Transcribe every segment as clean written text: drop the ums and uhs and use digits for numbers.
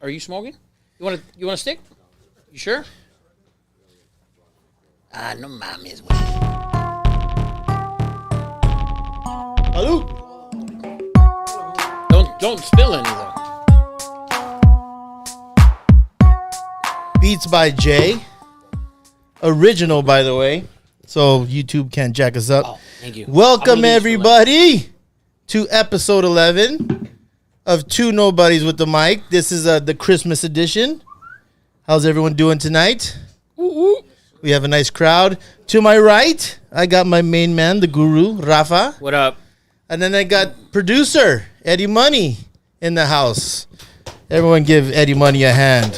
Are you smoking? You want a stick? You sure? No mames, güey. Salud. Don't spill any though. Beats by Jay. Original, by the way. So YouTube can't jack us up. Oh, thank you. Welcome, everybody, to episode 11 of Two Nobodies with the Mic. This is the Christmas edition. How's everyone doing tonight? Ooh. We have a nice crowd. To my right, I got my main man, the guru, Rafa. What up? And then I got producer, Eddie Money, in the house. Everyone give Eddie Money a hand.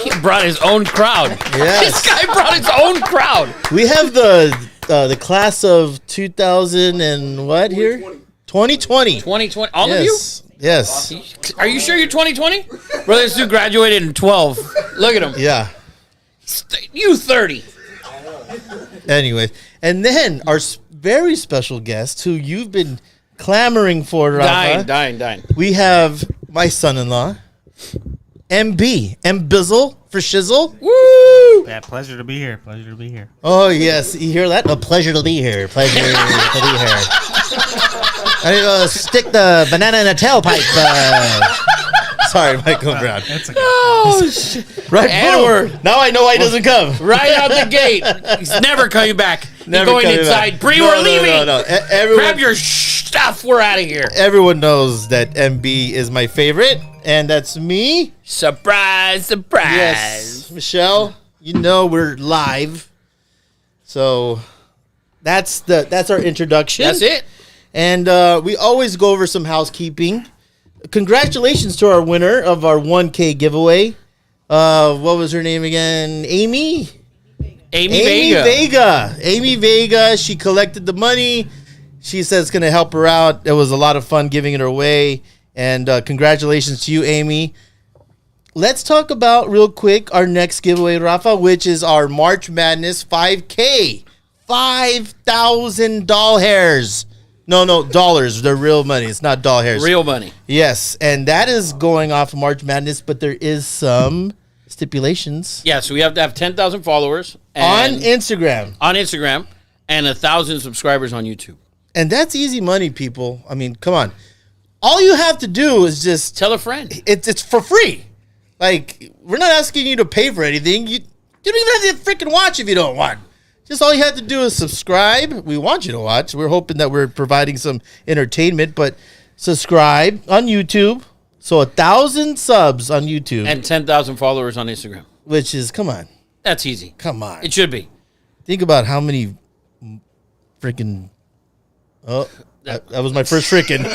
He brought his own crowd. Yes. This guy brought his own crowd. We have the class of 2000 and what here? 2020. 2020. All Yes. Yes. of you? Are you sure you're 2020? Bro, this dude graduated in 12. Look at him. Yeah. You 30. Anyways, and then our very special guest who you've been clamoring for, Rafa. Dying. We have my son-in-law, MB, Mbizzle for shizzle. Woo! Yeah, pleasure to be here. Oh, yes. You hear that? A pleasure to be here. Pleasure to be here. I stick the banana in a tailpipe. Sorry, Michael Brown. That's okay. Oh, shit. Right, Edward. Now I know why he doesn't come. Right out the gate. He's never coming back. Never He's going coming inside. back. Bree, No, we're no, leaving. no. Everyone, Grab your stuff. We're out of here. everyone knows that MB is my favorite, and that's me. Surprise, surprise. Yes, Michelle. You know we're live, so that's our introduction. That's it. And we always go over some housekeeping. Congratulations to our winner of our 1K giveaway. What was her name again? Amy Vega. Amy Vega. She collected the money. She says it's going to help her out. It was a lot of fun giving it away. And congratulations to you, Amy. Let's talk about real quick our next giveaway, Rafa, which is our March Madness 5K. 5,000 doll hairs. No, dollars. They're real money. It's not doll hairs. Real money. Yes, and that is going off March Madness, but there is some stipulations. Yeah, so we have to have 10,000 followers. On And Instagram. On Instagram. And 1,000 subscribers on YouTube. And that's easy money, people. I mean, come on. All you have to do is just... Tell a friend. It's for free. Like, we're not asking you to pay for anything. You don't even have to freaking watch if you don't want. Just all you have to do is subscribe. We want you to watch. We're hoping that we're providing some entertainment, but subscribe on YouTube. So 1,000 subs on YouTube. And 10,000 followers on Instagram. Which is, come on. That's easy. Come on. It should be. Think about how many freaking... Oh, that was my first freaking.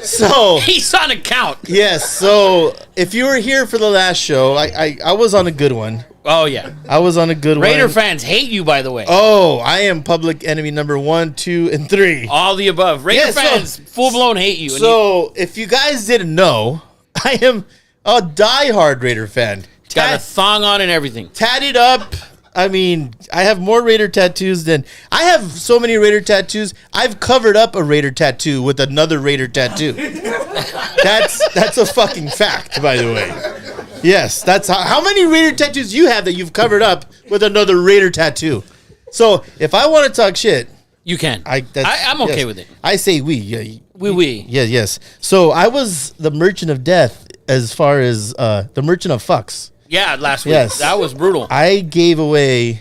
So... He's on a count. Yes, so if you were here for the last show, I was on a good one. Oh, yeah. I was on a good one. Raider fans hate you, by the way. Oh, I am public enemy number 1, 2, and 3. All the above. Raider Yeah, so- fans full-blown hate you. So, if you guys didn't know, I am a diehard Raider fan. Got a thong on and everything. Tatted up. I mean, I have more Raider tattoos than... I have so many Raider tattoos, I've covered up a Raider tattoo with another Raider tattoo. That's a fucking fact, by the way. Yes, that's how many Raider tattoos you have that you've covered up with another Raider tattoo. So, if I want to talk shit... You can. I'm okay with it. I say we. Yeah, We. Yeah, yes. So, I was the merchant of death as far as the merchant of fucks. Yeah, last week. Yes. That was brutal. I gave away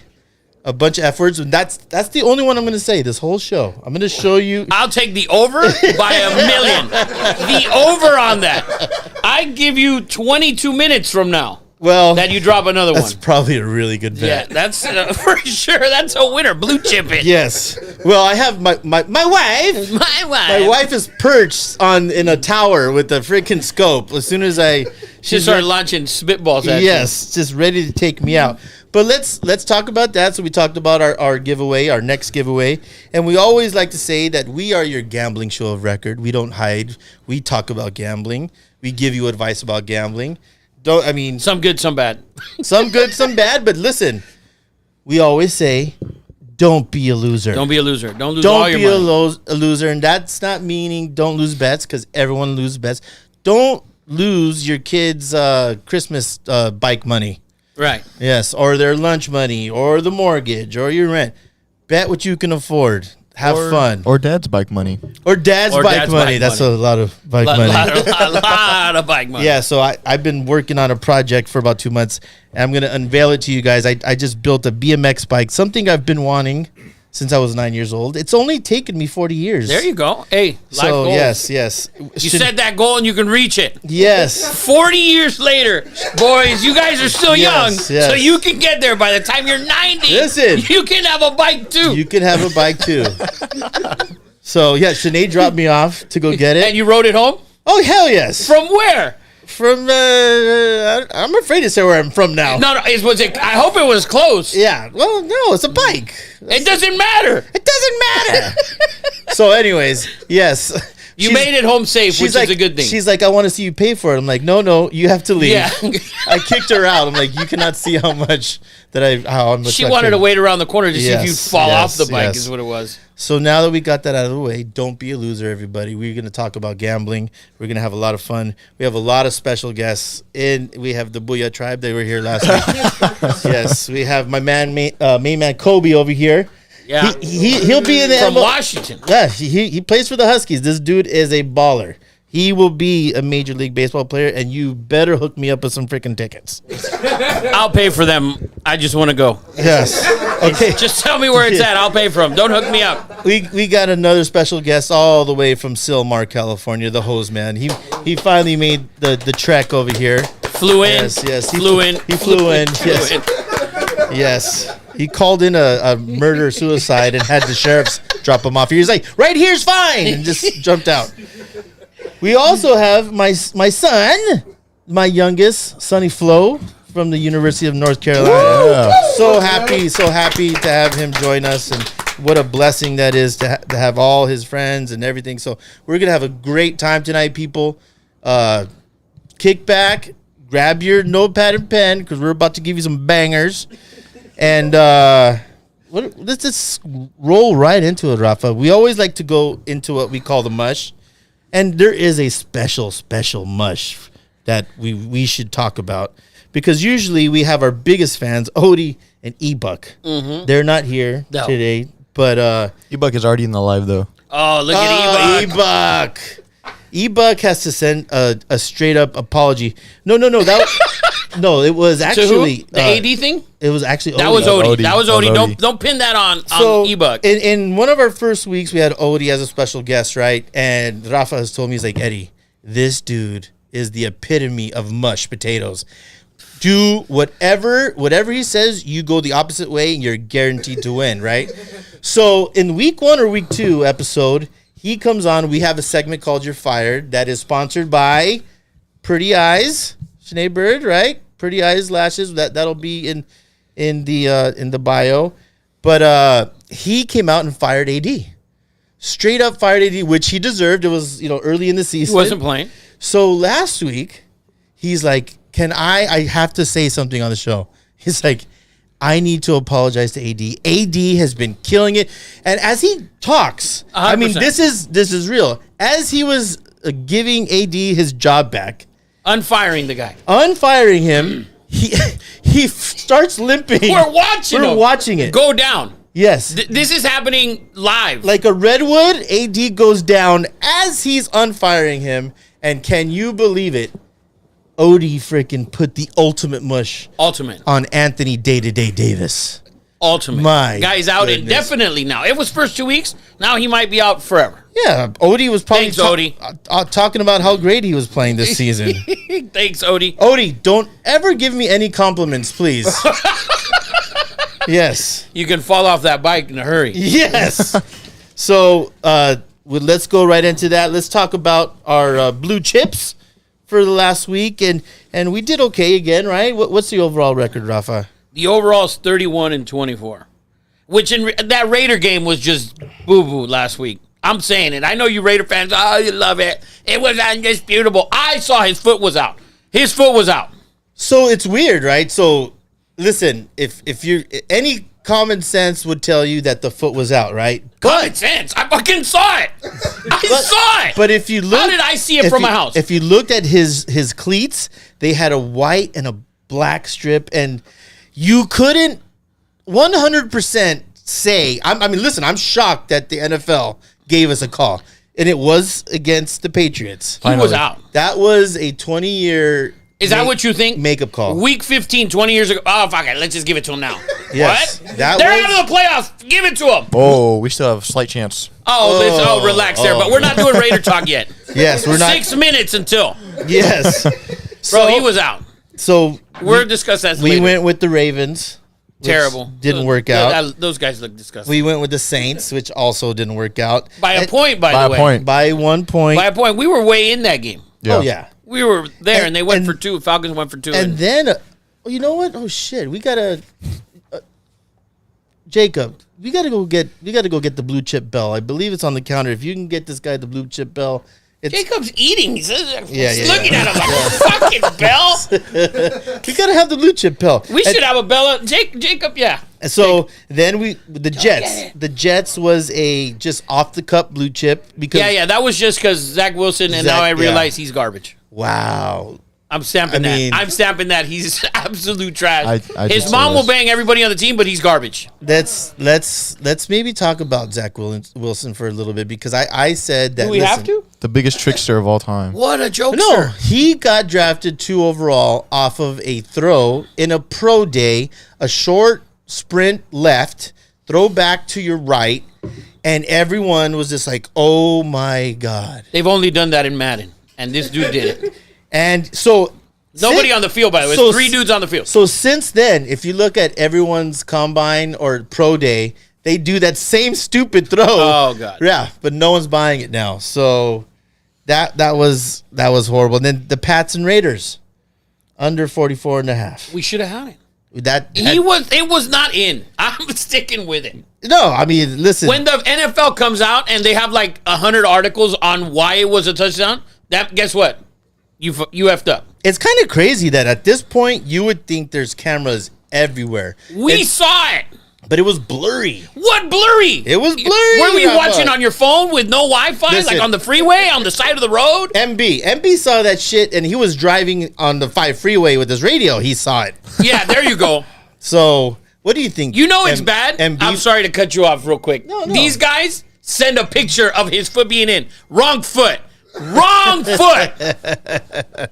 a bunch of F words, and that's the only one I'm going to say this whole show. I'm going to show you. I'll take the over by a million. The over on that. I give you 22 minutes from now. Well, that you drop another that's one. probably a really good Yeah, bet. that's for sure. That's a winner. Blue chip it. Yes. Well, I have my wife. My wife. My wife is perched in a tower with a freaking scope. As soon as She started launching spitballs at yes, just ready to take me out. But let's talk about that. So we talked about our giveaway, our next giveaway, and we always like to say that we are your gambling show of record. We don't hide. We talk about gambling. We give you advice about gambling. Some good, some bad. Some good, some bad. But listen, we always say, don't be a loser. Don't be a loser. Don't lose all your money. A loser, and that's not meaning don't lose bets because everyone loses bets. Don't lose your kids' Christmas bike money. Right. Yes, or their lunch money, or the mortgage, or your rent. Bet what you can afford. Have fun. Or dad's bike money. Or dad's bike money. That's a lot of bike money. A lot of bike money. Yeah, so I've been working on a project for about 2 months, and I'm going to unveil it to you guys. I just built a BMX bike, something I've been wanting since I was 9 years old. It's only taken me 40 years. There you go. Hey, life goals. Yes. You set that goal and you can reach it. Yes. 40 years later, boys, you guys are still young, yes. so you can get there. By the time you're 90, listen, you can have a bike too. You can have a bike too. So, yeah, Sinead dropped me off to go get it. And you rode it home? Oh, hell yes. From where? From, I'm afraid to say where I'm from now. No, was it? I hope it was close. Yeah, well, no, it's a bike. It doesn't matter. It doesn't matter. So, anyways, yes. You made it home safe, which is a good thing. She's like, I want to see you pay for it. I'm like, no, you have to leave. Yeah. I kicked her out. I'm like, you cannot see how much She wanted to wait around the corner to see if you'd fall off the bike, is what it was. So now that we got that out of the way, don't be a loser, everybody. We're going to talk about gambling. We're going to have a lot of fun. We have a lot of special guests. We have the Booyah Tribe. They were here last week. Yes, we have my main man Kobe over here. Yeah, he'll be in the from Washington. Yeah, he plays for the Huskies. This dude is a baller. He will be a Major League Baseball player, and you better hook me up with some freaking tickets. I'll pay for them. I just want to go. Yes. Okay. Just tell me where it's at. I'll pay for them. Don't hook me up. We got another special guest all the way from Silmar, California, the hose man. He finally made the trek over here. Flew in. Yes. He flew in. Yes. Yes. He called in a murder-suicide and had the sheriffs drop him off. He was like, right here's fine, and just jumped out. We also have my son, my youngest, Sonny Flo, from the University of North Carolina. So happy to have him join us, and what a blessing that is to have all his friends and everything. So we're going to have a great time tonight, people. Kick back, grab your notepad and pen, because we're about to give you some bangers. And let's just roll right into it, Rafa. We always like to go into what we call the mush. And there is a special mush that we should talk about, because usually we have our biggest fans, Odie and E-Buck. Mm-hmm. They're not here today, but E-Buck is already in the live though. Oh, look at E-Buck. E-Buck has to send a straight up apology. No, no, it was actually the AD thing. It was actually that Odie. was Odie. That was Odie. Don't pin that on E-Buck. In one of our first weeks, we had Odie as a special guest, right? And Rafa has told me, he's like, Eddie, this dude is the epitome of mush potatoes. Do whatever he says, you go the opposite way, and you're guaranteed to win, right? So in week 1 or week 2 episode, he comes on. We have a segment called You're Fired that is sponsored by Pretty Eyes, Sinead Bird, right? Pretty Eyes Lashes. That'll be in the bio. But he came out and fired AD. Straight up fired AD, which he deserved. It was early in the season. He wasn't playing. So last week, he's like, I have to say something on the show. He's like, I need to apologize to AD. AD has been killing it. And as he talks, 100%. I mean, this is real. As he was giving AD his job back, unfiring him, he starts limping. We're watching it go down. Yes. This is happening live. Like a redwood, AD goes down as he's unfiring him. And can you believe it? Odie freaking put the ultimate mush on Anthony Day-to-Day Davis. Ultimate. My guy's out indefinitely now. It was first 2 weeks. Now he might be out forever. Yeah, Odie was probably Odie. Talking about how great he was playing this season. Thanks, Odie. Odie, don't ever give me any compliments, please. Yes. You can fall off that bike in a hurry. Yes. So let's go right into that. Let's talk about our blue chips for the last week, and we did okay again, right? What's the overall record, Rafa? The overall is 31-24, which in that Raider game was just boo-boo last week. I'm saying it. I know you Raider fans, you love it. It was undisputable. I saw his foot was out. So it's weird, right? So listen, if you're any common sense would tell you that the foot was out, right? Common sense. I fucking saw it. I saw it. But if you look, how did I see it from my house? If you looked at his cleats, they had a white and a black strip, and you couldn't 100% say. I mean, listen, I'm shocked that the NFL gave us a call, and it was against the Patriots. He was out. That was a 20-year. Is that what you think? Makeup call. Week 15, 20 years ago. Oh, fuck it. Let's just give it to him now. Yes, What? that They're was- out of the playoffs. Give it to him. Oh, we still have a slight chance. Relax there. But we're not doing Raider talk yet. Yes, we're not. 6 minutes until. Yes. Bro, he was out. So We'll discuss that we later. went with the Ravens. which Terrible. Didn't work out. Those guys look disgusting. We went with the Saints, which also didn't work out. By a And- point, by By the a way. point. By 1 point. By a point. We were way in that game. Yeah. Oh, yeah. We were there, and they went And- for 2. Falcons went for 2. And then, you know what? Oh, shit. We got to... Jacob, we got to go get the blue chip bell. I believe it's on the counter. If you can get this guy the blue chip bell... It's, Jacob's eating. He's looking yeah. at him like, fucking Bell. we got to have the blue chip bell. We should have a Bella. Jacob, yeah. So then the Jets. get it. The Jets was a just off the cup blue chip because Yeah. That was just because Zach Wilson, and Zach- now I yeah. realize he's garbage. Wow. I'm stamping I mean- that. I'm stamping that. He's absolute trash. I His just mom saw will this. bang everybody on the team, but he's garbage. Let's maybe talk about Zach Wilson for a little bit because I said that. Do we have to? The biggest trickster of all time. What a jokester. No, he got drafted 2 overall off of a throw in a pro day, a short sprint left, throw back to your right, and everyone was just like, "Oh my god!" They've only done that in Madden, and this dude did it. And so Nobody on the field, by the way. so- 3 dudes on the field. So since then, if you look at everyone's combine or pro day, they do that same stupid throw. Oh, God. Yeah, but no one's buying it now. So that was horrible. And then the Pats and Raiders under 44.5. We should have had it. That It was not in. I'm sticking with it. no, I mean, listen. When the NFL comes out and they have like 100 articles on why it was a touchdown, that guess what? You effed up. It's kind of crazy that at this point you would think there's cameras everywhere. We saw it. But it was blurry. What blurry? It was blurry. Where were you Rafa. watching on your phone with no Wi-Fi, Listen. like on the freeway, on the side of the road? MB saw that shit and he was driving on the 5 freeway with his radio. He saw it. Yeah, there you go. So, what do you think? You know it's bad. MB? I'm sorry to cut you off real quick. No. These guys send a picture of his foot being in. Wrong foot. Wrong foot. That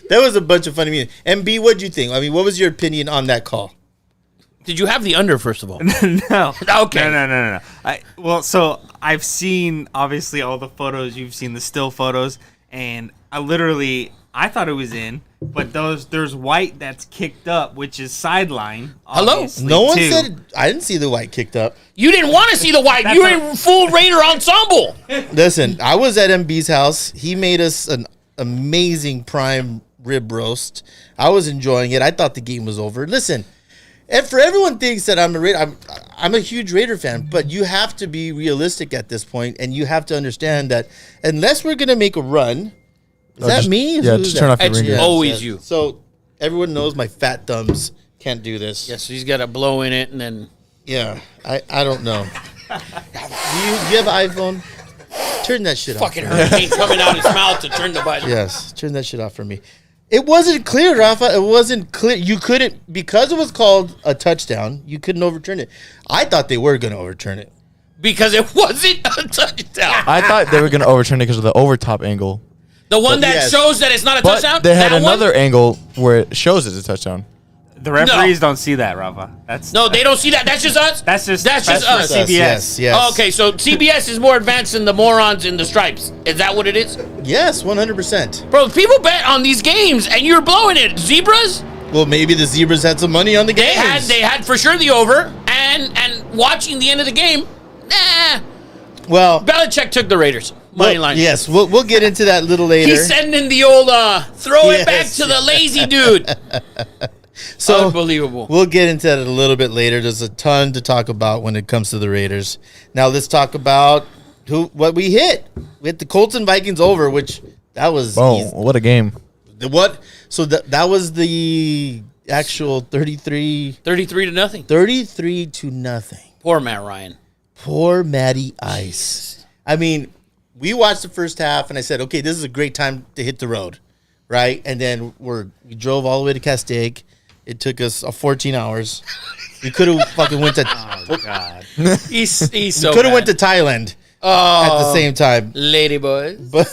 was a bunch of funny music. MB, what do you think? I mean, what was your opinion on that call? Did you have the under, first of all? No. Okay. No. So I've seen obviously all the photos. You've seen the still photos, and I thought it was in, but there's white that's kicked up, which is sideline. Hello? obviously, No one too. said. I didn't see the white kicked up. You didn't want to see the white. That's You a- were in full Raider ensemble. Listen, I was at MB's house. He made us an amazing prime rib roast. I was enjoying it. I thought the game was over. Listen, and for everyone thinks that I'm a Raider, I'm a huge Raider fan, but you have to be realistic at this point, and you have to understand that unless we're gonna make a run, is that just- me? yeah, Who's just that? turn off your It's ringer. always you. So everyone knows my fat thumbs can't do this. Yes, he's got a blow in it, and then Yeah, I don't know. do you have an iPhone? Turn that shit off. fucking hurricane coming out his mouth to turn the button. Yes, turn that shit off for me. It wasn't clear, Rafa. It wasn't clear. You couldn't, because it was called a touchdown, you couldn't overturn it. I thought they were going to overturn it. Because it wasn't a touchdown. I thought they were going to overturn it because of the overtop angle. The one that Yes. shows that it's not a But touchdown? they had That one? another angle where it shows it's a touchdown. The referees don't see that, Rafa. No, they don't see that. That's just us? That's just for us. CBS. Yes. Oh, okay, so CBS is more advanced than the morons in the stripes. Is that what it is? Yes, 100%. Bro, people bet on these games, and you're blowing it. Zebras? Well, maybe the Zebras had some money on the game. They had for sure the over, and watching the end of the game, Well, Belichick took the Raiders. Money line. Yes, we'll get into that a little later. He's sending the old throw it back Yes. to the lazy dude. So Unbelievable. We'll get into that a little bit later. There's a ton to talk about when it comes to the Raiders. Now let's talk about what we hit. We hit the Colts and Vikings over, which that was Oh, easy. what a game. What? So that was the actual 33 to nothing. 33 to nothing. Poor Matt Ryan. Poor Matty Ice. I mean, we watched the first half, and I said, okay, this is a great time to hit the road, right? And then we drove all the way to Castaic. It took us 14 hours. We could have fucking went to. Oh God. He's so could have bad. went to Thailand at the same time. Lady boys. But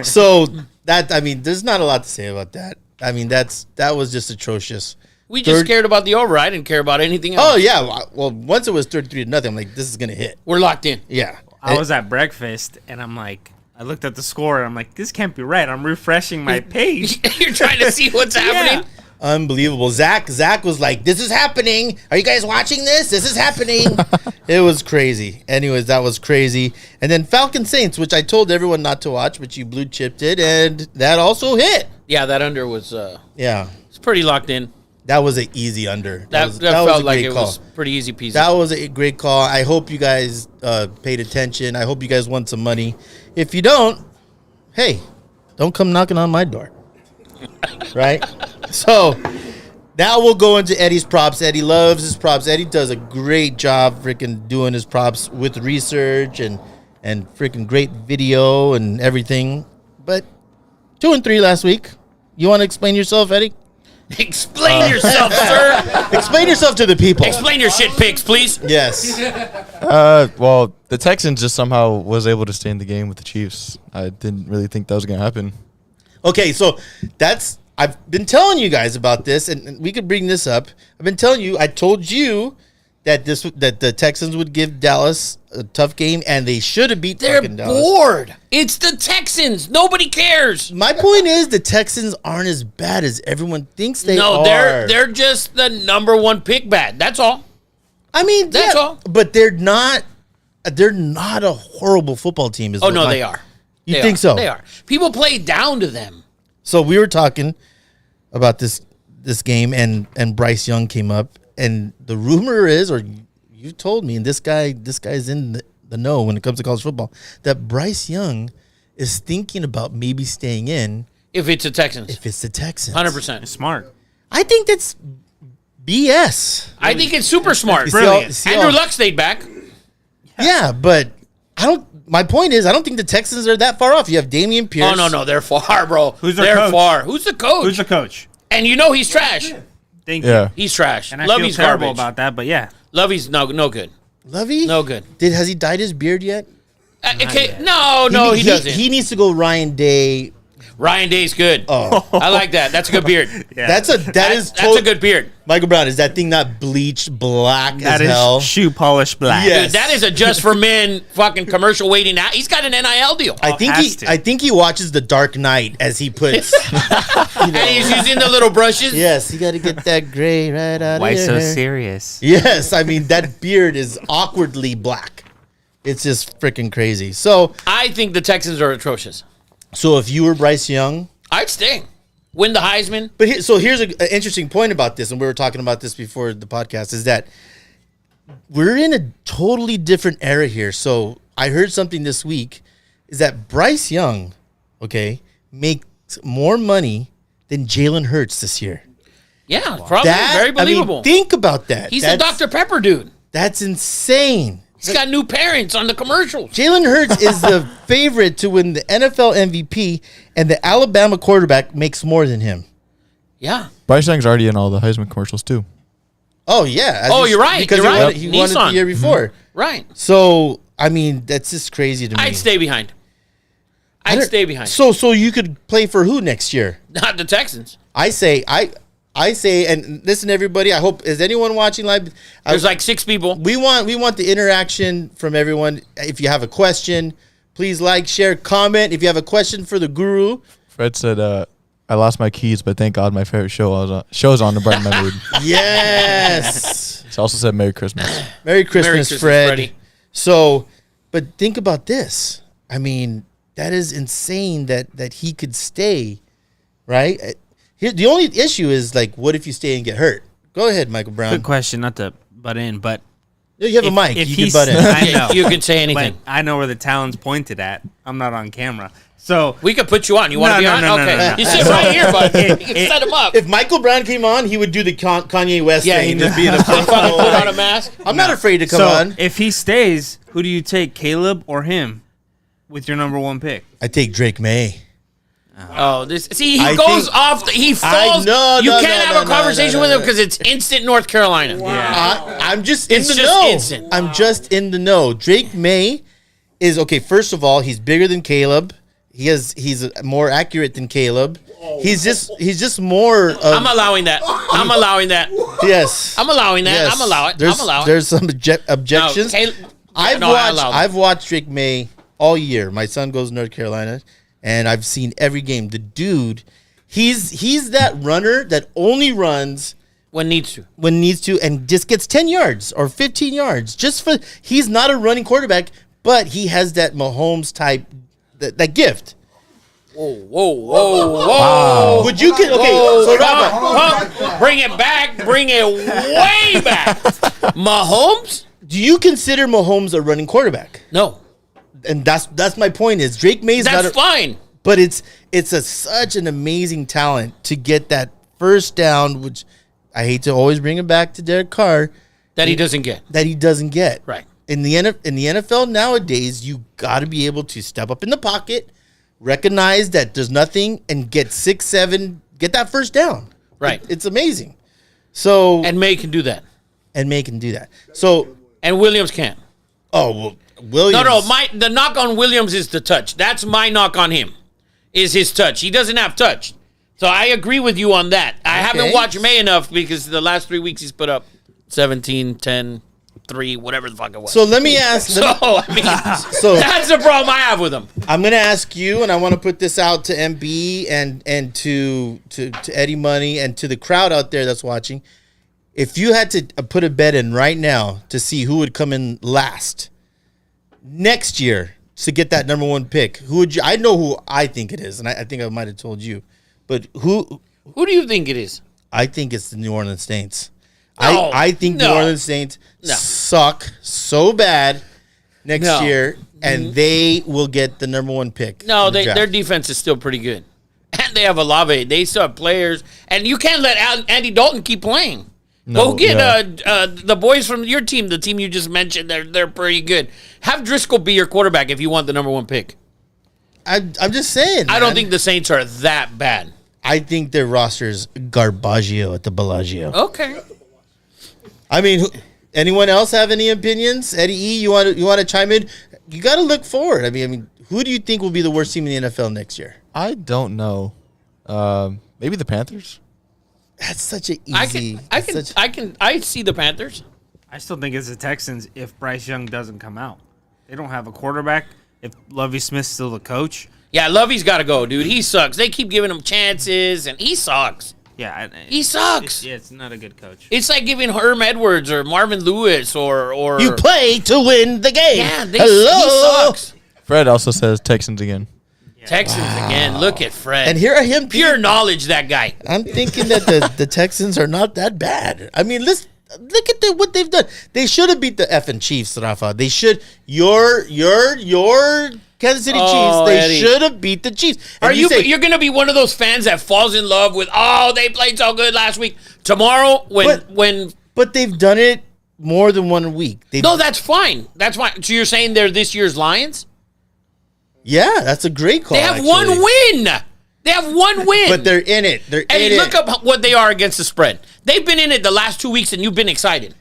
so that, I mean, there's not a lot to say about that. I mean, that was just atrocious. We just cared about the over. I didn't care about anything else. Oh yeah, well, once it was 33 to nothing, I'm like, this is gonna hit. We're locked in. Yeah, I was at breakfast and I'm like, I looked at the score and I'm like, this can't be right. I'm refreshing my page. You're trying to see what's happening. unbelievable. Zach was like, this is happening. Are you guys watching this? This is happening. It was crazy. Anyways, that was crazy. And then Falcon Saints, which I told everyone not to watch, but you blue chipped it, and that also hit. Yeah, that under was Yeah, it's pretty locked in. that was an easy under. That was felt a like great it call. was pretty easy peasy. That was a great call. I hope you guys paid attention. I hope you guys won some money. If you don't, hey, don't come knocking on my door. Right? So now we'll go into Eddie's props. Eddie loves his props. Eddie does a great job freaking doing his props with research and freaking great video and everything. But 2 and 3 last week. You want to explain yourself, Eddie? Explain yourself, sir. Explain yourself to the people. Explain your shit picks, please. Yes. Well, the Texans just somehow was able to stay in the game with the Chiefs. I didn't really think that was going to happen. Okay, so I've been telling you guys about this, and we could bring this up. I've been telling you, I told you that the Texans would give Dallas a tough game, and they should have beat They're fucking Dallas. bored. It's the Texans. Nobody cares. My point is the Texans aren't as bad as everyone thinks they are. They're just the number one pick bad. That's all. I mean, That's yeah, all. But they're not a horrible football team. Oh no, they are. You They think are. so? They are. People play down to them. So we were talking about this game, and Bryce Young came up, and the rumor is, or you told me, and this guy's in the know when it comes to college football, that Bryce Young is thinking about maybe staying in If it's the Texans, if it's the Texans. 100%. Smart. I think that's BS. I think it's super smart. You see all- Brilliant. see Andrew all- Luck stayed back. Yeah, but my point is, I don't think the Texans are that far off. You have Damian Pierce. Oh no, they're far, bro. Who's their they're coach? far. Who's the coach? Who's the coach? And you know he's trash. Thank Yeah. you. He's trash. And I feel Lovey's terrible garbage. about that, but yeah. Lovey's no good. Lovey? No good. Has he dyed his beard yet? Okay, yet. no, he doesn't. He needs to go Ryan Day. Ryan Day's good. Oh. I like that. That's a good beard. Yeah. That's That's a good beard. Michael Brown, is that thing not bleached black That as is hell? shoe polish black. Yeah. Dude, that is a just for men fucking commercial waiting out. He's got an NIL deal. I think he watches The Dark Knight as he puts. And he's using the little brushes. Yes, you got to get that gray right out Why of your so hair. serious? Yes, I mean that beard is awkwardly black. It's just freaking crazy. So I think the Texans are atrocious. if you were Bryce Young, I'd stay. Win the Heisman. but here's an interesting point about this, and we were talking about this before the podcast, is that we're in a totally different era here. So I heard something this week is that Bryce Young, okay, makes more money than Jalen Hurts this year. Yeah, probably. Very believable. I mean, think about that. He's a Dr. Pepper dude. That's insane. He's got new parents on the commercials. Jalen Hurts is the favorite to win the NFL MVP, and the Alabama quarterback makes more than him. Yeah. Bryce Young's already in all the Heisman commercials, too. Oh, yeah. Oh, you're right. Because You're right. he won it the Nissan. year before. Right. So, I mean, that's just crazy to me. I'd stay behind. I'd stay behind. So you could play for who next year? Not the Texans. I say, and listen, everybody. I hope is anyone watching live? There's like 6 people. We want the interaction from everyone. If you have a question, please like, share, comment. If you have a question for the guru, Fred said, I lost my keys, but thank God my favorite show's on the Brighton Memory. yes. He also said Merry Christmas. Merry Christmas, Fred. Freddie. So, but think about this. I mean, that is insane that he could stay, right? Here, the only issue is like, what if you stay and get hurt? Go ahead, Michael Brown. Good question, not to butt in, but You have a mic. if You can he's- butt in. I know. You can say anything. But I know where the talon's pointed at. I'm not on camera. So We could put you on. You want to be on? No, Okay. You sit right here, bud. You can set him up. If Michael Brown came on, he would do the Kanye West thing, just be in a Fucking put on a mask. I'm not afraid to come so on. if he stays, who do you take, Caleb or him, with your number 1 pick? I take Drake May. Oh, this. See, he I goes think- off. He falls. No, you no, can't no, have a no, conversation no, with no, him because it's instant North Carolina. Yeah. I'm just in It's the just know. instant. I'm just in the know. Drake May is okay. First of all, he's bigger than Caleb. He's more accurate than Caleb. He's just more. I'm allowing that. I'm allowing that. Yes. I'm allowing that. Yes. I'm allowing it. There's, I'm allowing it. There's some objections. No, Caleb- I've no, I allow that. I've watched Drake May all year. My son goes to North Carolina, and I've seen every game. The dude, he's that runner that only runs when needs to. when needs to and just gets 10 yards or 15 yards. He's not a running quarterback, but he has that Mahomes type that gift. Whoa, whoa. Would you so Rafa, Bring it back. Bring it way back. Mahomes? do you consider Mahomes a running quarterback? No. And that's my point is Drake May's That's not a, fine. but it's such an amazing talent to get that first down, which I hate to always bring it back to Derek Carr, That he doesn't get. that he doesn't get. Right. In the NFL nowadays, you got to be able to step up in the pocket, recognize that there's nothing, and get 6, 7, get that first down. Right. It's amazing. So And May can do that. May can do that. So And Williams can't. Williams. No. The knock on Williams is the touch. That's my knock on him. Is his touch. He doesn't have touch. So I agree with you on that. I haven't watched May enough because the last 3 weeks he's put up 17, 10, 3, whatever the fuck it was. So let me ask. So So that's the problem I have with him. I'm gonna ask you, and I want to put this out to MB and to Eddie Money and to the crowd out there that's watching. If you had to put a bet in right now to see who would come in last next year to get that number 1 pick, who would you? I know who I think it is, and I think I might have told you, but who? Who do you think it is? I think it's the New Orleans Saints. No, I think no. New Orleans Saints No. suck so bad next No. year, and they will get the number 1 pick. No, in the draft. their defense is still pretty good. And they have Olave. They still have players. And you can't let Andy Dalton keep playing. No, Go get yeah. the boys from your team, the team you just mentioned. They're pretty good. Have Driscoll be your quarterback if you want the number 1 pick. I'm just saying. I don't man. think the Saints are that bad. I think their roster is garbaggio at the Bellagio. Okay. I mean, anyone else have any opinions? Eddie E, you want to chime in? You got to look forward. I mean, who do you think will be the worst team in the NFL next year? I don't know. Maybe the Panthers. That's such an easy. I see the Panthers. I still think it's the Texans if Bryce Young doesn't come out. They don't have a quarterback. If Lovie Smith's still the coach. Yeah, Lovey's got to go, dude. He sucks. They keep giving him chances, and he sucks. Yeah. He sucks. It's not a good coach. It's like giving Herm Edwards or Marvin Lewis or You play to win the game. Yeah, he Hello. sucks. Fred also says Texans again. Texans again. Look at Fred. And here are him. Pure knowledge, that guy. I'm thinking that the Texans are not that bad. I mean, look at what they've done. They should have beat the effing Chiefs, Rafa. They should. Your Kansas City Oh, Chiefs. They Eddie. should have beat the Chiefs. And Are you? say- You're gonna be one of those fans that falls in love with. Oh, they played so good last week. Tomorrow, when But they've done it more than 1 week. no, that's fine. That's fine. So you're saying they're this year's Lions? Yeah, that's a great call. They have actually. one win. They have one win. But they're in it. They're And in look it. up what they are against the spread. They've been in it the last 2 weeks, and you've been excited.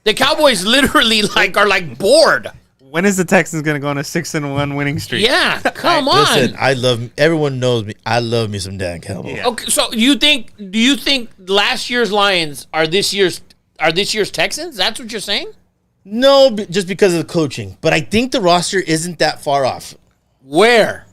The Cowboys literally are bored. When is the Texans going to go on a 6-1 winning streak? Yeah, come on. Listen, everyone knows me. I love me some Dan Campbell. Yeah. Okay, so do you think last year's Lions are this year's Texans? That's what you're saying? No, just because of the coaching. But I think the roster isn't that far off. Where?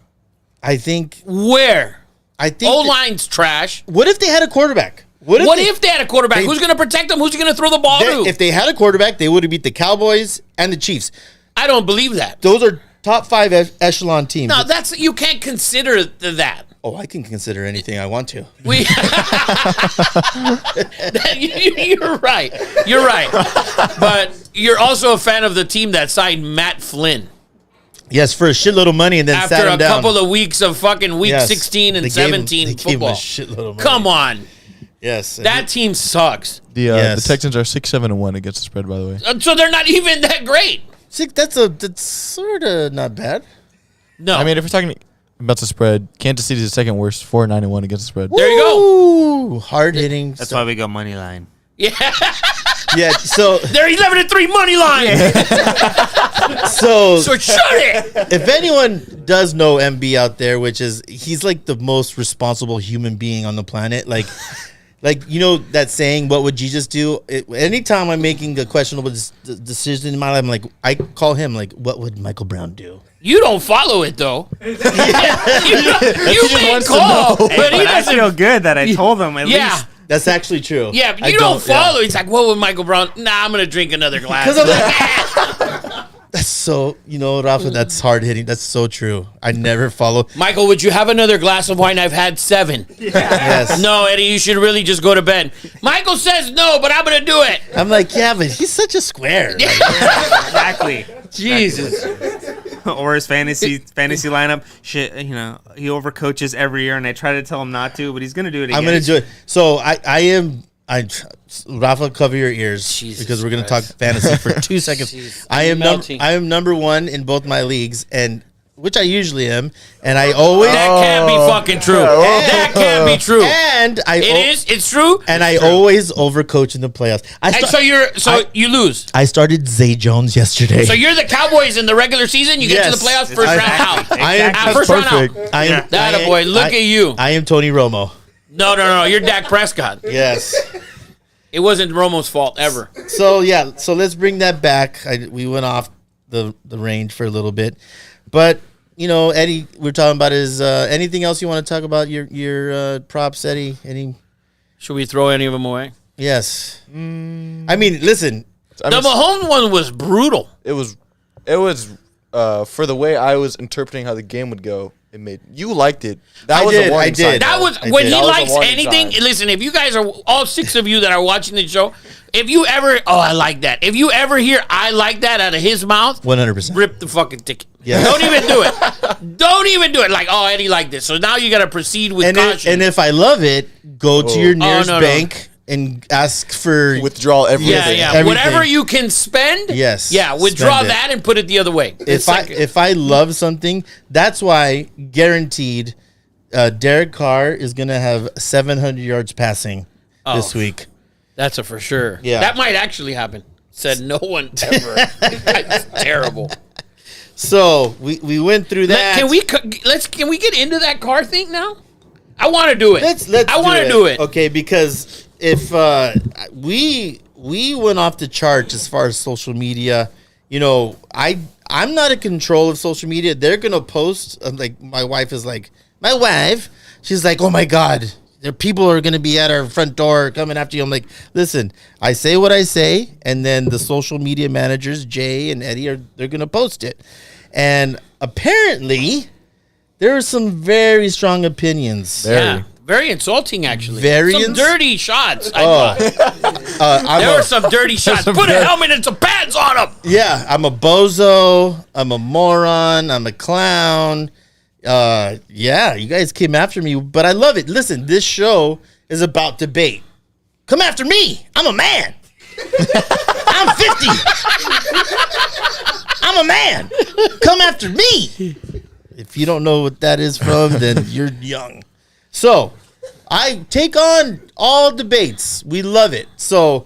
I think. O-line's trash. What if they had a quarterback? What if they had a quarterback? Who's going to protect them? Who's going to throw the ball to? If they had a quarterback, they would have beat the Cowboys and the Chiefs. I don't believe that. Those are top 5 echelon teams. No, you can't consider that. Oh, I can consider anything I want to. You're right. You're right. But you're also a fan of the team that signed Matt Flynn. Yes, for a shitload of money, and then After sat him a down. couple of weeks of fucking week Yes. 16 and They gave him- 17 they gave him a football. shitload of money. Come on. Yes, That team sucks. The Texans are 6-7-1 against the spread, by the way. So they're not even that great. that's sort of not bad. No. I mean, if we're talking about the spread, Kansas City is the second worst, 4-9-1 against the spread. There you go. Ooh, hard hitting. That's why we go money line. Yeah. Yeah, so They're 11-3 money line. so So shut it. if anyone does know MB out there, which is he's like the most responsible human being on the planet, like you know that saying, "What would Jesus do?" Anytime I'm making a questionable decision in my life, I'm like, I call him like, "What would Michael Brown do?" You don't follow it though. you just may wants to call, know. but he But I doesn't. feel good that I told him at Yeah. least. That's actually true. Yeah, but I you don't follow. yeah. He's like, what would Michael Brown? Nah, I'm gonna drink another glass. 'Cause I'm like, that's so, Rafa, that's hard hitting. That's so true. I never follow. Michael, would you have another glass of wine? I've had 7. Yes. No, Eddie, you should really just go to bed. Michael says no, but I'm gonna do it. I'm like, yeah, but he's such a square. Like, Exactly. Jesus. Or his fantasy lineup. Shit, he overcoaches every year, and I try to tell him not to, but he's gonna do it again. I'm gonna do it. So Rafa, cover your ears Jesus because we're gonna Christ. talk fantasy for 2 seconds. Jeez. I am Melting. number 1 in both my leagues, and which I usually am, and I always That can't be fucking true. That can't be true. and I It's true. and I always overcoach in the playoffs. And so you lose. I started Zay Jones yesterday. So you're the Cowboys in the regular season. You get to the Yes. playoffs first round out. I am First round out. perfect. I am That a boy. Look at you. I am Tony Romo. No. You're Dak Prescott. Yes. It wasn't Romo's fault ever. So let's bring that back. We went off the range for a little bit, but Eddie, we're talking about is anything else you want to talk about your props, Eddie? Any? Should we throw any of them away? Yes. I mean, listen. I The mean, Mahomes one was brutal. it was for the way I was interpreting how the game would go. It made you liked it. That I was did, a warning I did. sign. That though. was I when did. he That was a likes warning anything. sign. Listen, if you guys are all 6 of you that are watching the show, if you ever, I like that. If you ever hear "I like that" out of his mouth, 100%. rip the fucking ticket. Yeah. Don't even do it. Don't even do it. Like, Eddie liked this, so now you got to proceed with caution. And if I love it, go to your nearest no. bank and ask for Withdraw everything. yeah. everything. Whatever you can spend. Yes, Yeah, withdraw spend it. that and put it the other way. If I love something, that's why guaranteed Derek Carr is gonna have 700 yards passing this week. That's a for sure. Yeah. That might actually happen. Said no one ever. That's terrible. So we went through that. Can we get into that car thing now? I want to do it. Let's I want to do it. Okay, because if we went off the charts as far as social media, I'm not in control of social media. They're gonna post like my wife. She's like, oh my god, there people are gonna be at our front door coming after you. I'm like, listen, I say what I say, and then the social media managers, Jay and Eddie, they're gonna post it, and apparently there are some very strong opinions. Yeah. Very insulting, actually. Very some dirty shots. I I'm there a- were some dirty shots. Put a helmet and some pads on them. Yeah, I'm a bozo. I'm a moron. I'm a clown. Yeah, you guys came after me, but I love it. Listen, this show is about debate. Come after me. I'm a man. I'm 50. I'm a man. Come after me. If you don't know what that is from, then you're young. So, I take on all debates. We love it. So,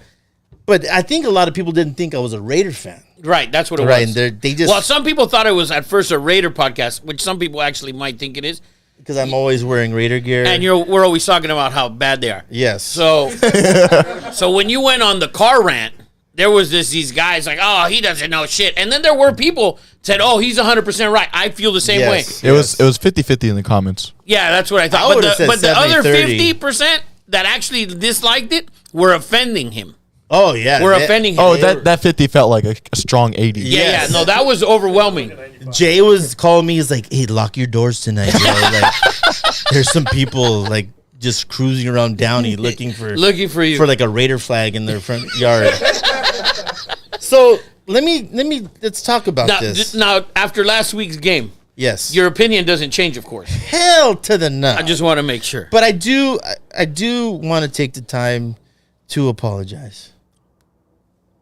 but I think a lot of people didn't think I was a Raider fan. Right, that's what it Right, was. and they just Well, some people thought it was at first a Raider podcast, which some people actually might think it is. because I'm always wearing Raider gear. And we're always talking about how bad they are. yes. So, so when you went on the car rant, there was these guys like, oh, he doesn't know shit. And then there were people said, oh, he's 100% right. I feel the same Yes. way. It was 50-50 in the comments. Yeah, that's what I I thought. would've said But the other 70-30. 50% that actually disliked it were offending him. Oh yeah, Were offending him. Oh, that 50 felt like a strong 80. Yes. No, that was overwhelming. Jay was calling me. He's like, "Hey, lock your doors tonight, bro. Like, there's some people like just cruising around Downey looking for you. like a Raider flag in their front yard." So let's talk about Now, this. now, after last week's game, Yes. your opinion doesn't change, of course. Hell to the no. I just want to make sure. But I do want to take the time to apologize.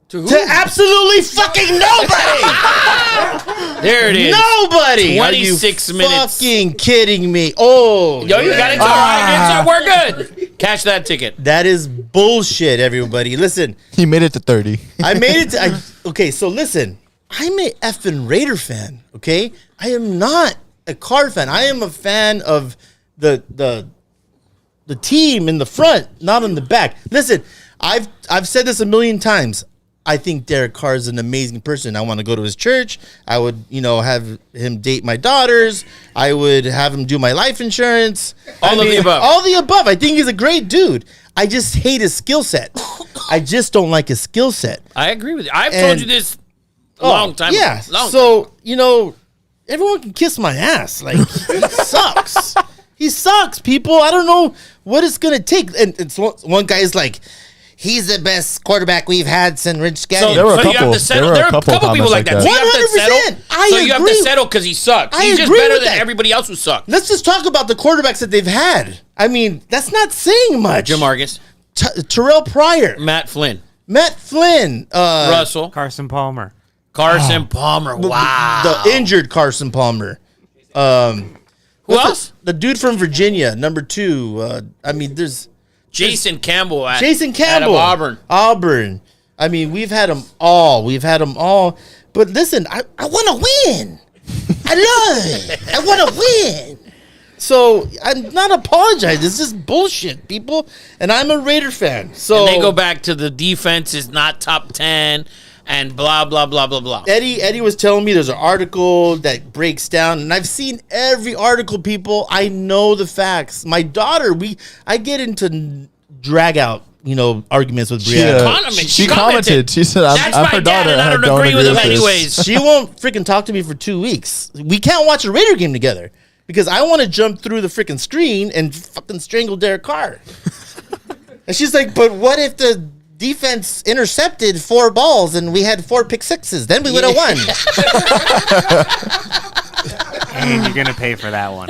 To who? To absolutely fucking nobody. There it is. Nobody. 26 Are you minutes. fucking kidding me? Oh. Yo, you got it. All right. We're good. Cash that ticket. That is bullshit, everybody. Listen, He made it to 30. I made it to... okay, so listen. I'm a effing Raider fan, okay? I am not a Card fan. I am a fan of the team in the front, not in the back. Listen, I've said this a million times. I think Derek Carr is an amazing person. I want to go to his church. I would, have him date my daughters. I would have him do my life insurance. All of the above. All the above. I think he's a great dude. I just hate his skill set. I just don't like his skill set. I agree with you. I've told you this a long time Yeah. ago. Long So, everyone can kiss my ass. Like, he sucks. He sucks, people. I don't know what it's going to take. And it's one guy is like, he's the best quarterback we've had since Rich Gannon. There were a you have couple- to settle. there were There a are a couple couple people comments like that. like So you have to 100%. settle. I So you have to agree. settle because he sucks. I He's just agree better with than that. everybody else who sucks. Let's just talk about the quarterbacks that they've had. I mean, that's not saying much. Jamarcus, Terrell Pryor, Matt Flynn, Matt Flynn, Russell, Carson Palmer. Carson Palmer. Wow. the injured Carson Palmer. Who else? The dude from Virginia, number 2. There's Jason Campbell. Jason Campbell, out of Auburn. Auburn. I mean, we've had them all. But listen, I want to win. I love it. I want to win. So I'm not apologizing. It's just bullshit, people. And I'm a Raider fan. So And they go back to the defense is not top 10 and blah, blah, blah, blah, blah. Eddie was telling me there's an article that breaks down, and I've seen every article, people. I know the facts. My daughter, I get into drag out, arguments with Brianna. She commented. She said, That's I'm my her dad, daughter. and I don't agree with him anyways. She won't freaking talk to me for 2 weeks. We can't watch a Raider game together because I want to jump through the freaking screen and fucking strangle Derek Carr. And she's like, but what if the defense intercepted 4 balls and we had 4 pick sixes? Then we would have won. And you're gonna pay for that one.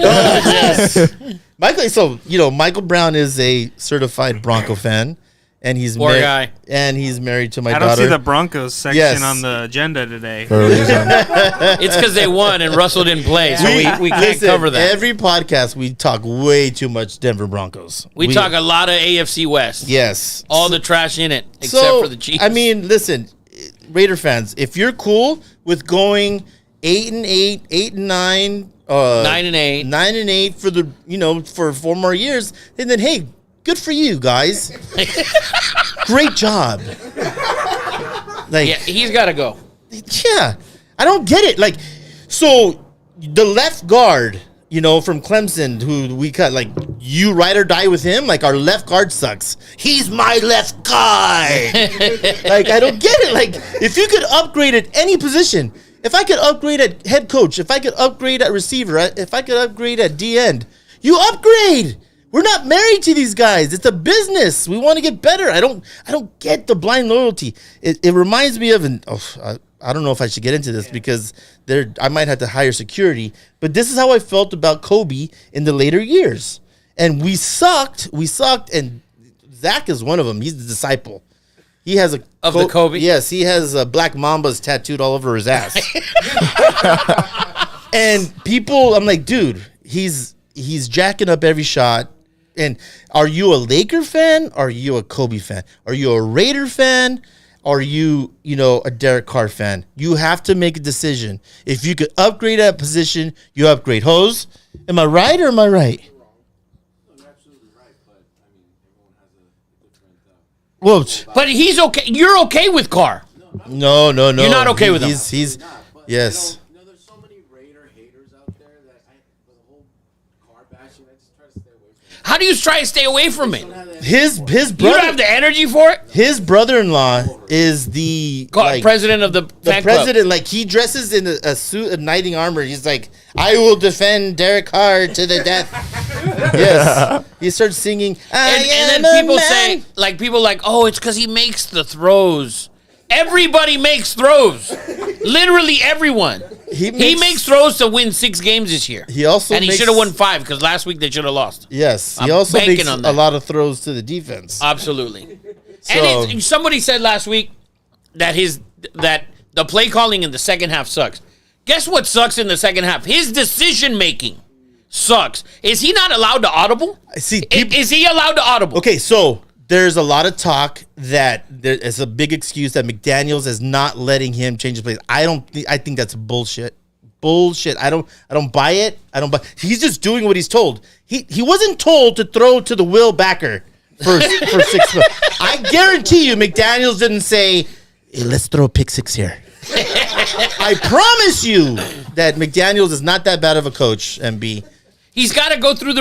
Michael Brown is a certified Bronco fan, and he's Poor guy. and he's married to my I daughter. don't see the Broncos section Yes. on the agenda today. For a reason. It's because they won and Russell didn't play, so we can't Listen, cover that. Every podcast we talk way too much Denver Broncos. We talk a lot of AFC West. Yes. All the trash in it, except for the Chiefs. I mean, listen, Raider fans, if you're cool with going 8-8, 8-9, 9-8. 9-8 for the for 4 more years, and then hey, good for you guys. Great job. Like, Yeah, he's got to go. yeah, I don't get it. Like, so the left guard, from Clemson, who we cut, like, you ride or die with him. Like, our left guard sucks. He's my left guard. Like, I don't get it. Like, if you could upgrade at any position, if I could upgrade at head coach, if I could upgrade at receiver, if I could upgrade at D end, you upgrade. We're not married to these guys. It's a business. We want to get better. I don't get the blind loyalty. It reminds me of I don't know if I should get into this because I might have to hire security, but this is how I felt about Kobe in the later years. And we sucked, and Zach is one of them. He's the disciple. He has the Kobe? Yes, he has black mambas tattooed all over his ass. And people, I'm like, dude, he's jacking up every shot. And are you a Laker fan? Or are you a Kobe fan? Are you a Raider fan? Or are you, a Derek Carr fan? You have to make a decision. If you could upgrade that position, you upgrade. Hose, am I right or am I right? You're absolutely right, but everyone has a different. Whoa. But he's okay. You're okay with Carr. No. You're not okay with him. He's yes. There's so many Raider haters out there that the whole car bashing, I just try to stay away from it. How do you try to stay away from it? His You don't brother, have the energy for it? his brother-in-law is the President of the fan president. Like, he dresses in a suit of knighting armor. He's like, I will defend Derek Carr to the death. Yes. He starts singing. And then people say, oh, it's because he makes the throws. Everybody makes throws. Literally everyone. He makes throws to win 6 games this year. He also and he should have won 5 because last week they should have lost. Yes, he I'm also banking makes on a that. lot of throws to the defense. Absolutely. So- And somebody said last week that the play calling in the second half sucks. Guess what sucks in the second half? His decision making sucks. Is he not allowed to audible? See, Is he allowed to audible? Okay, so there's a lot of talk that there is a big excuse that McDaniels is not letting him change his plays. I think that's bullshit. Bullshit. I don't buy it. He's just doing what he's told. He wasn't told to throw to the Will Backer for 6 months. I guarantee you McDaniels didn't say, hey, let's throw a pick 6 here. I promise you that McDaniels is not that bad of a coach, MB. He's got to go through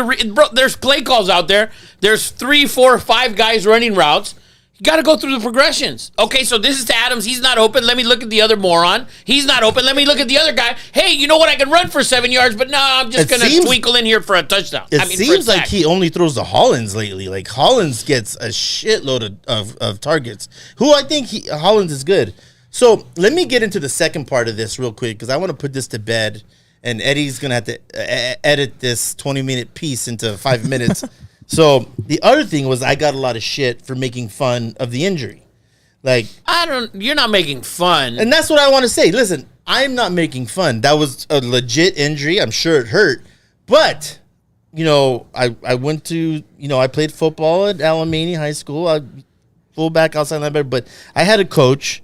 there's play calls out there. There's 3, 4, 5 guys running routes. You got to go through the progressions. Okay, so this is to Adams. He's not open. Let me look at the other moron. He's not open. Let me look at the other guy. Hey, you know what? I can run for 7 yards, but no, I'm just going to twinkle in here for a touchdown. It seems like he only throws to Hollins lately. Like, Hollins gets a shitload of targets. Who I think Hollins is good. So let me get into the second part of this real quick because I want to put this to bed. And Eddie's going to have to edit this 20-minute piece into 5 minutes. So the other thing was I got a lot of shit for making fun of the injury. Like, you're not making fun. And that's what I want to say. Listen, I'm not making fun. That was a legit injury. I'm sure it hurt. But, I went to, I played football at Alamany High School. I fullback, outside linebacker. But I had a coach.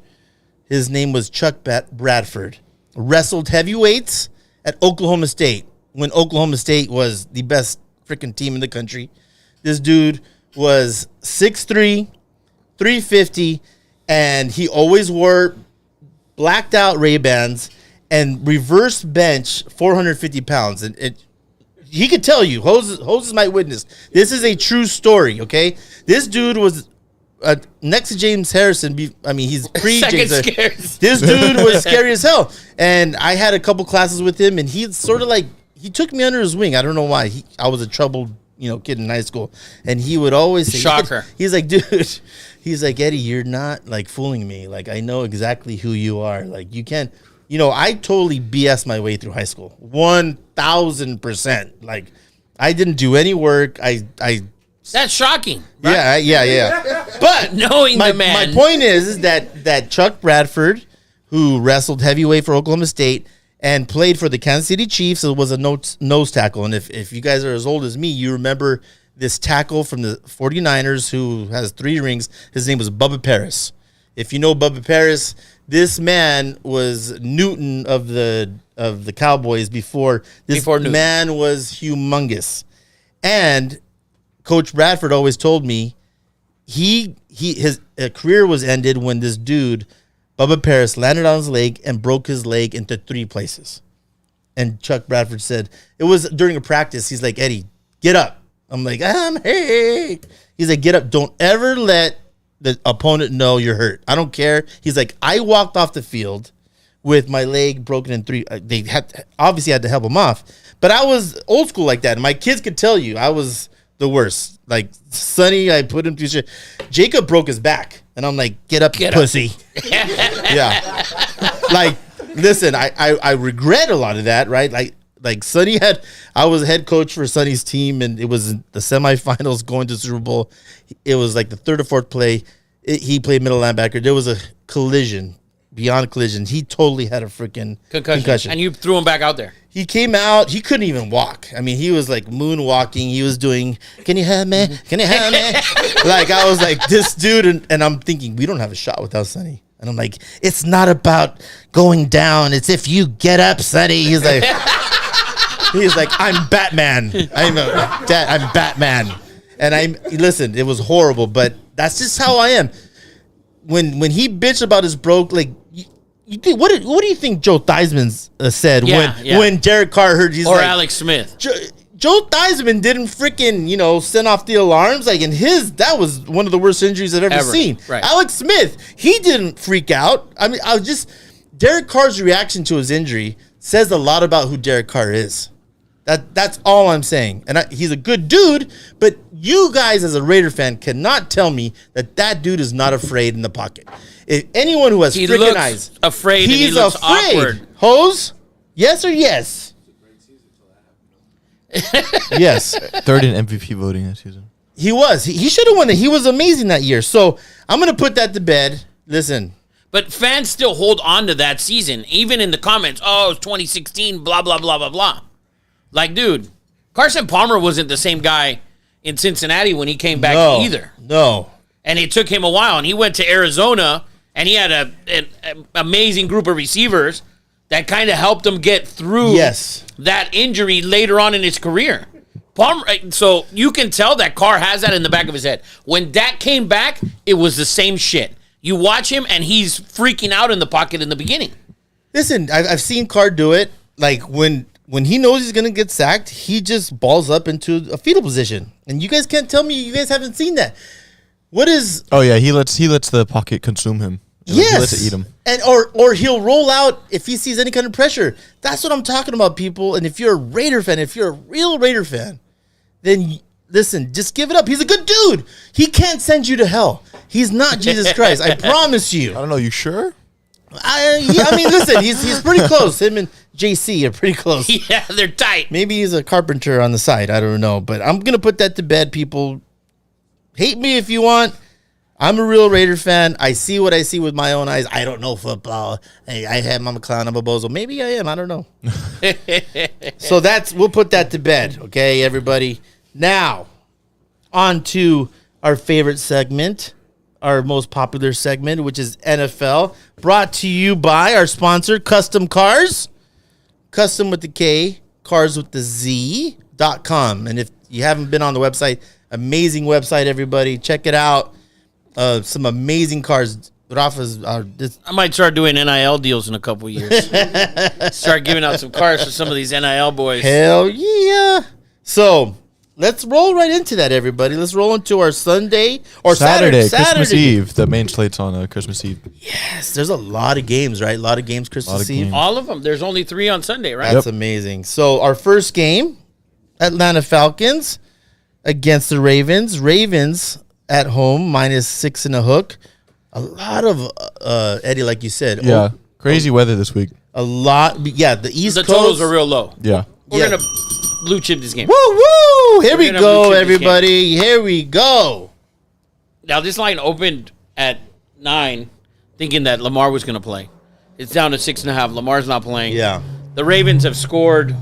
His name was Chuck Bradford. Wrestled heavyweights at Oklahoma State when Oklahoma State was the best freaking team in the country. This dude was 6'3", 350, and he always wore blacked out Ray-Bans and reverse bench 450 pounds. And he could tell you, Hoses might witness. This is a true story, okay? This dude was next to James Harrison. He's pre-James Harrison. This dude was scary as hell. And I had a couple classes with him, and he sort of he took me under his wing. I don't know why. I was a troubled, kid in high school. And he would always say, shocker. He's like, dude, he's like, Eddie, you're not fooling me. Like, I know exactly who you are. Like, you can't, I totally BS my way through high school. 1,000%. Like, I didn't do any work. That's shocking. Right? Yeah. But knowing the man. My point is that Chuck Bradford, who wrestled heavyweight for Oklahoma State and played for the Kansas City Chiefs, it was a nose tackle. And if you guys are as old as me, you remember this tackle from the 49ers who has 3 rings. His name was Bubba Paris. If you know Bubba Paris, this man was Newton of the Cowboys before Newton. Man was humongous. And Coach Bradford always told me his career was ended when this dude, Bubba Paris, landed on his leg and broke his leg into 3 places. And Chuck Bradford said, it was during a practice. He's like, Eddie, get up. I'm like, hey. He's like, get up. Don't ever let the opponent know you're hurt. I don't care. He's like, I walked off the field with my leg broken in 3. They obviously had to help him off. But I was old school like that. And my kids could tell you I was the worst. Like, Sonny, I put him through shit. Jacob broke his back. And I'm like, get up, pussy. Yeah. Like, listen, I regret a lot of that, right? Like Sonny I was head coach for Sonny's team, and it was the semifinals going to the Super Bowl. It was like the 3rd or 4th play. He played middle linebacker. There was a collision, beyond collision. He totally had a freaking concussion. And you threw him back out there. He came out. He couldn't even walk. I mean, he was like moonwalking. He was doing, can you have me? Can you have me? Like, I was like, this dude. And I'm thinking, we don't have a shot without Sonny. And I'm like, it's not about going down. It's if you get up, Sonny. He's like, I'm Batman. I'm Batman. And listen, it was horrible, but that's just how I am. When he bitched about his broke, like, you think, what do you think Joe Theismann said when Derek Carr heard? Or Alex Smith. Joe Theismann didn't freaking, send off the alarms. Like, that was one of the worst injuries I've ever seen. Right. Alex Smith, he didn't freak out. I mean, Derek Carr's reaction to his injury says a lot about who Derek Carr is. That's all I'm saying. And he's a good dude, but you guys as a Raider fan cannot tell me that dude is not afraid in the pocket. If anyone who has He freaking looks eyes, afraid and he he's looks afraid. awkward. Hose, yes or yes? Yes, Third in MVP voting this season. he was. He should have won it. He was amazing that year. So I'm gonna put that to bed. Listen, But fans still hold on to that season, even in the comments. Oh, it's 2016, blah, blah, blah, blah, blah. Like, dude, Carson Palmer wasn't the same guy in Cincinnati when he came back no, either. no. And it took him a while. And he went to Arizona, and he had an amazing group of receivers that kind of helped him get through Yes. that injury later on in his career. Palmer, so you can tell that Carr has that in the back of his head. When Dak came back, it was the same shit. You watch him, and he's freaking out in the pocket in the beginning. Listen, I've seen Carr do it. Like when he knows he's gonna get sacked, he just balls up into a fetal position. And you guys can't tell me you guys haven't seen that. What is? Oh yeah, he lets the pocket consume him. Yes, He lets it eat him. and or he'll roll out if he sees any kind of pressure. That's what I'm talking about, people. And if you're a Raider fan, if you're a real Raider fan, then listen, just give it up. He's a good dude. He can't send you to hell. He's not Jesus Christ. I promise I you. don't know. You sure? I mean, listen, he's pretty close. Him and JC are pretty close. Yeah, they're tight. Maybe he's a carpenter on the side. I don't know. But I'm going to put that to bed, people. Hate me if you want. I'm a real Raider fan. I see what I see with my own eyes. I don't know football. Hey, I'm a clown. I'm a bozo. Maybe I am. I don't know. So we'll put that to bed. Okay, everybody. Now, on to our favorite segment, our most popular segment, which is NFL, brought to you by our sponsor, Custom Cars. Custom with the K, cars with the Z.com. And if you haven't been on the website, amazing website, everybody. Check it out. Some amazing cars. Rafa's I might start doing NIL deals in a couple years. Start giving out some cars for some of these NIL boys. hell yeah. So let's roll right into that, everybody. Let's roll into our Sunday or Saturday, Saturday. Christmas Eve. The main slate's on Christmas Eve. Yes, there's a lot of games, right? A lot of games Christmas of Eve. games. All of them. There's only 3 on Sunday, right? That's amazing. So our first game, Atlanta Falcons against the Ravens. Ravens at home, -6 and a hook. A lot of, Eddie, like you said. Yeah, crazy weather this week. A lot. Yeah, the East The Coast. totals are real low. Yeah. We're Yeah. going to blue chip this game. Woo, woo. Here we gonna go, blue chip this everybody. Here we go. Now, this line opened at 9, thinking that Lamar was going to play. It's down to 6.5. Lamar's not playing. Yeah. The Ravens have scored.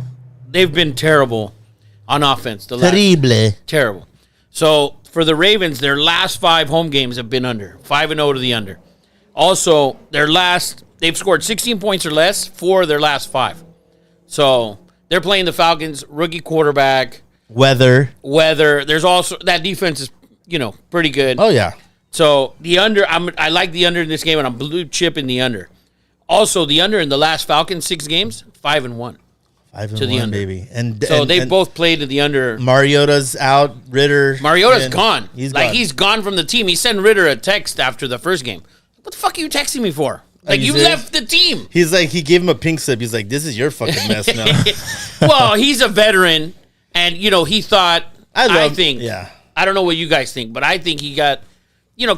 They've been terrible on offense. Terrible. Terrible. So, for the Ravens, their last 5 home games have been under. 5-0 to the under. Also, they've scored 16 points or less for their last 5. So, they're playing the Falcons, rookie quarterback, Weather. There's also, that defense is, pretty good. Oh, yeah. So, the under, I like the under in this game, and I'm blue chipping the under. Also, the under in the last Falcons 6 games, 5-1. 5 To the and 1, under. baby. And So, they've and both played to the under. Mariota's out. Ritter. Mariota's and gone. He's like, gone. he's gone from the team. He sent Ritter a text after the first game. What the fuck are you texting me for? Like, you you serious? left the team. He's like, he gave him a pink slip. He's like, this is your fucking mess now. Well, he's a veteran, and, he thought, I think, Yeah. I don't know what you guys think, but I think he got,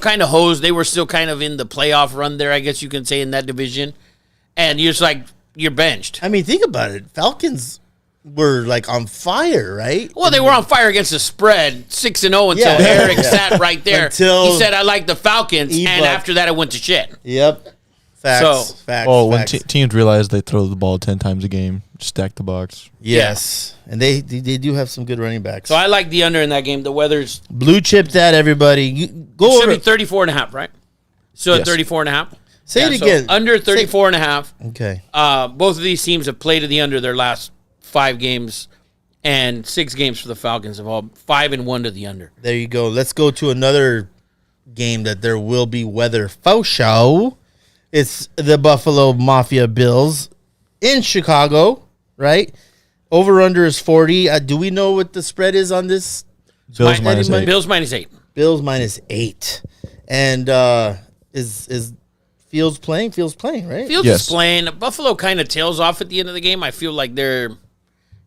kind of hosed. They were still kind of in the playoff run there, I guess you can say, in that division. And you're just like, you're benched. I mean, think about it. Falcons were like on fire, right? Well, they were on fire against the spread, 6-0 until Yeah. Eric Yeah. sat right there. Until he said, I like the Falcons, E-Buck. and after that, it went to shit. Yep. Facts. So- Facts. Oh, when facts. teams realize they throw the ball 10 times a game, stack the box. Yes. And they do have some good running backs. So I like the under in that game. The weather's Blue chip that, everybody. You, go should over. be 34.5, right? So at Yes. 34.5. Say it so again. Under 34.5. Okay. Both of these teams have played to the under their last 5 games, and 6 games for the Falcons have all 5-1 to the under. There you go. Let's go to another game that there will be weather faux show. It's the Buffalo Mafia Bills in Chicago, right? Over under is 40. Do we know what the spread is on this? Bills My- minus my- 8. Bills -8. Bills -8. And is Fields playing? Fields playing, right? Fields Yes. is playing. Buffalo kind of tails off at the end of the game. I feel like they're,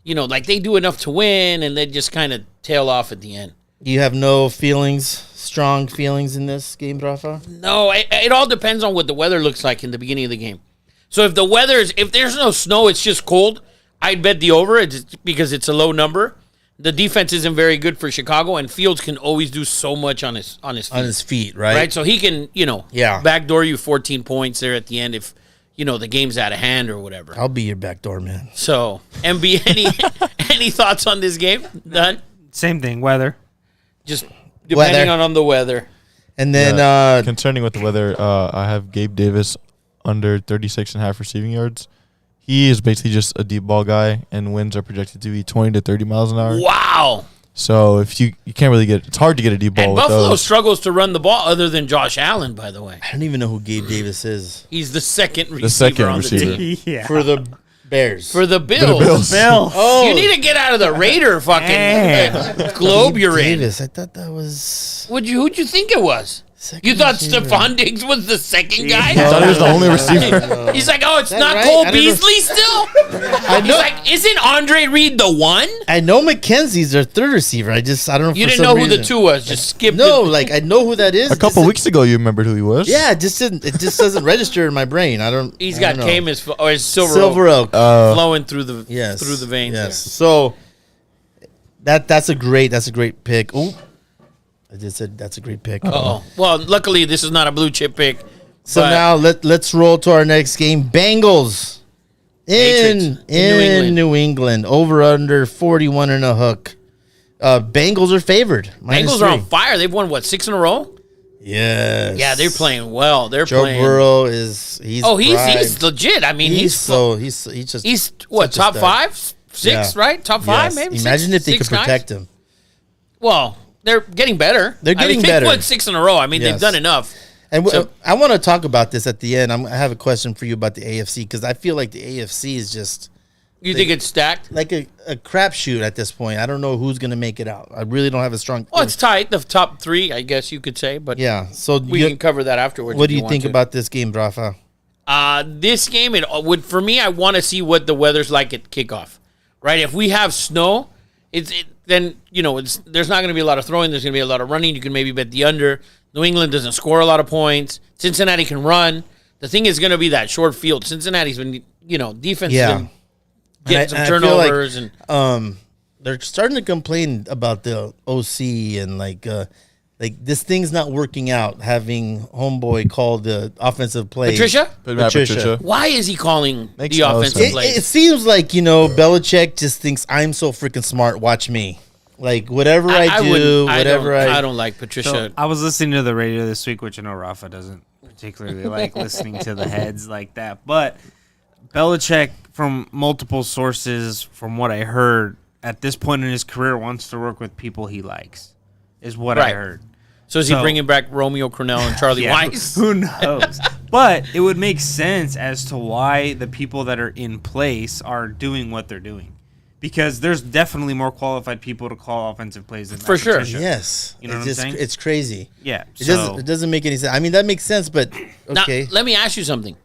like they do enough to win, and they just kind of tail off at the end. You have no feelings strong feelings in this game, Rafa? No, it all depends on what the weather looks like in the beginning of the game. So if there's no snow, it's just cold, I'd bet the over because it's a low number. The defense isn't very good for Chicago, and Fields can always do so much on his feet. Right? Right, so he can, backdoor you 14 points there at the end if, the game's out of hand or whatever. I'll be your backdoor man. So, MB, any thoughts on this game? None? Same thing, weather. Just depending on the weather. And then concerning with the weather, I have Gabe Davis under 36.5 receiving yards. He is basically just a deep ball guy, and winds are projected to be 20 to 30 miles an hour. Wow. So if you can't really it's hard to get a deep ball And with Buffalo those. struggles to run the ball other than Josh Allen, by the way. I don't even know who Gabe Davis is. He's the second receiver on the team. Yeah. For the Bears. For the Bills. Bill. Oh, You need to get out of the Raider fucking globe Gabe you're in. Davis. I thought that was Who'd you think it was? second You thought receiver. Stephon Diggs was the second guy? I thought he was the only receiver. He's like, oh, it's that not right? Cole I don't know. Beasley still? I He's know. like, isn't Andre Reed the one? I know McKenzie's their third receiver. I don't know. You for didn't some know who the reason. two was. Just skip No, it. like I know who that is. A couple weeks ago, you remembered who he was? Yeah, it just doesn't register in my brain. I don't. He's I got don't know. Camus or his Silver Silver Oak Oak. flowing through the Yes, through the veins. Yes. So that's a great pick. Oh, I just said that's a great pick. Oh, well, luckily this is not a blue chip pick. So but now let's roll to our next game. Bengals Patriots in New England. Over under 41 and a hook. Bengals are favored. Bengals are on fire. They've won 6 in a row. Yes. Yeah, they're playing well. They're Joe playing. Burrow he's He's legit. I mean, he's what, such a top stud. 5, 6, Yeah. right? Top 5 Yes. maybe. Imagine if they could 6, 9? protect him. Well, they're getting better. They're getting They've better. won 6 in a row. I mean, Yes. they've done enough. And So- I want to talk about this at the end. I have a question for you about the AFC because I feel like the AFC is just You think it's stacked? like a crapshoot at this point. I don't know who's going to make it out. I really don't have a strong. Well, it's tight. The top 3, I guess you could say, but yeah. So we can cover that afterwards. what if do you want think to. about this game, Rafa? This game? It would for me. I want to see what the weather's like at kickoff. Right? If we have snow, then there's not going to be a lot of throwing. There's going to be a lot of running. You can maybe bet the under. New England doesn't score a lot of points. Cincinnati can run. The thing is going to be that short field. Cincinnati's been, defense Yeah. been getting some I feel turnovers like, they're starting to complain about the OC and like this thing's not working out. Having homeboy call the offensive play, Patricia. Patricia. Why is he calling Makes the no offensive sense. plays? It seems like Belichick just thinks I'm so freaking smart. Watch me. Like whatever I do, whatever I don't like Patricia. So I was listening to the radio this week, which I know Rafa doesn't particularly like listening to the heads like that. But Belichick, from multiple sources, from what I heard, at this point in his career, wants to work with people he likes, is what I Right. heard. So is he bringing back Romeo Cornell and Charlie Yeah, Weiss? who knows? But it would make sense as to why the people that are in place are doing what they're doing. Because there's definitely more qualified people to call offensive plays than For Matt sure. Patricia. Yes, You know it's what I'm saying? It's crazy. Yeah. It So doesn't make any sense. I mean, that makes sense, but okay. Now, let me ask you something.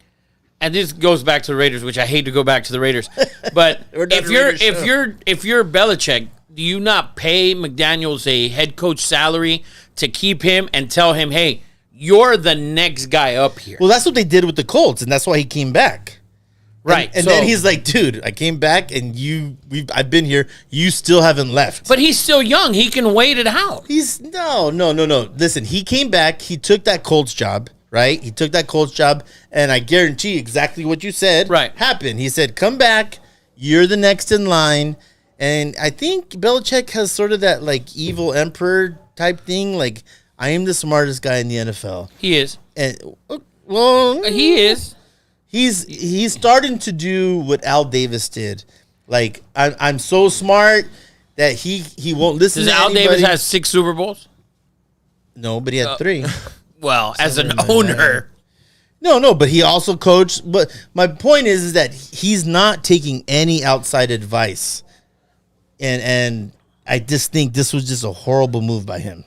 And this goes back to the Raiders, which I hate to go back to the Raiders. But We're not if a you're Raiders show. if you're Belichick, do you not pay McDaniels a head coach salary to keep him and tell him, hey, you're the next guy up here? Well, that's what they did with the Colts, and that's why he came back. Right. And so- then he's like, dude, I came back, and I've been here. You still haven't left. But he's still young. He can wait it out. He's no. Listen, he came back. He took that Colts job, right? He took that Colts job, and I guarantee exactly what you said happened. He said, come back. You're the next in line. And I think Belichick has sort of that like evil emperor type thing. Like, I am the smartest guy in the NFL. He is. And well, He is. He's starting to do what Al Davis did. Like, I'm so smart that he won't listen Does to Al anybody. Davis has 6 Super Bowls? No, but he had 3. Well, as an Something like owner. No, but he also coached. But my point is that he's not taking any outside advice, and I just think this was just a horrible move by him.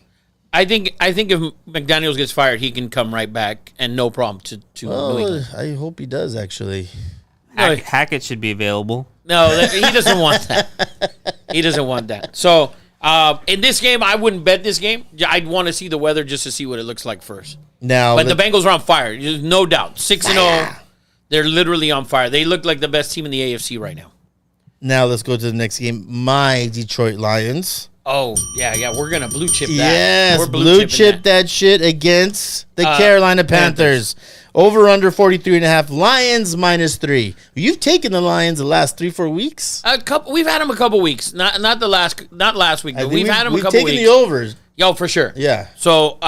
I think if McDaniels gets fired, he can come right back and no problem to New England. I hope he does actually. Hackett should be available. No, he doesn't want that. He doesn't want that. So In this game, I wouldn't bet this game. I'd want to see the weather just to see what it looks like first. Now, But the Bengals are on fire. There's no doubt. 6-0. They're literally on fire. They look like the best team in the AFC right now. now let's go to the next game. My Detroit Lions. Oh, yeah. We're going to blue chip that. Yes, We're blue chipping chip that shit against the Carolina Panthers. Panthers. Over under 43.5. Lions -3. You've taken the Lions the last 3-4 weeks. We've had them a couple weeks. Not last week, I but think we've had them a we've couple taken weeks. the overs. Yo, for sure. Yeah. So,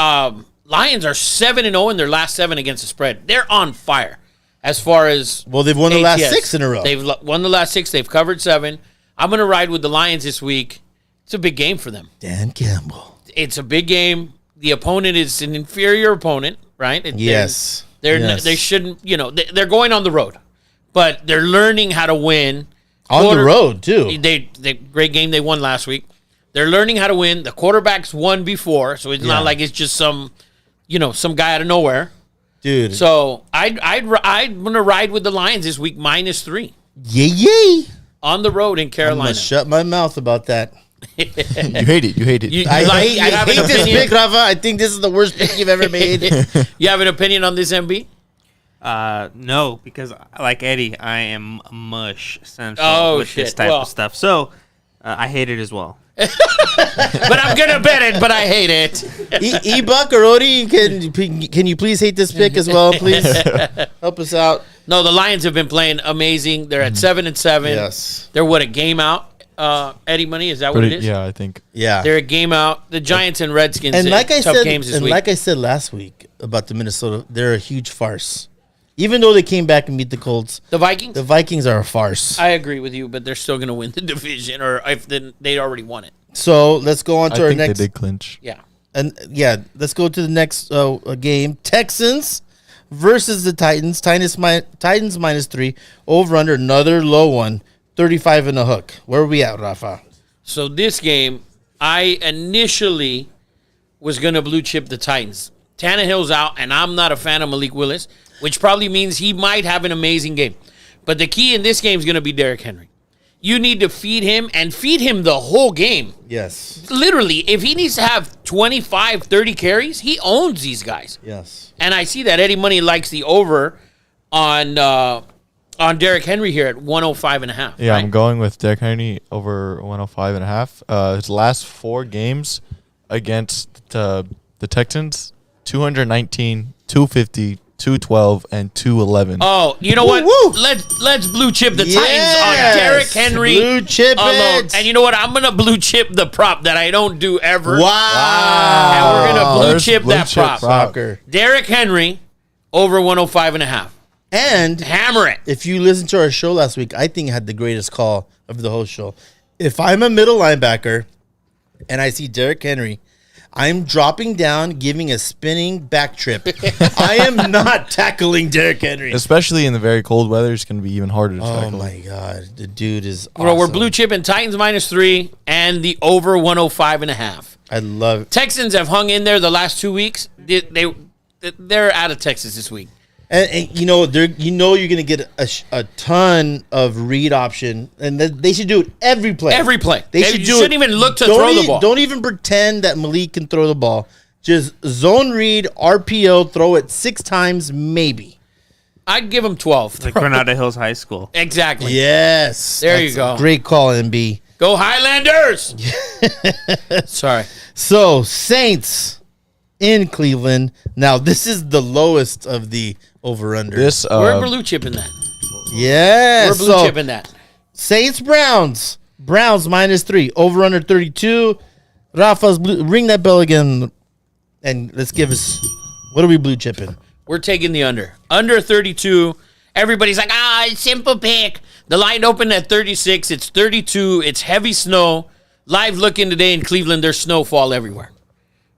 Lions are 7-0 in their last 7 against the spread. They're on fire as far as Well, they've won the last ATS. 6 in a row. They've won the last 6. They've covered 7. I'm going to ride with the Lions this week. It's a big game for them. Dan Campbell. It's a big game. The opponent is an inferior opponent, right? Yes. They shouldn't, they're going on the road, but they're learning how to win. On the road, too. They great game they won last week. They're learning how to win. The quarterback's won before, so it's not like it's just some guy out of nowhere. Dude. So I'm gonna ride with the Lions this week -3 yay. on the road in I'm Carolina. going to shut my mouth about that. You hate it. You hate it. You I like- hate, you I have an hate this opinion? pick, Rafa. I think this is the worst pick you've ever made. You have an opinion on this, MB? No, because like Eddie, I am mush central with shit. this type Well. of stuff. So I hate it as well. But I'm gonna bet it, but I hate it. E-Buck or Odie, can you please hate this pick as well, please? Help us out. No, the Lions have been playing amazing. They're at 7-7. Yes. They're a game out. Eddie Money, is that what it is? Yeah, I think. Yeah. They're a game out. The Giants and Redskins. And like I tough said, games this and week. like I said last week about the Minnesota, they're a huge farce. Even though they came back and beat the Colts, the Vikings. the Vikings are a farce. I agree with you, but they're still going to win the division, or if they already won it. So let's go on I to our think next. they did clinch. Yeah. And let's go to the next game. Texans versus the Titans. Titans -3. Over under another low one. 35 and a hook. Where are we at, Rafa? So this game, I initially was going to blue chip the Titans. Tannehill's out, and I'm not a fan of Malik Willis, which probably means he might have an amazing game. But the key in this game is going to be Derrick Henry. You need to feed him and feed him the whole game. Yes. Literally, if he needs to have 25, 30 carries, he owns these guys. Yes. And I see that Eddie Money likes the over on Derrick Henry here at 105.5. Yeah, right? I'm going with Derrick Henry over 105.5. His last 4 games against the Texans, 219, 250, 212, and 211. Oh, you know what? Woo! Let's blue chip the Yes! Titans on Derrick Henry. Blue chip alone. it. And you know what? I'm gonna blue chip the prop that I don't do ever. Wow. And we're gonna blue First chip blue that chip prop. prop. Soccer. Derrick Henry over 105.5. And Hammer it. if you listened to our show last week, I think I had the greatest call of the whole show. If I'm a middle linebacker and I see Derrick Henry, I'm dropping down, giving a spinning back trip. I am not tackling Derrick Henry. Especially in the very cold weather, it's going to be even harder to Oh tackle. my God, the dude is awesome. Bro, we're blue chipping Titans -3 and the over 105.5. I love it. Texans have hung in there the last 2 weeks. They're out of Texas this week. And you know you're gonna get a ton of read option, and they should do it every play. Every play. They should do shouldn't it. even look to Don't throw the e- ball. Don't even pretend that Malik can throw the ball. Just zone read, RPO, throw it 6 times, maybe. I'd give them 12. Like Granada Hills High School. Exactly. Yes, There you that's go. a great call, MB. Go Highlanders! Sorry. So Saints in Cleveland. Now this is the lowest of the over/under. This We're blue chipping that. yeah, We're blue so chipping that. Saints Browns -3 over/under 32. Rafa's ring that bell again, and let's give us what are we blue chipping? We're taking the under. Under 32. Everybody's like, it's simple pick. The line opened at 36. It's 32. It's heavy snow. Live looking today in Cleveland, there's snowfall everywhere.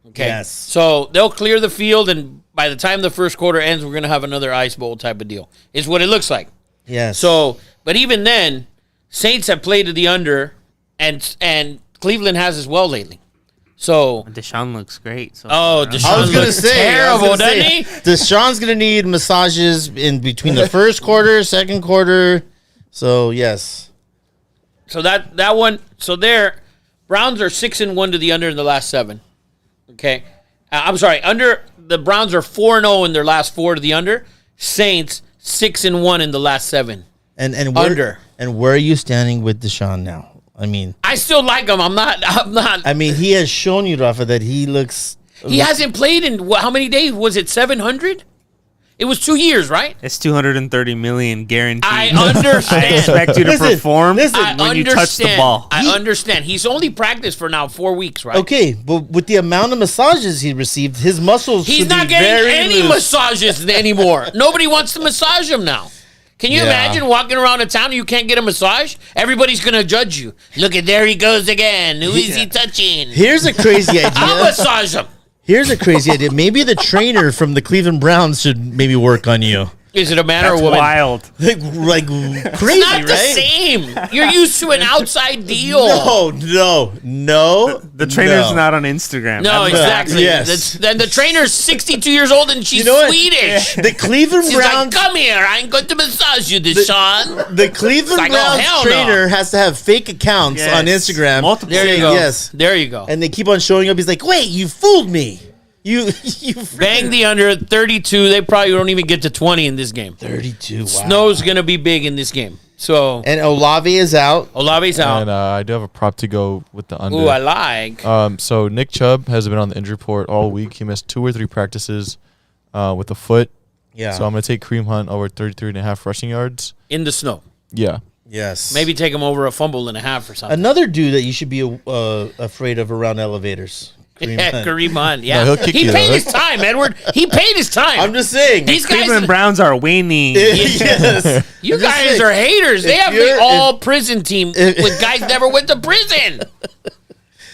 Okay. Yes. So they'll clear the field, and by the time the first quarter ends, we're going to have another ice bowl type of deal. Is what it looks like. Yes. So, but even then, Saints have played to the under, and Cleveland has as well lately. So, Deshaun looks great. So Deshaun I was gonna looks say terrible, doesn't he? Deshaun's gonna need massages in between the first quarter, second quarter. So yes, So that one, so there, Browns are 6-1 to the under in the last 7. Okay, I'm sorry. The Browns are 4-0 in their last 4 to the under. Saints 6-1 in the last 7. And Under. And where are you standing with Deshaun now? I mean, I still like him. I'm not. I mean, he has shown you, Rafa, that he looks. He hasn't played in how many days? Was it 700? It was 2 years, right? It's 230 million guaranteed. I understand. I expect you to perform when you touch the ball. I understand. He's only practiced for now 4 weeks, right? Okay, but with the amount of massages he received, his muscles. He's should not be getting very any loose. massages anymore. Nobody wants to massage him now. Can you imagine walking around a town and you can't get a massage? Everybody's going to judge you. Look at, there he goes again. Who is he touching? Here's a crazy idea. I'll massage him. Here's a crazy idea. Maybe the trainer from the Cleveland Browns should maybe work on you. Is it a man That's or a woman? wild. Like crazy, It's not the right? same. You're used to an outside deal. No. The trainer's not on Instagram. No, That's exactly. Yes. Then the trainer's 62 years old and she's You know what? Swedish. The Cleveland She's Browns. like, come here. I'm going to massage you, Deshaun. The Cleveland like, oh, Browns hell no. trainer has to have fake accounts Yes. on Instagram. Multiple. There you saying go. Yes. There you go. And they keep on showing up. He's like, wait, you fooled me. You Bang the under 32. They probably don't even get to 20 in this game. 32. Wow. Snow's going to be big in this game. So, And Olave is out. Olave's out. And I do have a prop to go with the under. Ooh, I like. So Nick Chubb has been on the injury report all week. He missed 2 or 3 practices with a foot. Yeah. So I'm going to take Kareem Hunt over 33.5 rushing yards. In the snow. Yeah. Yes. Maybe take him over a fumble and a half or something. Another dude that you should be afraid of around elevators. Kareem Hunt. Kareem Hunt. Yeah. No, he'll kick He you, paid though. his time, Edward. He paid his time. I'm just saying. These guys, Cleveland Browns are winning. Yes. you I'm just guys saying, are haters. They if have you're- the all prison team with guys never went to prison.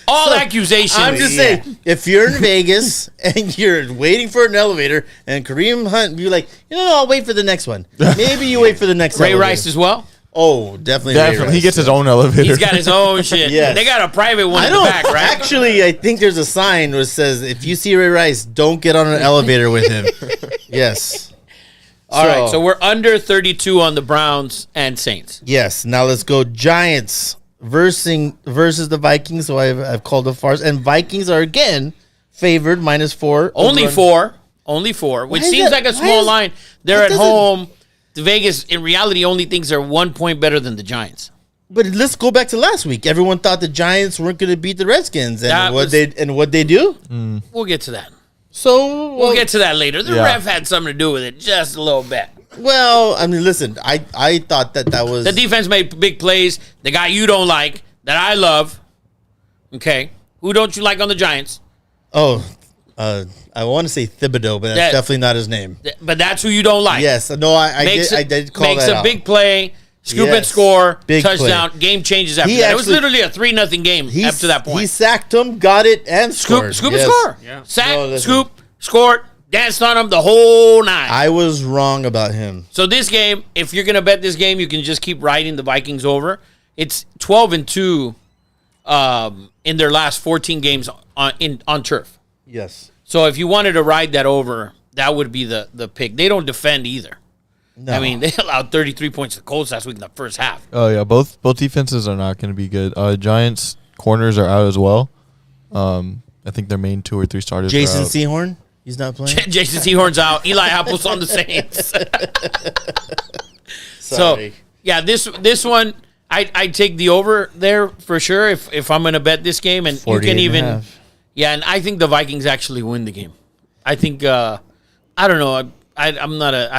All accusations. I'm just saying, if you're in Vegas and you're waiting for an elevator and Kareem Hunt, you're like, I'll wait for the next one. Maybe you wait for the next Ray elevator. Rice as well. Oh, definitely. Ray Definitely. Rice. He gets his own elevator. He's got his own shit. Yes. They got a private one I in the don't back, right? Actually, I think there's a sign that says, if you see Ray Rice, don't get on an elevator with him. Yes. All right, so we're under 32 on the Browns and Saints. Yes. Now let's go Giants versus the Vikings. So I've called a farce. And Vikings are again favored -4. Only over- four, which is seems that- like a why small is- line. They're that at doesn't- home. The Vegas, in reality, only thinks they're 1 point better than the Giants. But let's go back to last week. Everyone thought the Giants weren't going to beat the Redskins, That and was- what they do. We'll get to that. So We'll get to that later. The Yeah. ref had something to do with it, just a little bit. Well, I mean, listen, I thought that was The defense made big plays. The guy you don't like, that I love. Okay. Who don't you like on the Giants? I want to say Thibodeau, but that's definitely not his name. But that's who you don't like. Yes, no, I did call makes that a out. big play, scoop and Yes. score, Big touchdown, game changes after He that. It was actually- literally a 3-0 game up to that point. He sacked him, got it, and Scoop, scored. and Yes. score. Yeah. Sack, No, listen. scoop, scored, danced on him the whole night. I was wrong about him. So this game, if you're gonna bet this game, you can just keep riding the Vikings over. It's 12-2 in their last 14 games on turf. Yes. So if you wanted to ride that over, that would be the pick. They don't defend either. No. I mean, they allowed 33 points to the Colts last week in the first half. Oh, yeah. Both defenses are not going to be good. Giants corners are out as well. I think their main 2 or 3 starters Jason are out. Sehorn, he's not playing. Jason Sehorn's out. Eli Apple's on the Saints. Sorry. So, yeah, this one, I'd take the over there for sure if I'm going to bet this game. And you 48 can and a even... half. Yeah, and I think the Vikings actually win the game. I think, I don't know. I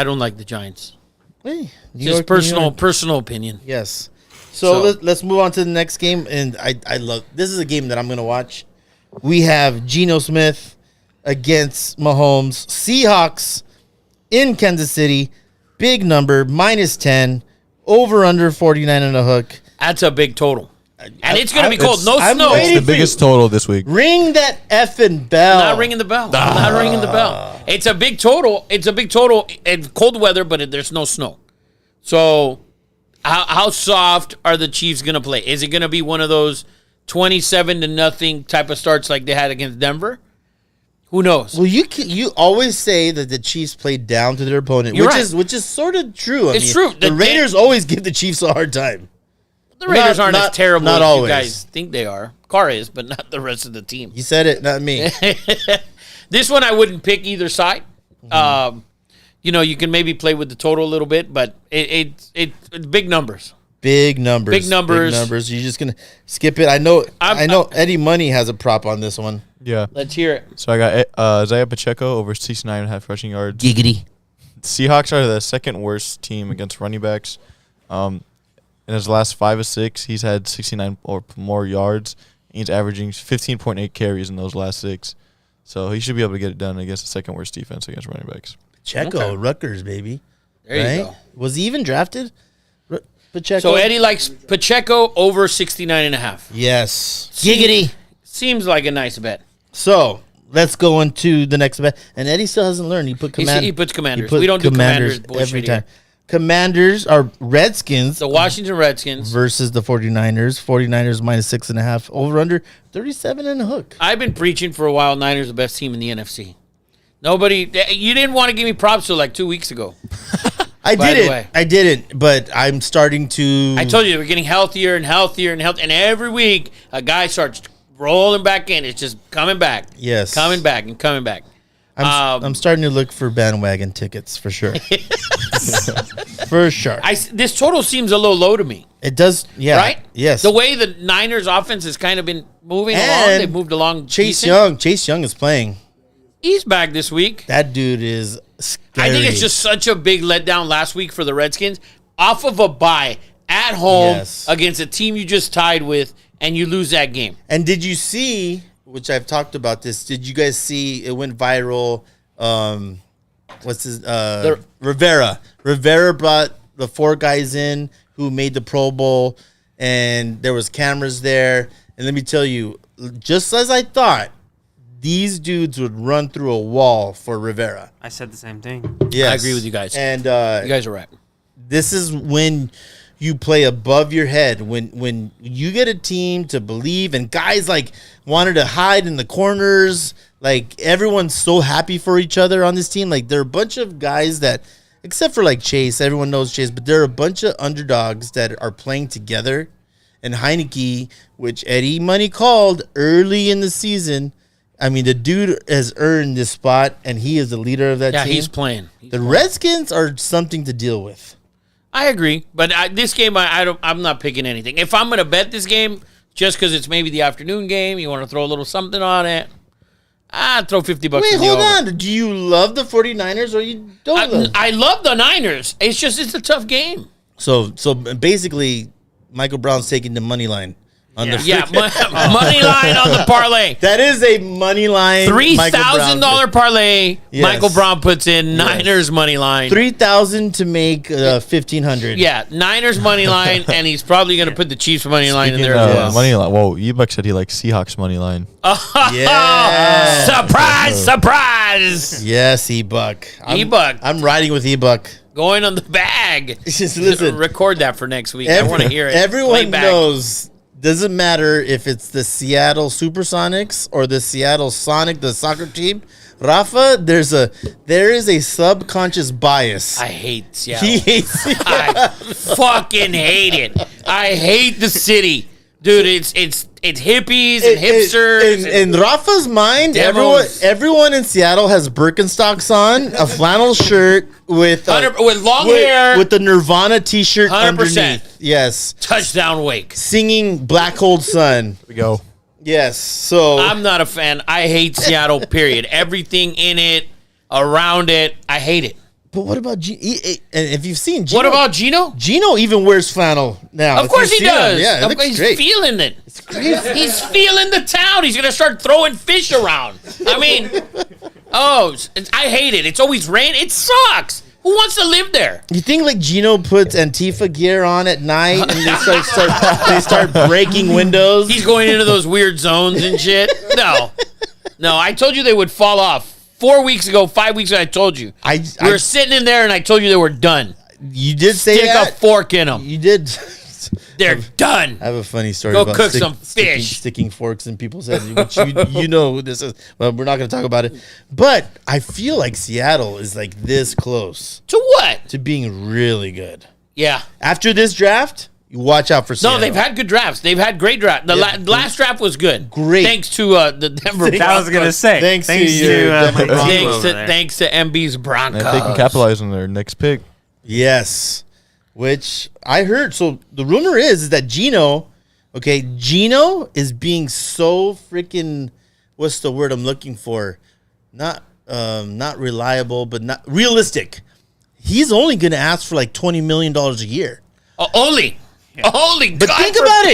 don't like the Giants. Hey, New Just York, New York. personal opinion. Yes. So, So- let's move on to the next game, and I love this is a game that I'm gonna watch. We have Geno Smith against Mahomes. Seahawks in Kansas City, big number -10, over under 49 and a hook. That's a big total. And it's going to be cold. No I'm snow. waiting It's the biggest total this week. Ring that effing bell. Not ringing the bell. I'm not ringing the bell. It's a big total. It's a big total in cold weather, but there's no snow. So, how soft are the Chiefs going to play? Is it going to be one of those 27-0 type of starts like they had against Denver? Who knows? Well, you always say that the Chiefs played down to their opponent, You're which is sort of true. It's true. The Raiders always give the Chiefs a hard time. The Raiders aren't as terrible not as always. you guys think they are. Carr is, but not the rest of the team. You said it, not me. This one I wouldn't pick either side. You can maybe play with the total a little bit, but it's big numbers. Big numbers. Big numbers. Big numbers. You're just gonna skip it. I know Eddie Money has a prop on this one. Yeah. Let's hear it. So I got Isaiah Pacheco over 69.5 rushing yards. Giggity. Seahawks are the second worst team against running backs. In his last 5 of 6, he's had 69 or more yards. He's averaging 15.8 carries in those last 6. So he should be able to get it done against the second worst defense against running backs. Pacheco, Okay. Rutgers, baby. There you go. Was he even drafted? Pacheco. So Eddie likes Pacheco over 69.5. Yes. Giggity. Seems like a nice bet. So let's go into the next bet. And Eddie still hasn't learned. He puts Commanders. We don't do Commanders bullshit every here. time. Commanders are Redskins The Washington Redskins. versus the 49ers. 49ers minus 6.5. Over under 37 and a hook. I've been preaching for a while. Niners the best team in the NFC. You didn't want to give me props till like 2 weeks ago. I By the didn't. way. I didn't. But I'm starting to. I told you we're getting healthier and healthier and healthier, and every week a guy starts rolling back in. It's just coming back. Yes. Coming back and coming back. I'm starting to look for bandwagon tickets for sure. For sure. This total seems a little low to me. It does. Yeah. Right? Yes. The way the Niners offense has kind of been moving along, And they've moved along. Chase decent. Young is playing. He's back this week. That dude is scary. I think it's just such a big letdown last week for the Redskins. Off of a bye at home Yes. against a team you just tied with, and you lose that game. And did you see, which I've talked about this, did you guys see it went viral? What's his Rivera. Rivera brought the 4 guys in who made the Pro Bowl, and there was cameras there. And let me tell you, just as I thought, these dudes would run through a wall for Rivera. I said the same thing. Yes. I agree with you guys. And You guys are right. this is when you play above your head, when you get a team to believe, and guys like wanted to hide in the corners. Like everyone's so happy for each other on this team. Like they're a bunch of guys that, except for like Chase, everyone knows Chase, but they're a bunch of underdogs that are playing together. And Heineke, which Eddie Money called early in the season, I mean, the dude has earned this spot, and he is the leader of that Yeah, team. he's playing. The Redskins are something to deal with. I agree, but this game, I'm not picking anything. If I'm going to bet this game, just because it's maybe the afternoon game, you want to throw a little something on it, I'd throw $50 Wait, in the hold over. on. Do you love the 49ers or you don't love them? I love the Niners. It's a tough game. So basically, Michael Brown's taking the money line. On the Yeah, money line on the parlay. that is a money line. $3,000 parlay. Yes. Michael Brown puts in Niners money line. 3,000 to make 1,500. Yeah, Niners money line, and he's probably going to put the Chiefs money line in there as well. Money line. Whoa, Ebuk said he likes Seahawks money line. Yeah. Surprise, surprise. Yes, E-Buck. E-Buck. I'm riding with E-Buck. Going on the bag. Just listen. Record that for next week. I want to hear it. Everyone Play back. knows. Doesn't matter if it's the Seattle Supersonics or the Seattle Sonic, the soccer team. Rafa, there is a subconscious bias. I hate Seattle. He hates I fucking hate it. I hate the city. Dude, it's hippies and hipsters. In Rafa's mind, Demos. everyone in Seattle has Birkenstocks on, a flannel shirt with long hair. with the Nirvana T-shirt 100%. underneath. Yes, Touchdown Wake. singing Black Hole Sun. Here we go. Yes, so I'm not a fan. I hate Seattle, period. Everything in it, around it, I hate it. but what about and if you've seen Gino, What about Gino? Gino even wears flannel now. Of course If he you've seen him, does. Yeah, it Of looks course, great. he's feeling it. He's feeling the town. He's going to start throwing fish around. I mean, I hate it. It's always rain. It sucks. Who wants to live there? You think like Gino puts Antifa gear on at night and they start breaking windows? He's going into those weird zones and shit. No, I told you they would fall off. 4 weeks ago, 5 weeks ago, I told you. We were sitting in there and I told you they were done. You did say Stick that. a fork in them. You did. They're done. I have a funny story Go about cook some fish. sticking forks in people's heads. Which you know who this is. Well, we're not going to talk about it. But I feel like Seattle is like this close To what? to being really good. Yeah. After this draft, you watch out for Seattle. No, they've had good drafts. They've had great draft. The last draft was good. Great. Thanks to the Denver Broncos. I was gonna say. Thanks to your my Denver team Broncos. over there. Thanks to MB's Broncos. And if they can capitalize on their next pick. Yes, which I heard. So the rumor is that Gino is being so freaking, what's the word I'm looking for? Not reliable, but not realistic. He's only going to ask for like $20 million a year. Only. But God think forbid. about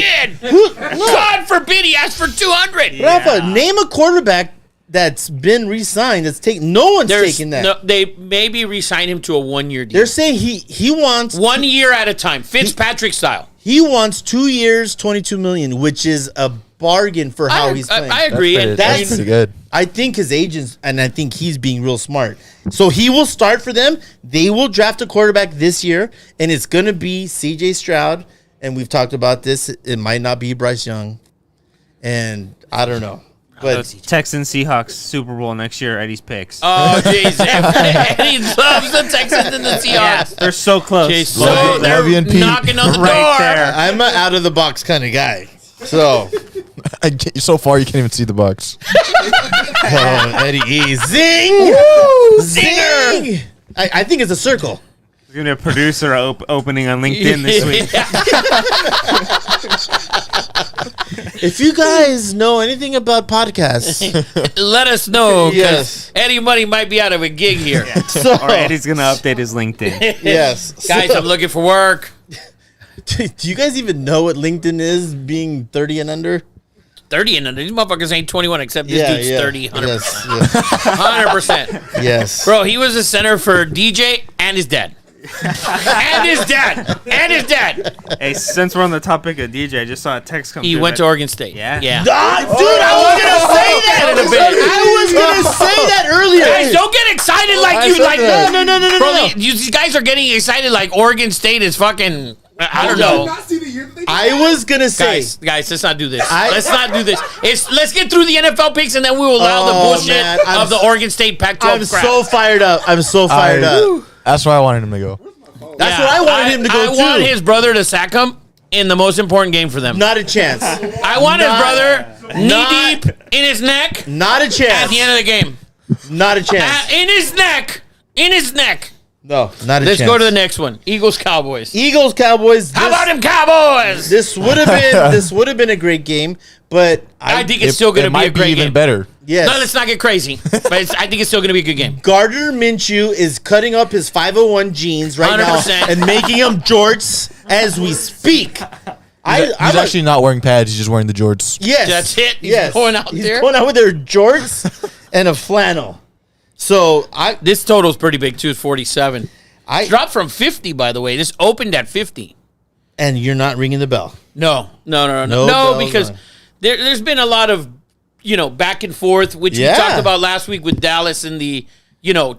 it. God forbid he asked for 200. Rafa, name a quarterback that's been re-signed. No one's taking that. No, they maybe re-sign him to a 1-year deal. They're saying he wants 1 year at a time, Fitzpatrick style. He wants 2 years, $22 million, which is a bargain for how he's playing. I agree. That's pretty good. I think his agents, and I think he's being real smart. So he will start for them. They will draft a quarterback this year, and it's going to be C.J. Stroud. And we've talked about this. It might not be Bryce Young. And I don't know. But Texans Seahawks Super Bowl next year. Eddie's picks. Oh, jeez. Eddie loves the Texans and the Seahawks. Yeah, they're so close. Okay, so Love they're you and Pete. knocking on the Right door. there. I'm an out-of-the-box kind of guy. So, So far, you can't even see the box. oh, Eddie E. Zing! Zing! I think it's a circle. There's gonna be a producer opening on LinkedIn this week. If you guys know anything about podcasts, Let us know, because Yes. Eddie Money might be out of a gig here. so, Or Eddie's gonna update his LinkedIn. yes. Guys, So- I'm looking for work. do you guys even know what LinkedIn is, being 30 and under? 30 and under. These motherfuckers ain't 21 except this dude's 30, 100%. Yes, 100%. yes. Bro, he was a center for DJ and his dad. And his dad. Hey, since we're on the topic of DJ, I just saw a text come He through went that- to Oregon State. Yeah. Yeah. Ah, dude, I was gonna say that in a bit. I was gonna say that earlier. Guys, don't get excited like I you said like. that. No. Bro, these guys are getting excited like Oregon State is fucking. I don't know. Not see the year that they I was gonna say. Guys, let's not do this. I- Let's not do this. Let's get through the NFL picks and then we will allow the Oh, bullshit man, of the Oregon State Pac-12 I'm crap. so fired up. I'm so fired up. That's why I wanted him to go. That's what I wanted him to go I want too. his brother to sack him in the most important game for them. Not a chance. I want his not- brother not- knee deep in his neck Not a chance. at the end of the game. Not a chance. In his neck. In his neck. No, not a Let's chance. go to the next one. Eagles Cowboys. Eagles Cowboys. How about them Cowboys? This would have been a great game, but I think it's still going to It be might a great even game. better. yes. No, let's not get crazy. But I think it's still going to be a good game. Gardner Minshew is cutting up his 501 jeans right 100%. now and making them jorts as we speak. He's actually not wearing pads. He's just wearing the jorts. yes, That's it? He's yes. going out He's there? going out with their jorts and a flannel. So This total's pretty big, too. It's 47. I Dropped from 50, by the way. This opened at 50. and you're not ringing the bell. No, No bells, because no. there's been a lot of, back and forth, which Yeah. we talked about last week with Dallas and the,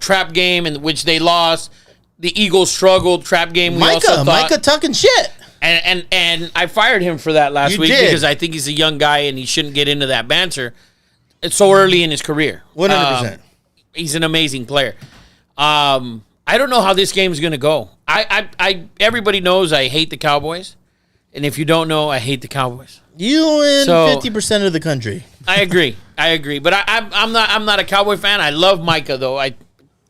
trap game in which they lost. The Eagles struggled, trap game. We also thought, Micah talking shit. and I fired him for that last You week did. because I think he's a young guy and he shouldn't get into that banter. It's so early in his career. 100%. He's an amazing player. I don't know how this game is going to go. Everybody knows I hate the Cowboys, and if you don't know, I hate the Cowboys. You and So- 50% of the country. I agree, but I'm not a Cowboy fan. I love Micah though.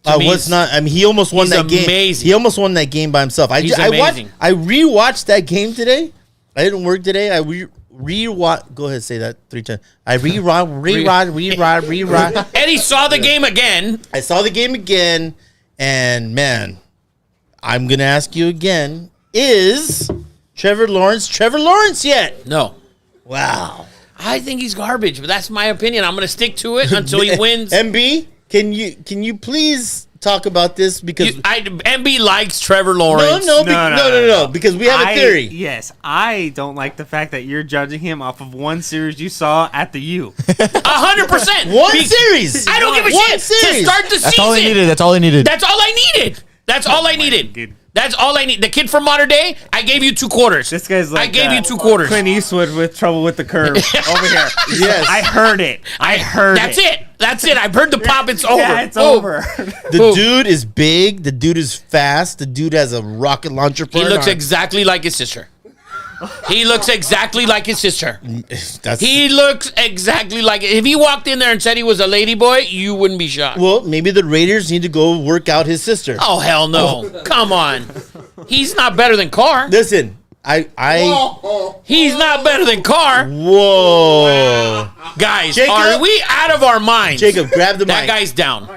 What's not? I mean, he almost won he's that game. amazing. He almost won that game by himself. He's amazing. I rewatched that game today. I didn't work today. I rewatch. Go ahead, say that 3 times. I rewatch. Eddie saw the game again. I saw the game again, and man, I'm gonna ask you again: is Trevor Lawrence yet? No, Wow. I think he's garbage, but that's my opinion. I'm going to stick to it until he wins. MB, can you please talk about this because MB likes Trevor Lawrence. no, because we have a theory. Yes, I don't like the fact that you're judging him off of one series you saw at the U. 100%. One series. I don't give a One shit series. to start the That's season. all he needed. That's all he needed. That's all I needed. That's all I needed. dude. That's all I need. The kid from modern day, I gave you 2 quarters. This guy's like I gave you 2 quarters. Clint Eastwood with Trouble with the Curve over here. Yes. I heard it. I heard That's it. it. That's it. I've heard the pop. It's over. Yeah, it's Boom. over. The Boom. dude is big. The dude is fast. The dude has a rocket launcher for He an looks arm. exactly like his sister. He looks exactly like his sister. That's He looks exactly like it. If he walked in there and said he was a lady boy, you wouldn't be shocked. well, maybe the Raiders need to go work out his sister. Oh, hell no. Come on. He's not better than Carr. Listen, I He's not better than Carr. whoa, Guys, Jacob? are we out of our minds? Jacob, grab the That mic. guy's down.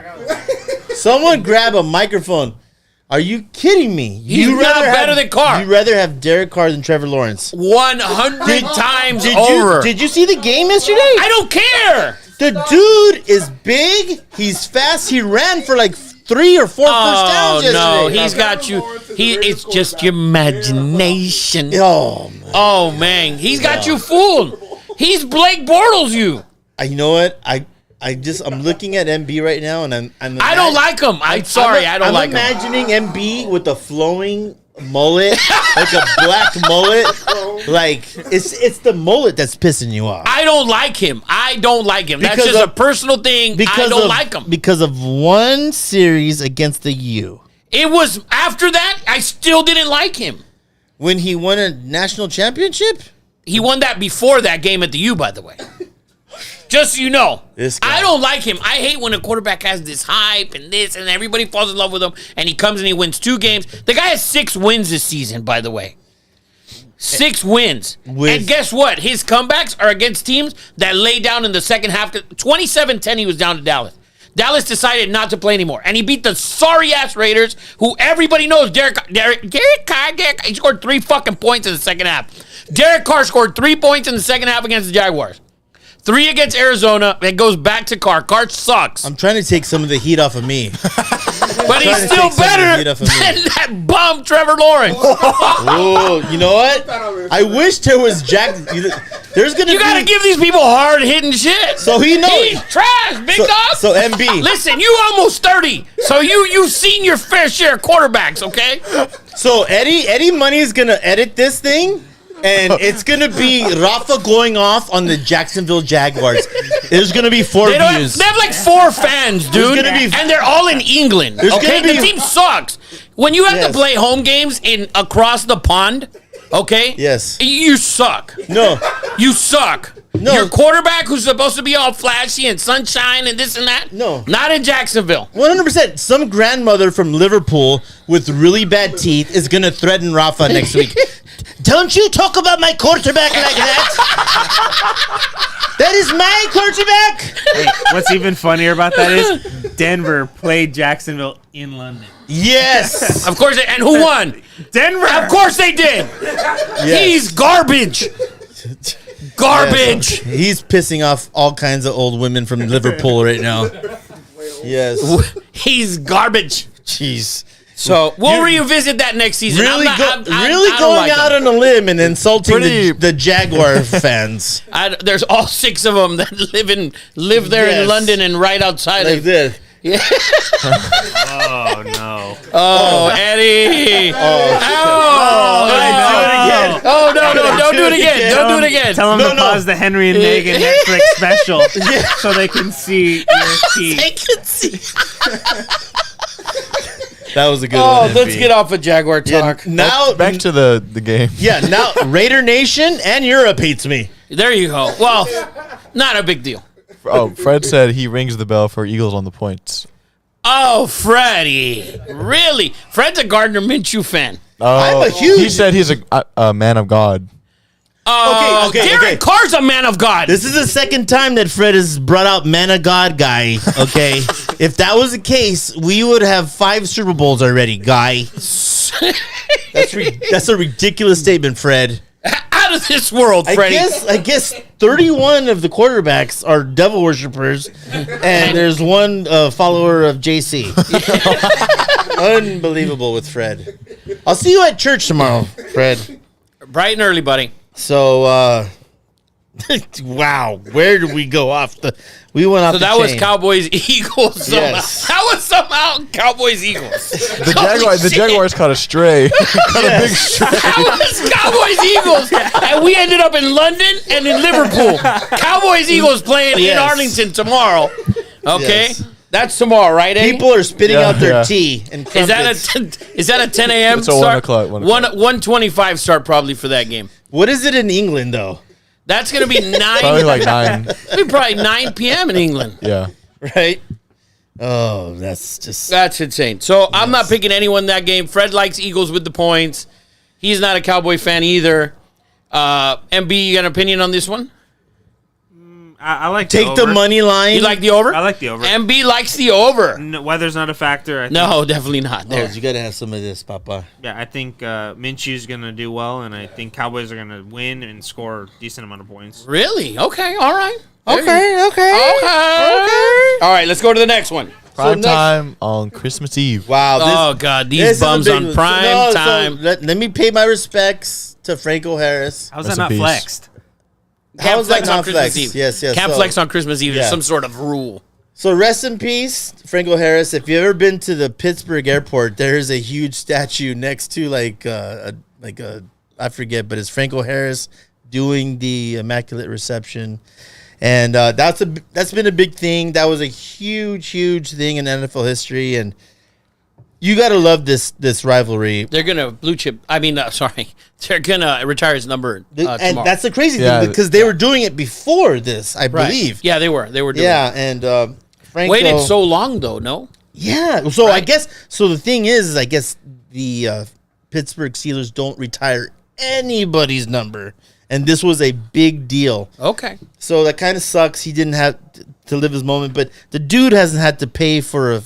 Someone grab a microphone. Are you kidding me? He's not better than Carr. You'd rather have Derek Carr than Trevor Lawrence. 100 times Did over. Did you see the game yesterday? I don't care. The dude is big. He's fast. He ran for like 3 or 4 first Oh, downs no. yesterday. He's got you. It's just your imagination. Oh, man. Oh, man. He's got you fooled. He's Blake Bortles you. You know what? I'm looking at MB right now, and I don't like him. I'm sorry. I don't like him. I'm imagining MB with a flowing mullet, like a black mullet. Like it's the mullet that's pissing you off. I don't like him. I don't like him. That's Because just of- a personal thing. I don't like him. because of one series against the U. It was after that, I still didn't like him. When he won a national championship. He won that before that game at the U, by the way. Just so you know. This guy. I don't like him. I hate when a quarterback has this hype and this, and everybody falls in love with him, and he comes and he wins 2 games. The guy has 6 wins this season, by the way. 6 wins. And guess what? His comebacks are against teams that lay down in the second half. 27-10, he was down to Dallas. Dallas decided not to play anymore, and he beat the sorry-ass Raiders, who everybody knows Derek Carr, he scored 3 fucking points in the second half. Derek Carr scored 3 points in the second half against the Jaguars. 3 against Arizona. It goes back to Carr. Carr sucks. I'm trying to take some of the heat off of me. But he's trying to still take some of the better heat than off of me. that bum Trevor Lawrence. Oh, you know what? I wish there was there's gonna. You gotta give these people hard hitting shit. So he knows. He's trash, big dog. So MB. Listen, you almost 30, so you've seen your fair share of quarterbacks, okay? So Eddie Money's gonna edit this thing, and it's gonna be Rafa going off on the Jacksonville Jaguars. There's gonna be 4 views. They have like 4 fans, dude, gonna be- and they're all in England. There's Okay, gonna the be- team sucks. When you have Yes. to play home games in across the pond, okay? Yes. You suck. No, You suck. No. Your quarterback, who's supposed to be all flashy and sunshine and this and that, No. not in Jacksonville. 100%. Some grandmother from Liverpool with really bad teeth is gonna threaten Rafa next week. Don't you talk about my quarterback like that. That is my quarterback. Hey, what's even funnier about that is Denver played Jacksonville in London. Yes. Of course, and who won? Denver. Of course they did. He's garbage. Garbage. He's pissing off all kinds of old women from Liverpool right now. Yes. He's garbage. Jeez. So we'll revisit that next season. Really, I don't going like out them. on a limb and insulting Pretty- the Jaguar fans. There's all 6 of them that live there Yes. in London and right outside Like of. this. Oh no. Oh, Eddie. Oh, Oh, no, don't do it again. Don't do it again. Tell them No, to no. pause the Henry and Meghan Netflix special so they can see your teeth. I can see. That was a good Oh, one. let's MB. get off of Jaguar Yeah, talk. now, Back to the game. yeah, now Raider Nation and Europe hates me. There you go. Well, not a big deal. Oh, Fred said he rings the bell for Eagles on the points. Oh, Freddie. Really? Fred's a Gardner Minshew fan. Oh, I'm a huge- He said he's a man of God. Oh, Okay, Derek okay. Carr's a man of God. This is the second time that Fred has brought out man of God guy. Okay, if that was the case, we would have 5 Super Bowls already, guy. That's a ridiculous statement, Fred. Out of this world, Freddie. I guess 31 of the quarterbacks are devil worshippers, and there's one follower of JC. Unbelievable with Fred. I'll see you at church tomorrow, Fred. Bright and early, buddy. So, wow, where did we go off the? We went off. So the that was chain. Cowboys Eagles. Somehow. Yes. That was somehow Cowboys Eagles. The Jaguars caught a stray. Caught a big stray. That was Cowboys Eagles, and we ended up in London and in Liverpool. Cowboys Eagles playing Yes. in Arlington tomorrow. Okay, Yes. that's tomorrow, right? Eddie? People are spitting Yeah, out their yeah. tea and Is that crumpets. a 10 a.m. It's a start? 1 o'clock. 1:25 start probably for that game. What is it in England though? That's going to be 9. Probably like 9. It'll be probably 9 p.m. in England. Yeah. Right? Oh, that's just That's insane. So I'm not picking anyone in that game. Fred likes Eagles with the points. He's not a Cowboy fan either. MB, you got an opinion on this one? I like take the over. money line. You like the over? I like the over. MB likes the over. No, weather's not a factor. I think, No, definitely not. Oh, There. you gotta have some of this, Papa. Yeah, I think Minshew's going to do well, and I think Cowboys are going to win and score a decent amount of points. Really? Okay, all right. Okay. All right, let's go to the next one. Prime next- time on Christmas Eve. Wow. Oh, God, this these is a bums big on one. prime So time. let me pay my respects to Franco Harris. How's Rest that in not peace. flexed? How is that not Christmas flex? Eve. Yes. Can't So- flex on Christmas Eve. There's Yeah. some sort of rule. So rest in peace, Franco Harris. If you've ever been to the Pittsburgh airport, there is a huge statue next to I forget, but it's Franco Harris doing the Immaculate Reception, and that's been a big thing. That was a huge thing in NFL history, and you got to love this rivalry. They're going to blue chip. I mean, sorry. They're going to retire his number And tomorrow. that's the crazy Yeah, thing because they were doing it before this, I Right. believe. Yeah, they were. They were doing Yeah, and Franco Waited so long, though, no? Yeah. So I Right. guess the thing is I guess the Pittsburgh Steelers don't retire anybody's number, and this was a big deal. Okay. So that kind of sucks. He didn't have to live his moment, but the dude hasn't had to pay for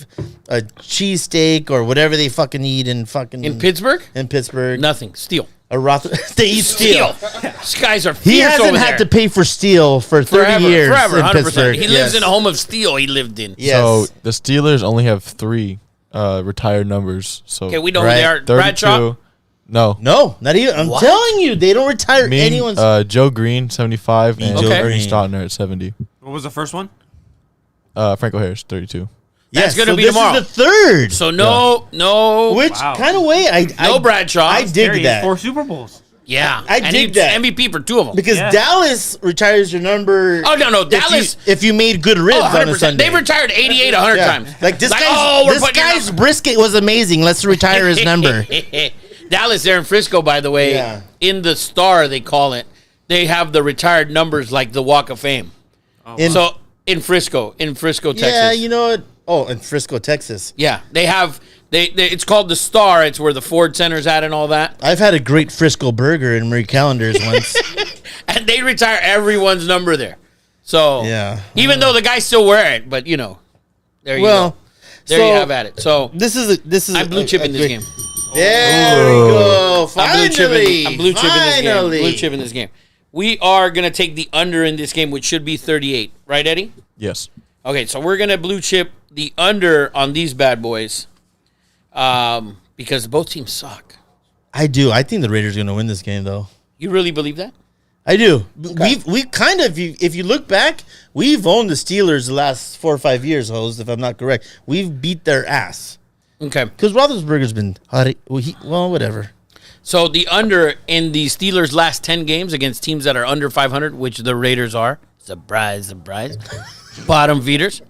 a cheesesteak or whatever they fucking eat in Pittsburgh? In Pittsburgh, Nothing. Steel. a they eat steel. These guys are fierce He hasn't over had there. to pay for steel for 30 years Forever, in 100%. Pittsburgh. He lives in a home of steel he lived in. Yes. So the Steelers only have 3 retired numbers. So Okay, we know Right. who they are. 32. Bradshaw? No. No, not even. I'm What? telling you, they don't retire Me, anyone's. Joe Green, 75, and Okay. Ernie Green. Stautner at 70. What was the first one? Franco Harris, 32. That's gonna so be this tomorrow. is the third. So no. Which Wow. kind of way No Bradshaw. I dig Harry has that 4 Super Bowls. Yeah. I And dig he's that. MVP for 2 of them. because Yeah. Dallas retires your number. Oh, no. if Dallas. if you made good ribs Oh, on a 100%. Sunday. They've retired 88 100 Yeah. times. Like this we're this putting your guy's number. brisket was amazing. Let's retire his number. Dallas, there in Frisco, by the way, Yeah. in the Star, they call it. They have the retired numbers like the Walk of Fame. In- So in Frisco, Texas. yeah, you know what? Oh, in Frisco, Texas. Yeah, they have. They it's called the Star. It's where the Ford Center's at and all that. I've had a great Frisco burger in Marie Callender's once. And they retire everyone's number there. So Yeah. even though the guys still wear it, but there you Well, go. There you have at it. So This is. I'm blue chipping this game. There we go. I'm blue chipping. Finally, I'm blue chipping this game. finally. Blue chipping this game. We are gonna take the under in this game, which should be 38. Right, Eddie? Yes. Okay, so we're gonna blue chip the under on these bad boys, because both teams suck. I do. I think the Raiders are going to win this game, though. You really believe that? I do. We kind of, if you look back, we've owned the Steelers the last 4 or 5 years, host, if I'm not correct. We've beat their ass. Okay. Because Roethlisberger's been, whatever. So the under in the Steelers' last 10 games against teams that are under 500, which the Raiders are. Surprise. Bottom feeders.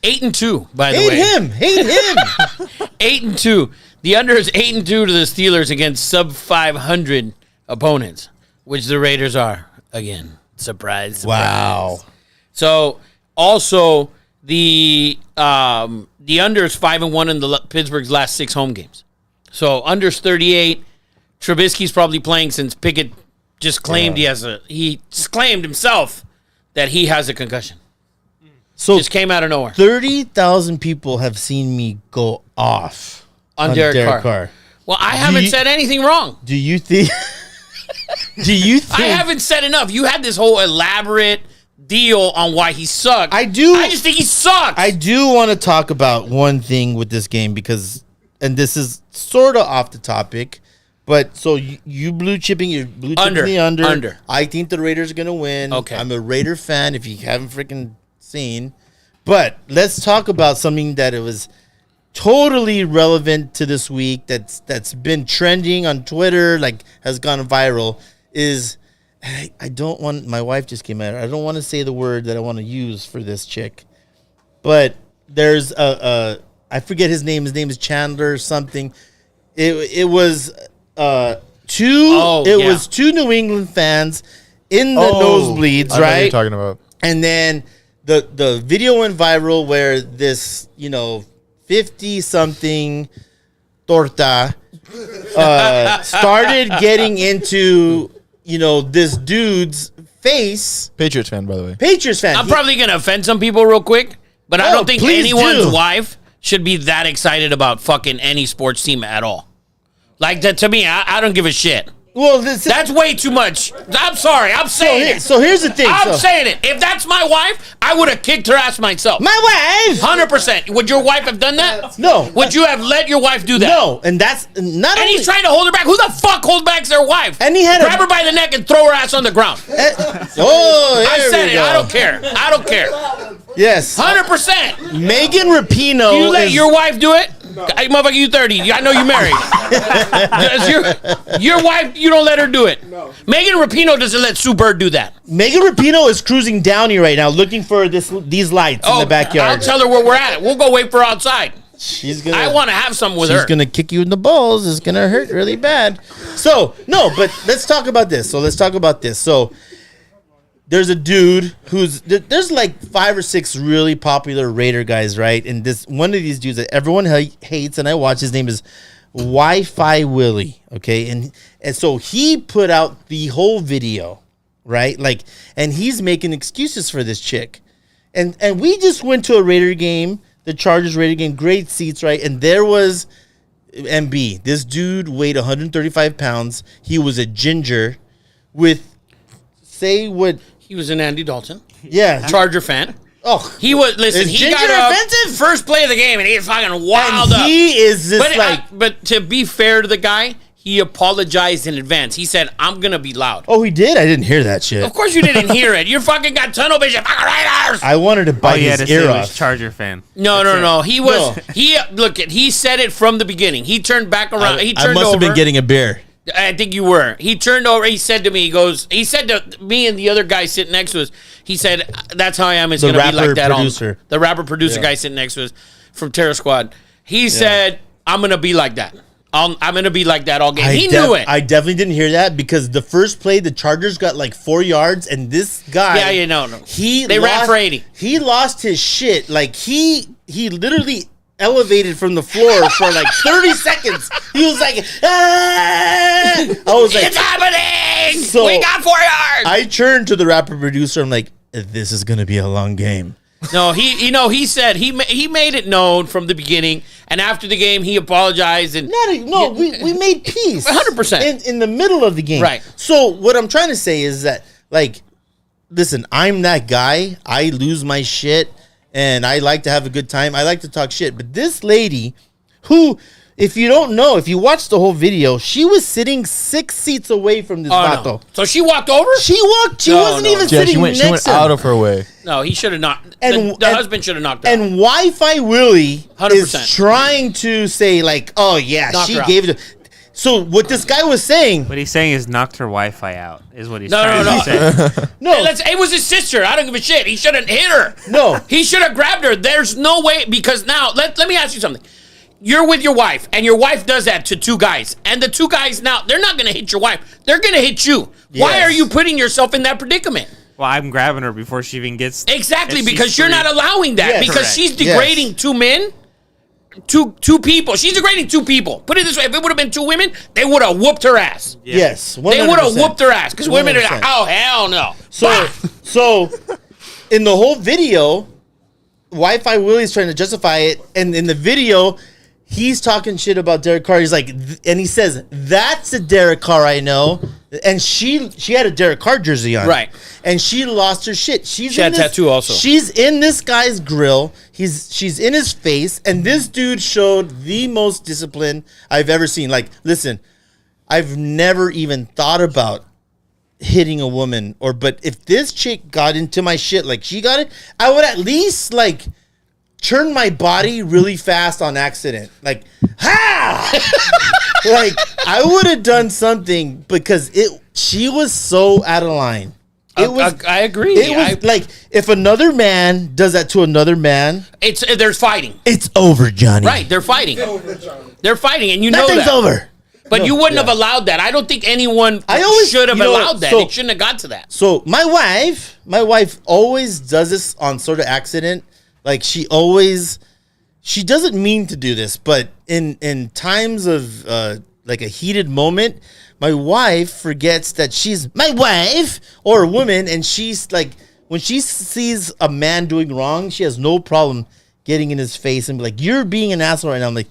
8-2, by the way. Hate him. 8-2. The under is 8-2 to the Steelers against sub 500 opponents, which the Raiders are. Again, surprise. Wow. So also the under is 5-1 in the Pittsburgh's last 6 home games. So under's 38. Trubisky's probably playing since Pickett just claimed he claimed himself that he has a concussion. So Just came out of nowhere 30,000 people have seen me go off on Derek Carr. Well, I haven't you- said anything wrong. Do you think? Do you think? I haven't said enough. You had this whole elaborate deal on why he sucked. I do. I just think he sucks. I do want to talk about one thing with this game because, and this is sort of off the topic, but so you're blue chipping the under. Under. I think the Raiders are gonna win. Okay. I'm a Raider fan. If you haven't freaking seen, but let's talk about something that it was totally relevant to this week. That's been trending on Twitter, like has gone viral. Is I don't want, my wife just came out. I don't want to say the word that I want to use for this chick, but there's I forget his name. His name is Chandler or something. It was was two New England fans in the nosebleeds, I know what right? you're talking about. And then the video went viral where this, 50-something torta started getting into, this dude's face. Patriots fan, by the way. Patriots fan. I'm probably going to offend some people real quick, but I don't think please anyone's do. wife should be that excited about fucking any sports team at all. Like, that to me, I don't give a shit. Well, That's way too much. I'm sorry. I'm saying it. So here's the thing. I'm saying it. If that's my wife, I would have kicked her ass myself. My wife. 100%. Would your wife have done that? No. Would you have let your wife do that? No, and that's not And only. he's trying to hold her back. Who the fuck holds back their wife? And he had grab her by the neck and throw her ass on the ground. I said it. I don't care. I don't care. Yes. 100%. Megan Rapinoe. You let your wife do it? Hey, motherfucker, you 30. I know you married. your wife, you don't let her do it. No. Megan Rapinoe doesn't let Sue Bird do that. Megan Rapinoe is cruising down here right now, looking for these lights in the backyard. I'll tell her where we're at. We'll go wait for her outside. I want to have something with her. She's gonna kick you in the balls. It's gonna hurt really bad. So no, but let's talk about this. So there's a dude there's like 5 or 6 really popular Raider guys, right? And this one of these dudes that everyone hates, and I watch. His name is Wi-Fi Willie. Okay, and so he put out the whole video, right? Like, and he's making excuses for this chick, and we just went to a Raider game, the Chargers Raider game, great seats, right? And there was MB. This dude weighed 135 pounds. He was a ginger with. He was an Andy Dalton. Yeah. Charger fan. Oh. He was, listen, he got offensive? First play of the game, and he was fucking wild and he is just but to be fair to the guy, he apologized in advance. He said, I'm going to be loud. Oh, he did? I didn't hear that shit. Of course you didn't hear it. You fucking got tunnel vision. Fucking Raiders. I wanted to bite his ear off. Charger fan. No. He was, he said it from the beginning. He turned back around. He turned I must over. have been getting a beer. I think you were. He turned over. He said to me, he said to me and the other guy sitting next to us, he said, that's how I am. It's going to be like that. The rapper producer guy sitting next to us from Terror Squad. He said, I'm going to be like that. I'm going to be like that all game. He knew it. I definitely didn't hear that because the first play, the Chargers got like 4 yards, and this guy. Yeah, no. They ran for 80. He lost his shit. Like, he literally elevated from the floor for like 30 seconds. He was like, I was like, it's happening. So we got 4 yards. I turned to the rapper producer. I'm like, this is going to be a long game. No, he said he made it known from the beginning, and after the game he apologized and we made peace 100% in the middle of the game. Right. So what I'm trying to say is that, like, listen, I'm that guy. I lose my shit, and I like to have a good time. I like to talk shit. But this lady, who, if you don't know, if you watch the whole video, she was sitting 6 seats away from this vato. No. So she walked over? She wasn't even sitting next to him. She went out of her way. No, he should have not. And the husband should have knocked her out. And Wi-Fi Willie 100%. is trying to say, like, oh, yeah, she gave it. So what this guy was saying. What he's saying is knocked her Wi-Fi out, is what he's trying to say. No. It was his sister. I don't give a shit. He shouldn't hit her. No. He should have grabbed her. There's no way, because now, let me ask you something. You're with your wife, and your wife does that to 2 guys. And the 2 guys now, they're not going to hit your wife. They're going to hit you. Yes. Why are you putting yourself in that predicament? Well, I'm grabbing her before she even gets... Exactly, because you're not allowing that. Yes. Because Correct. she's degrading 2 men, two people. She's degrading 2 people. Put it this way, if it would have been 2 women, they would have whooped her ass. Yeah. Yes, 100%. They would have whooped her ass, because women are like, 100%. oh, hell no. So in the whole video, Wi-Fi Willie's trying to justify it, and in the video, he's talking shit about Derek Carr. He's like, and he says, "That's a Derek Carr I know." And she had a Derek Carr jersey on, Right? And she lost her shit. She had a tattoo also. She's in this guy's grill. She's in his face, and this dude showed the most discipline I've ever seen. Like, listen, I've never even thought about hitting a woman, but if this chick got into my shit like she got it, I would at least like turn my body really fast on accident. Like, ha! Like, I would have done something because she was so out of line. I agree. It was like if another man does that to another man, there's fighting. It's over, Johnny. Right, they're fighting. They're fighting, and you know Nothing's that. over. But you wouldn't yeah. have allowed that. I don't think anyone I always- should have you know, allowed that. so- It shouldn't have got to that. So my wife always does this on sort of accident. Like she doesn't mean to do this, but in times of like a heated moment, my wife forgets that she's my wife or a woman, and she's like, when she sees a man doing wrong, she has no problem getting in his face and be like, "You're being an asshole right now." I'm like,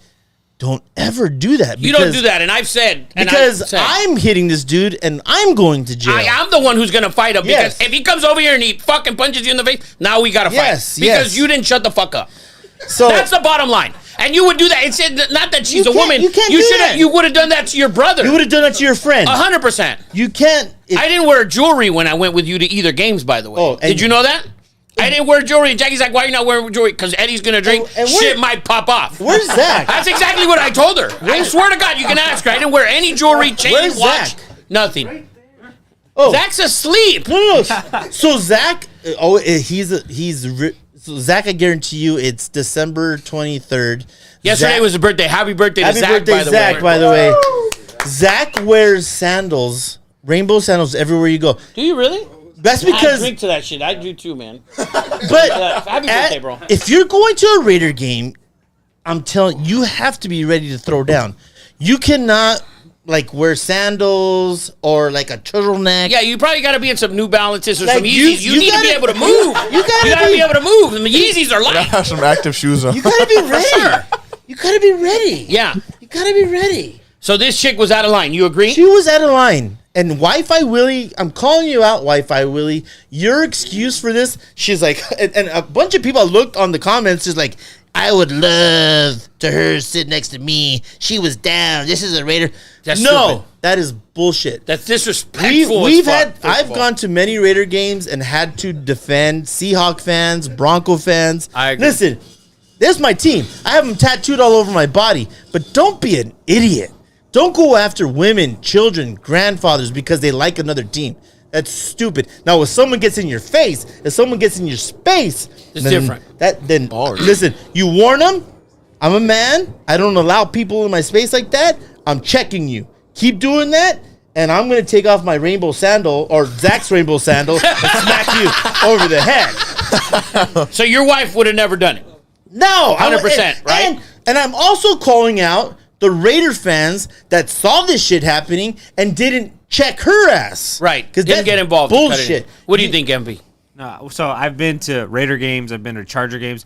don't ever do that. You don't do that, and I've said Because I'm hitting this dude and I'm going to jail. I'm the one who's going to fight him. Yes. Because if he comes over here and he fucking punches you in the face, now we got to fight. Yes, Because yes. you didn't shut the fuck up. So That's the bottom line. And you would do that. It's not that she's You a can't- woman. you can't do should have. that. You would have done that to your brother. you would have done that to your friend. 100%. You can't. I didn't wear jewelry when I went with you to either games, by the way. Oh, and- Did you know that? I didn't wear jewelry. And Jackie's like, why are you not wearing jewelry? Because Eddie's going to drink. And Shit might pop off. Where's Zach? That's exactly what I told her. I swear to God, you can ask her. I didn't wear any jewelry, chain, Where's watch, Zach? nothing. Oh, Zach's asleep. no. So Zach, so Zach, I guarantee you, it's December 23rd. Yesterday Zach- was his birthday. Happy birthday to Happy Zach, birthday, by the Zach, way. by the way. Zach wears sandals, rainbow sandals, everywhere you go. Do you really? That's I because, drink to that shit. I do too, man. but Happy birthday, bro. if you're going to a Raider game, I'm telling you, have to be ready to throw down. You cannot like wear sandals or like a turtleneck. Yeah, you probably got to be in some New Balances or Like, some Yeezys. You need to be gotta- able to move. You gotta be able to move. And the Yeezys are light. Have some active shoes on. You gotta be ready. sure. You gotta be ready. Yeah. You gotta be ready. So this chick was out of line. You agree? She was out of line. And Wi-Fi Willie, I'm calling you out, Wi-Fi Willie. Your excuse for this, she's like, and a bunch of people looked on the comments, just like, I would love to her sit next to me. She was down. This is a Raider. That's no, stupid. that is bullshit. That's disrespectful. I've gone to many Raider games and had to defend Seahawk fans, Bronco fans. I agree. Listen, there's my team. I have them tattooed all over my body. But don't be an idiot. Don't go after women, children, grandfathers because they like another team. That's stupid. Now, if someone gets in your face, if someone gets in your space, It's different. Listen, you warn them. I'm a man. I don't allow people in my space like that. I'm checking you. Keep doing that, and I'm going to take off my rainbow sandal or Zach's rainbow sandal and smack you over the head. So your wife would have never done it. No, 100%, right? And I'm also calling out the Raider fans that saw this shit happening and didn't check her ass. Right. Because Didn't get involved. to cut it in. Bullshit. What do you think, MV? No, so I've been to Raider games. I've been to Charger games.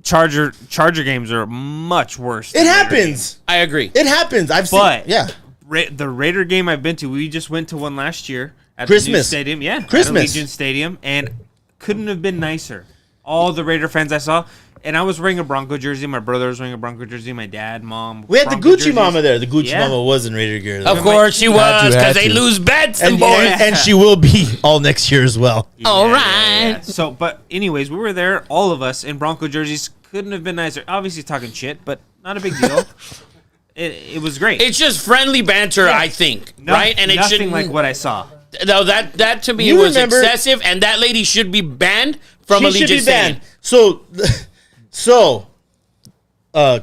Charger games are much worse. It than Raider happens. games. I agree. It happens. I've But seen. Yeah. The Raider game I've been to, we just went to one last year at the new Christmas. stadium. Yeah, Christmas. at Allegiant Stadium, and couldn't have been nicer. All the Raider fans I saw, and I was wearing a Bronco jersey. My brother was wearing a Bronco jersey. My dad, mom. We had the Bronco Gucci jerseys. mama there. The Gucci Yeah. mama was in Raider gear. Of course she was, had because to. they lose bets, them and, boys. and she will be all next year as well. All right. So, but anyways, we were there, all of us in Bronco jerseys. Couldn't have been nicer. Obviously talking shit, but not a big deal. It was great. It's just friendly banter, I think, right? And it nothing shouldn't. like what I saw. No, that to me You was remember- excessive, and that lady should be banned from She Allegiant should be Stadium. banned. So,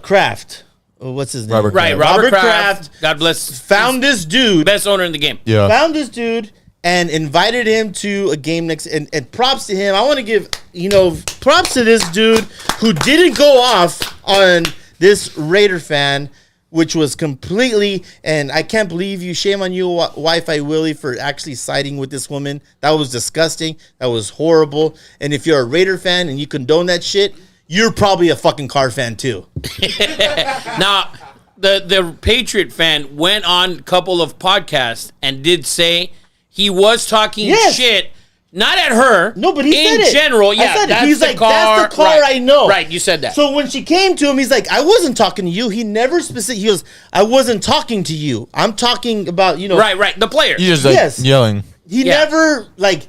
Kraft. What's his name? Robert Right, Kraft. Robert Robert Kraft. Kraft God bless. Found this dude. Best owner in the game. Yeah. Found this dude and invited him to a game next. And props to him. I want to give props to this dude who didn't go off on this Raider fan, which was completely. And I can't believe you. Shame on you, Wi-Fi Willie, for actually siding with this woman. That was disgusting. That was horrible. And if you're a Raider fan and you condone that shit, you're probably a fucking car fan too. Now, the Patriot fan went on a couple of podcasts and did say he was talking Yes. shit, not at her. No, but he in said it. general. I Yeah, said it. that's He's the like, car. that's the car right. I know. Right, you said that. So when she came to him, he's like, I wasn't talking to you. He never specific. He goes, I wasn't talking to you. I'm talking about, right, the player. You just like Yes. yelling. He Yeah. never like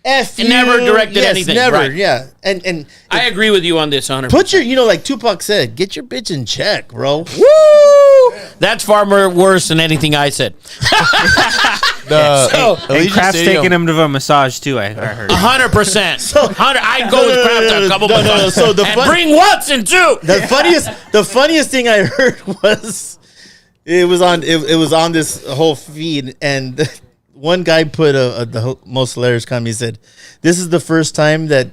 F He you. never directed Yes, anything, Never, right. yeah. And I agree with you on this, 100%. put your, like Tupac said, get your bitch in check, bro. Woo! That's far more worse than anything I said. So- And Kraft's taking him to a massage too. I heard. 100%. I'd go with Kraft to a couple no, months. so the and fun- bring Watson too. The funniest thing I heard was It was on. It was on this whole feed, and one guy put the most hilarious comment. He said, "This is the first time that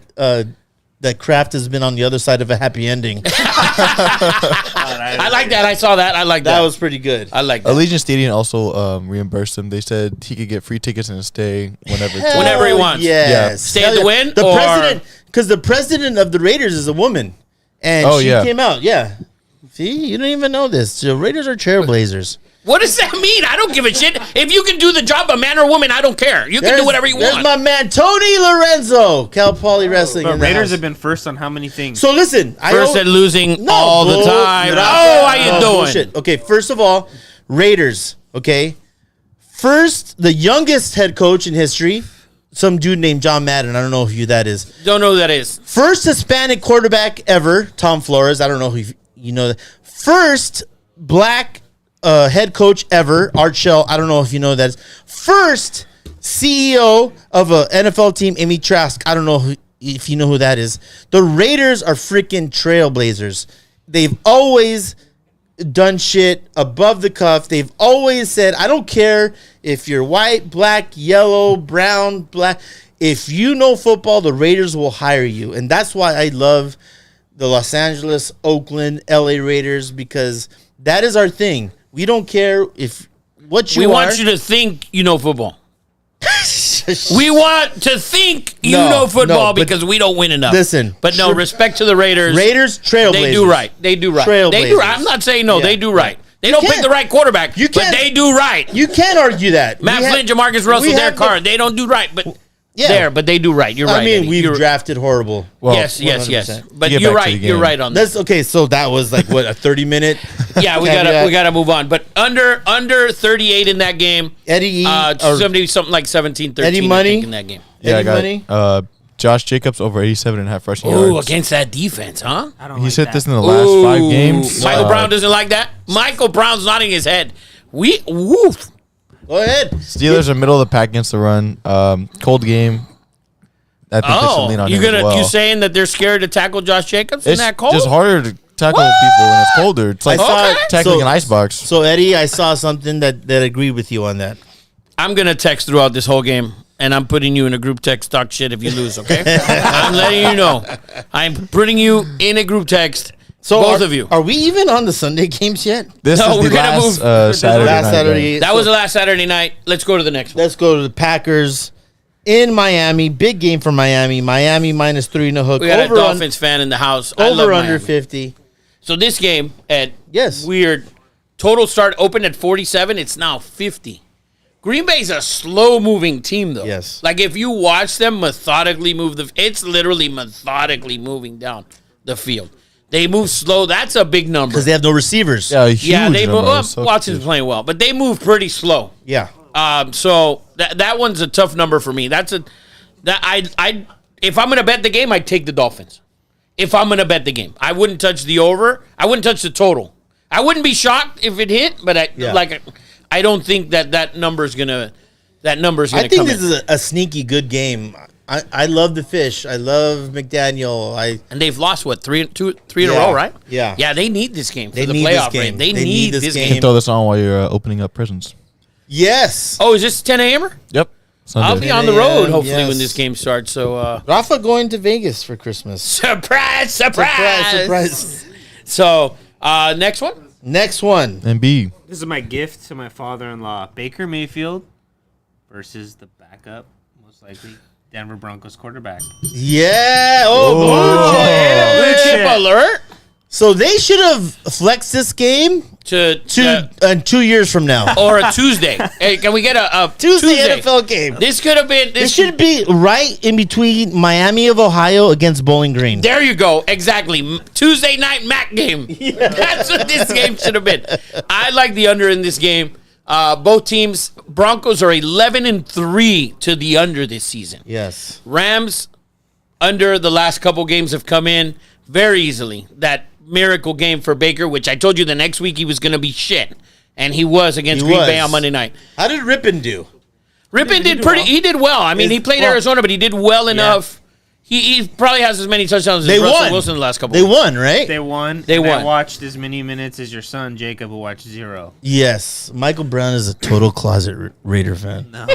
that Kraft has been on the other side of a happy ending." I like that. I saw that. I like that. That was pretty good. I like that. Allegiant Stadium also reimbursed him. They said he could get free tickets and stay whenever. Whenever he wants. Yes. Yeah. Stay at the win, The or- president, because the president of the Raiders is a woman, and she came out. Yeah. See, you don't even know this. The Raiders are trailblazers. What does that mean? I don't give a shit. If you can do the job, a man or woman, I don't care. You can do whatever you There's want. my man Tony Lorenzo, Cal Poly Wrestling. But in the Raiders house. have been first on how many things? So listen, First at losing No, all the bull- time. no, Oh, how you no, doing? bullshit. Okay, first of all, Raiders. Okay, first the youngest head coach in history, some dude named John Madden. I don't know who that is. Don't know who that is. First Hispanic quarterback ever, Tom Flores. I don't know who you know that. First black head coach ever, Art Shell. I don't know if you know that. First CEO of a NFL team, Amy Trask. I don't know if you know who that is. The Raiders are freaking trailblazers. They've always done shit above the cuff. They've always said, I don't care if you're white, black, yellow, brown, black. If you know football, the Raiders will hire you. And that's why I love the Los Angeles, Oakland, LA Raiders, because that is our thing. We don't care if what you We are. want you to think you know football. We want to think you No, know football no, but because we don't win enough. listen, but no, respect to the Raiders. Raiders, trailblazers. They do right. They do right. They do Trailblazers. right. I'm not saying no. Yeah. They do right. They don't pick can't- the right quarterback, you but can't- they do right. You can't argue that. Matt We have- Flynn, Jamarcus Russell, we Derek have the- Carr, they don't do right, but Yeah. but they do right. You're right. I mean, Eddie. we've You're- drafted horrible. Well, yes. 100%. But To get you're back to right. the You're game. right on that. That's okay. So that was like what, a 30-minute. Yeah, we gotta move on. But under 38 in that game. Eddie E. or Something like 17-13 Eddie I Money? think, in that game. Yeah, I Eddie Money? got Josh Jacobs over 87.5 rushing Ooh, yards. against that defense, huh? I don't He like said that. this in the last 5 Ooh, games. Michael Brown doesn't like that. Michael Brown's nodding his head. Woof. Go ahead. Steelers are middle of the pack against the run. Cold game. I think they should lean on him as well. You saying that they're scared to tackle Josh Jacobs in It's that cold? just harder to tackle people when it's colder. It's like I saw- tackling so- an icebox. So Eddie, I saw something that agreed with you on that. I'm gonna text throughout this whole game, and I'm putting you in a group text. Talk shit if you lose, okay? I'm letting you know. I'm putting you in a group text. So both of you. Are we even on the Sunday games yet? This No, is we're the gonna last move- Saturday Last night Saturday. game. That was the last Saturday night. Let's go to the next one. Let's go to the Packers in Miami. Big game for Miami. Miami minus 3 and a hook. We got over a Dolphins fan in the house. I love over under Miami. 50. So this game at Yes. weird total start opened at 47. It's now 50. Green Bay's a slow moving team though. Yes. Like if you watch them methodically move it's literally methodically moving down the field. They move slow. That's a big number. Because they have no receivers. Yeah, a huge Yeah, they move. number. So Watson's playing well, but they move pretty slow. Yeah. So that one's a tough number for me. I if I'm gonna bet the game, I'd take the Dolphins. If I'm gonna bet the game, I wouldn't touch the over. I wouldn't touch the total. I wouldn't be shocked if it hit, but I don't think that number's gonna. That number's gonna I think come this in. is a sneaky good game. I love the fish. I love McDaniel. And they've lost what three in a Yeah. row, right? Yeah. Yeah, they need this game for They the need this playoff game. game. They They need need this this game. You can game. throw this on while you're opening up prisons. Yes. Oh, is this 10 a.m.er? Yep. I'll Sunday. be on the road hopefully Yes. when this game starts. So Rafa going to Vegas for Christmas. surprise. Surprise. So next one. Next one. And B. This is my gift to my father-in-law, Baker Mayfield, versus the backup, most likely Denver Broncos quarterback. Yeah. Oh, blue chip. Blue chip alert. So they should have flexed this game To 2 years from now. or a Tuesday. Hey, can we get a Tuesday NFL game. This could have been. It should be right in between Miami of Ohio against Bowling Green. There you go. Exactly. Tuesday night MAC game. That's what this game should have been. I like the under in this game. Both teams, Broncos are 11-3 to the under this season. Yes. Rams under the last couple games have come in very easily. That miracle game for Baker, which I told you the next week he was going to be shit. And he was against He Green Bay was. on Monday night. How did Rippon do? Rippon did pretty. He did well. I mean, he played well- Arizona, but he did well enough. He probably has as many touchdowns They as Russell won. Wilson the last couple They weeks. won, right? They won. They and won. I watched as many minutes as your son Jacob, who watched 0. Yes. Michael Brown is a total closet Raider fan. No.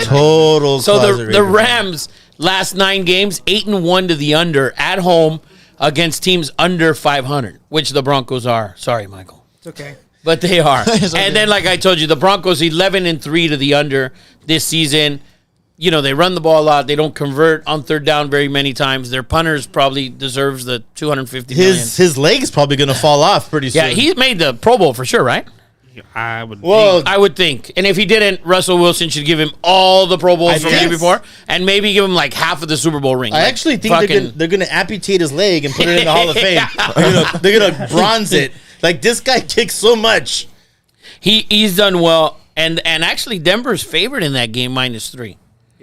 Total So closet the Raider fan. Rams last 9 games, 8-1 to the under at home against teams under 500, which the Broncos are. Sorry, Michael. It's okay. But they are. It's okay. And then, like I told you, the Broncos 11-3 to the under this season. You know, they run the ball a lot. They don't convert on third down very many times. Their punters probably deserves the $250 million. His leg's probably going to fall off pretty soon. Yeah, he made the Pro Bowl for sure, right? I would. Well, I would think. And if he didn't, Russell Wilson should give him all the Pro Bowls from the year guess. before and maybe give him like half of the Super Bowl ring. I Like, actually think fucking- they're gonna amputate his leg and put it in the Hall of Fame. They're gonna bronze it. Like, this guy kicks so much. He's done well. And actually, Denver's favored in that game -3.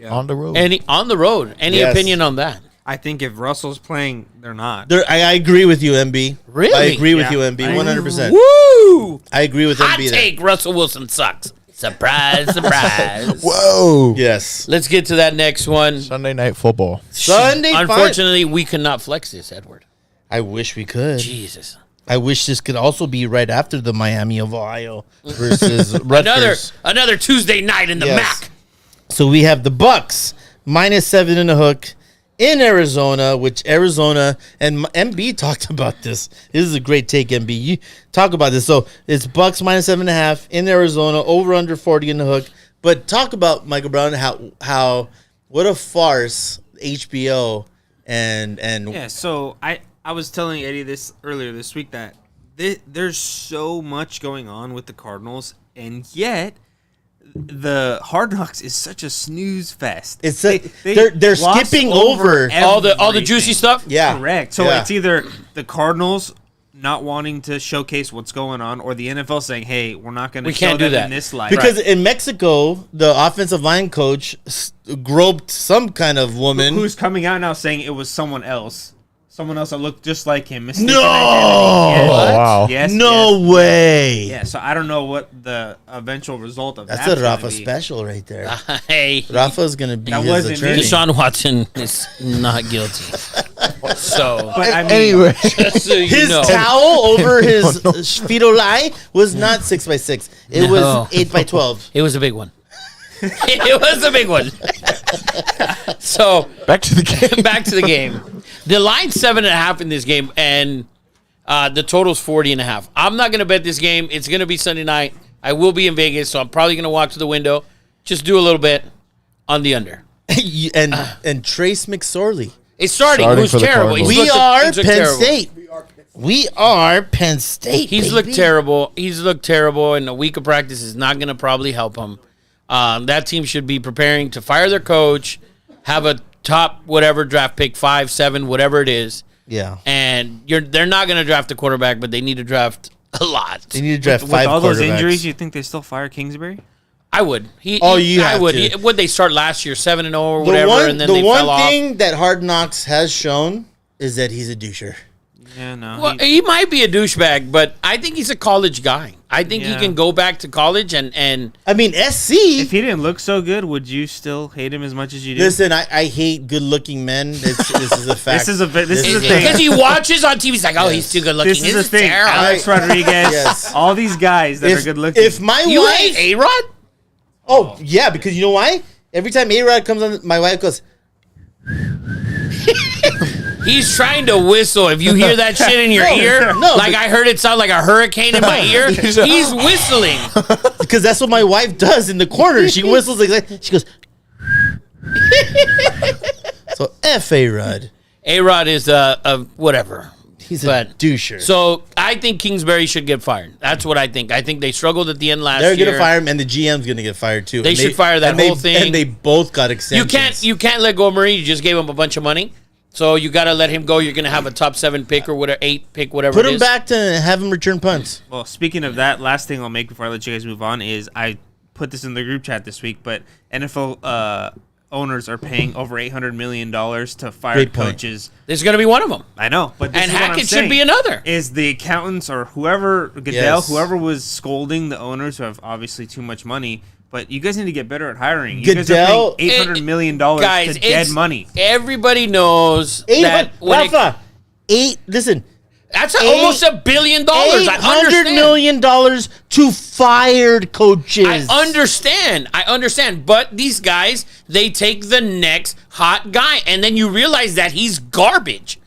On the road. On the road. Any Yes. opinion on that? I think if Russell's playing, they're not. I agree with you, MB. Really? I agree with Yeah. you, MB. 100%. Woo! I agree with Hot MB. there. take, Russell Wilson sucks. Surprise, surprise. Whoa. Yes. Let's get to that next one. Sunday night football. Sunday fight. Unfortunately, we cannot flex this, Edward. I wish we could. Jesus. I wish this could also be right after the Miami of Ohio versus Rutgers. Another Tuesday night in the Yes. MAC. So we have the Bucks -7 in the hook in Arizona, which Arizona and MB talked about this. This is a great take, MB. You talk about this. So it's Bucks -7.5 in Arizona, over under 40 in the hook. But talk about Michael Brown, how what a farce HBO and Yeah, so I was telling Eddie this earlier this week that there's so much going on with the Cardinals, and yet the Hard Knocks is such a snooze fest. It's They they're gloss skipping over All the everything. juicy stuff? Yeah. Correct. So Yeah. it's either the Cardinals not wanting to showcase what's going on, or the NFL saying, "Hey, we're not going to We show can't do them that. in this light." because in Mexico the offensive line coach groped some kind of woman. Who's coming out now saying it was someone else that looked just like him. Mistaken No! identity. Yes. Oh, wow. Yes. No yes. way. Yeah, so I don't know what the eventual result of That's that's a gonna Rafa be. special right there. Hey, Rafa's gonna be That his wasn't attorney. me. Deshaun Watson is not guilty. So, But I mean, Anyway. just so you His know. towel over his fetal eye was not 6x6. It No. was 8x12. It was a big one. It was a big one. So Back to the game. back to the game. The line's 7.5 in this game, and the total's 40.5. I'm not gonna bet this game. It's gonna be Sunday night. I will be in Vegas, so I'm probably gonna walk to the window, just do a little bit on the under. and Trace McSorley. It's starting. Starting Who's for the terrible? Cardinals. He's We looked- are he's looked Penn terrible. State. We are Penn State. He's baby. looked terrible. He's looked terrible, and a week of practice is not going to probably help him. That team should be preparing to fire their coach, have a top whatever draft pick, 5, 7, whatever it is, Yeah. and they're not going to draft a quarterback, but they need to draft a lot. They need to draft with 5 all those quarterbacks. injuries, you think they still fire Kingsbury? I would. You I have would. to. Would they start last year 7-0 or The whatever, one, and then the they one fell off? thing that Hard Knocks has shown is that he's a doucher. Yeah, no. Well, he might be a douchebag, but I think he's a college guy. I think he Yeah. can go back to college and I mean, SC. if he didn't look so good, would you still hate him as much as you do? Listen, I hate good-looking men. This is a fact. This is a thing. because he watches on TV, he's like, oh, he's too good looking. This is the thing. terrible. Alex Rodriguez, Yes. all these guys that are good looking. If my You wife, hate A-Rod? oh yeah, because you know why? Every time A-Rod comes on, my wife goes, He's trying to whistle. If you hear that shit in your ear, no, like but- I heard it sound like a hurricane in my ear, he's whistling. because that's what my wife does in the corner. She whistles like that. She goes. So F A-Rod. A-Rod is a whatever. He's a But- doucher. So I think Kingsbury should get fired. That's what I think. I think they struggled at the end last They're year. gonna fire him, and the GM's gonna get fired too. They And should fire that and they- whole thing. And they both got extensions. You can't let go of Murray. You just gave him a bunch of money. So you got to let him go. You're going to have a top 7 pick or whatever, 8 pick, whatever put it him is. back to have him return punts. Well, speaking of that, last thing I'll make before I let you guys move on is I put this in the group chat this week, but NFL owners are paying over $800 million to fire Great point. coaches. This is going to be one of them. I know, but this And is what I'm Hackett should saying, be another. Is the accountants or whoever, Goodell, Yes. whoever was scolding the owners who have obviously too much money, But you guys need to get better at hiring. You guys are Goodell- paying $800 million Guys, to dead it's- money. Everybody knows that when Rafa, listen, that's almost $1 billion. I $800 understand. million to fired coaches. I understand. But these guys, they take the next hot guy, and then you realize that he's garbage.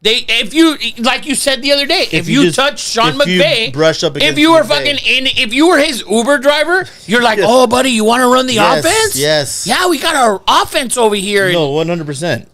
If you, like you said the other day, if you touch Sean McVay, brush up if against you were McVay. if you were his Uber driver, you're like, oh, buddy, you want to run the offense? Yes. Yeah, we got our offense over here. No, 100%.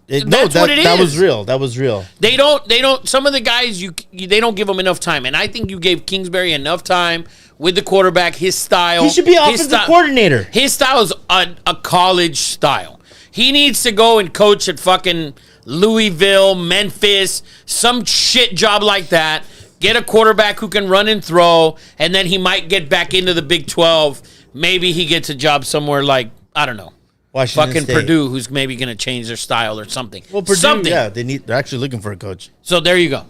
That's what it That is. That was real. They don't. Some of the guys they don't give them enough time, and I think you gave Kingsbury enough time with the quarterback. His style. He should be offensive coordinator. His style is a college style. He needs to go and coach at fucking Louisville, Memphis, some shit job like that. Get a quarterback who can run and throw, and then he might get back into the Big 12. Maybe he gets a job somewhere like, I don't know, Washington fucking State. Purdue, who's maybe going to change their style or something. Well, Purdue, something. yeah, they're actually looking for a coach. So there you go.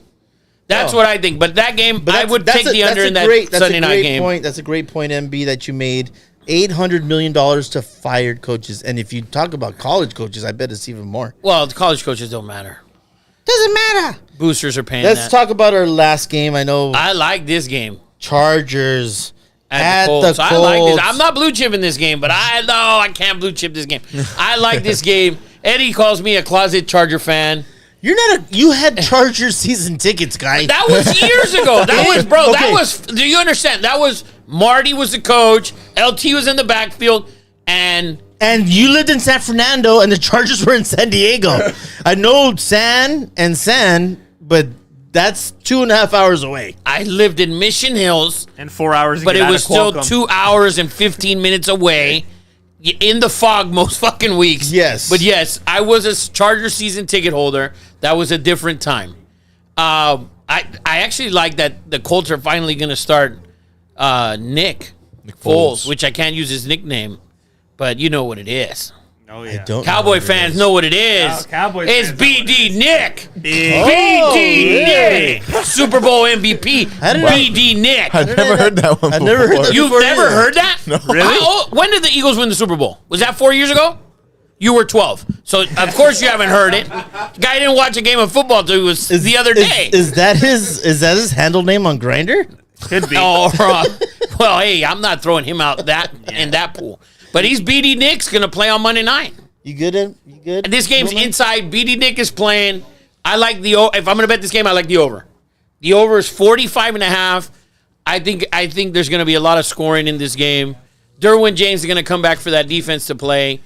That's Oh. what I think. But that game, I would take the under in that Sunday night game. That's a great point, MB, that you made. $800 million to fired coaches. And if you talk about college coaches, I bet it's even more. Well, the college coaches don't matter. Doesn't matter. Boosters are paying Let's that. talk about our last game. I know I like this game. Chargers At the Colts. I like this. I'm not blue chipping this game, but I can't blue chip this game. I like this game. Eddie calls me a closet Charger fan. You had Chargers season tickets, guy. That was years ago. That was, bro. Okay. That was. Do you understand? That was Marty was the coach. LT was in the backfield, and you lived in San Fernando, and the Chargers were in San Diego. I know San, but that's 2.5 hours away. I lived in Mission Hills, And 4 hours to but get it out was of still Qualcomm. 2 hours and 15 minutes away. In the fog most fucking weeks. Yes. But yes, I was a Charger season ticket holder. That was a different time. I actually like that the Colts are finally going to start Nick Foles, which I can't use his nickname, but you know what it is. Oh, yeah. Don't Cowboy fans know what it is. Cowboy It's fans know what BD Nick. Big. BD really? Nick. Super Bowl MVP. How did I- BD Nick. I've never heard that one. I've never heard before. that. You've before never either. heard that? No. Really? When did the Eagles win the Super Bowl? Was that 4 years ago? You were 12. So, of course, you haven't heard it. The guy didn't watch a game of football until it was the other day. Is that his handle name on Grindr? Could be. Oh, well, hey, I'm not throwing him out in that pool. But he's BD Nick's going to play on Monday night. You good? You good? And this game's Roman? inside. BD Nick is playing. I like if I'm going to bet this game, I like the over. The over is 45.5. I think there's going to be a lot of scoring in this game. Derwin James is going to come back for that defense to play.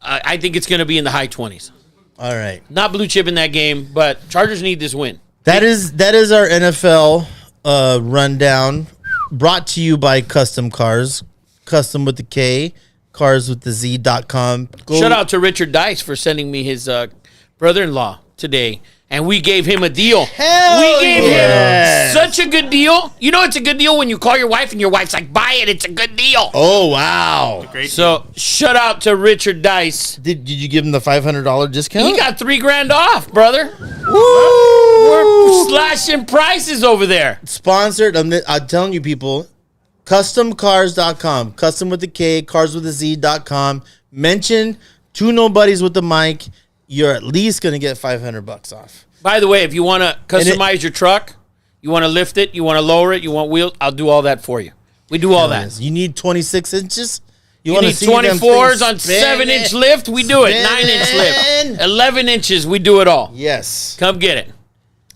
I think it's going to be in the high 20s. All right. Not blue chip in that game, but Chargers need this win. That is our NFL rundown, brought to you by Custom Cars, Custom with the K, Cars with the Z.com. Shout out to Richard Dice for sending me his brother-in-law today, and we gave him a deal. Hell we gave yes. him such a good deal. You know it's a good deal when you call your wife and your wife's like, buy it, it's a good deal. Oh wow! Great. So shout out to Richard Dice. Did you give him the $500 discount? He got $3,000 off, brother. Woo! We're slashing prices over there. Sponsored. I'm telling you, people. CustomCars.com. Custom with the K, Cars with the Z.com. Mention two Nobodies with the mic. You're at least gonna get $500 off. By the way, if you want to customize your truck, you want to lift it, you want to lower it, you want wheels, I'll do all that for you. We do all that. Yes. You need 26 inches. You wanna need see them 24s things on spinning? 7-inch lift, we do it. 9-inch Spinning. lift. 11 inches, we do it all. Yes. Come get it.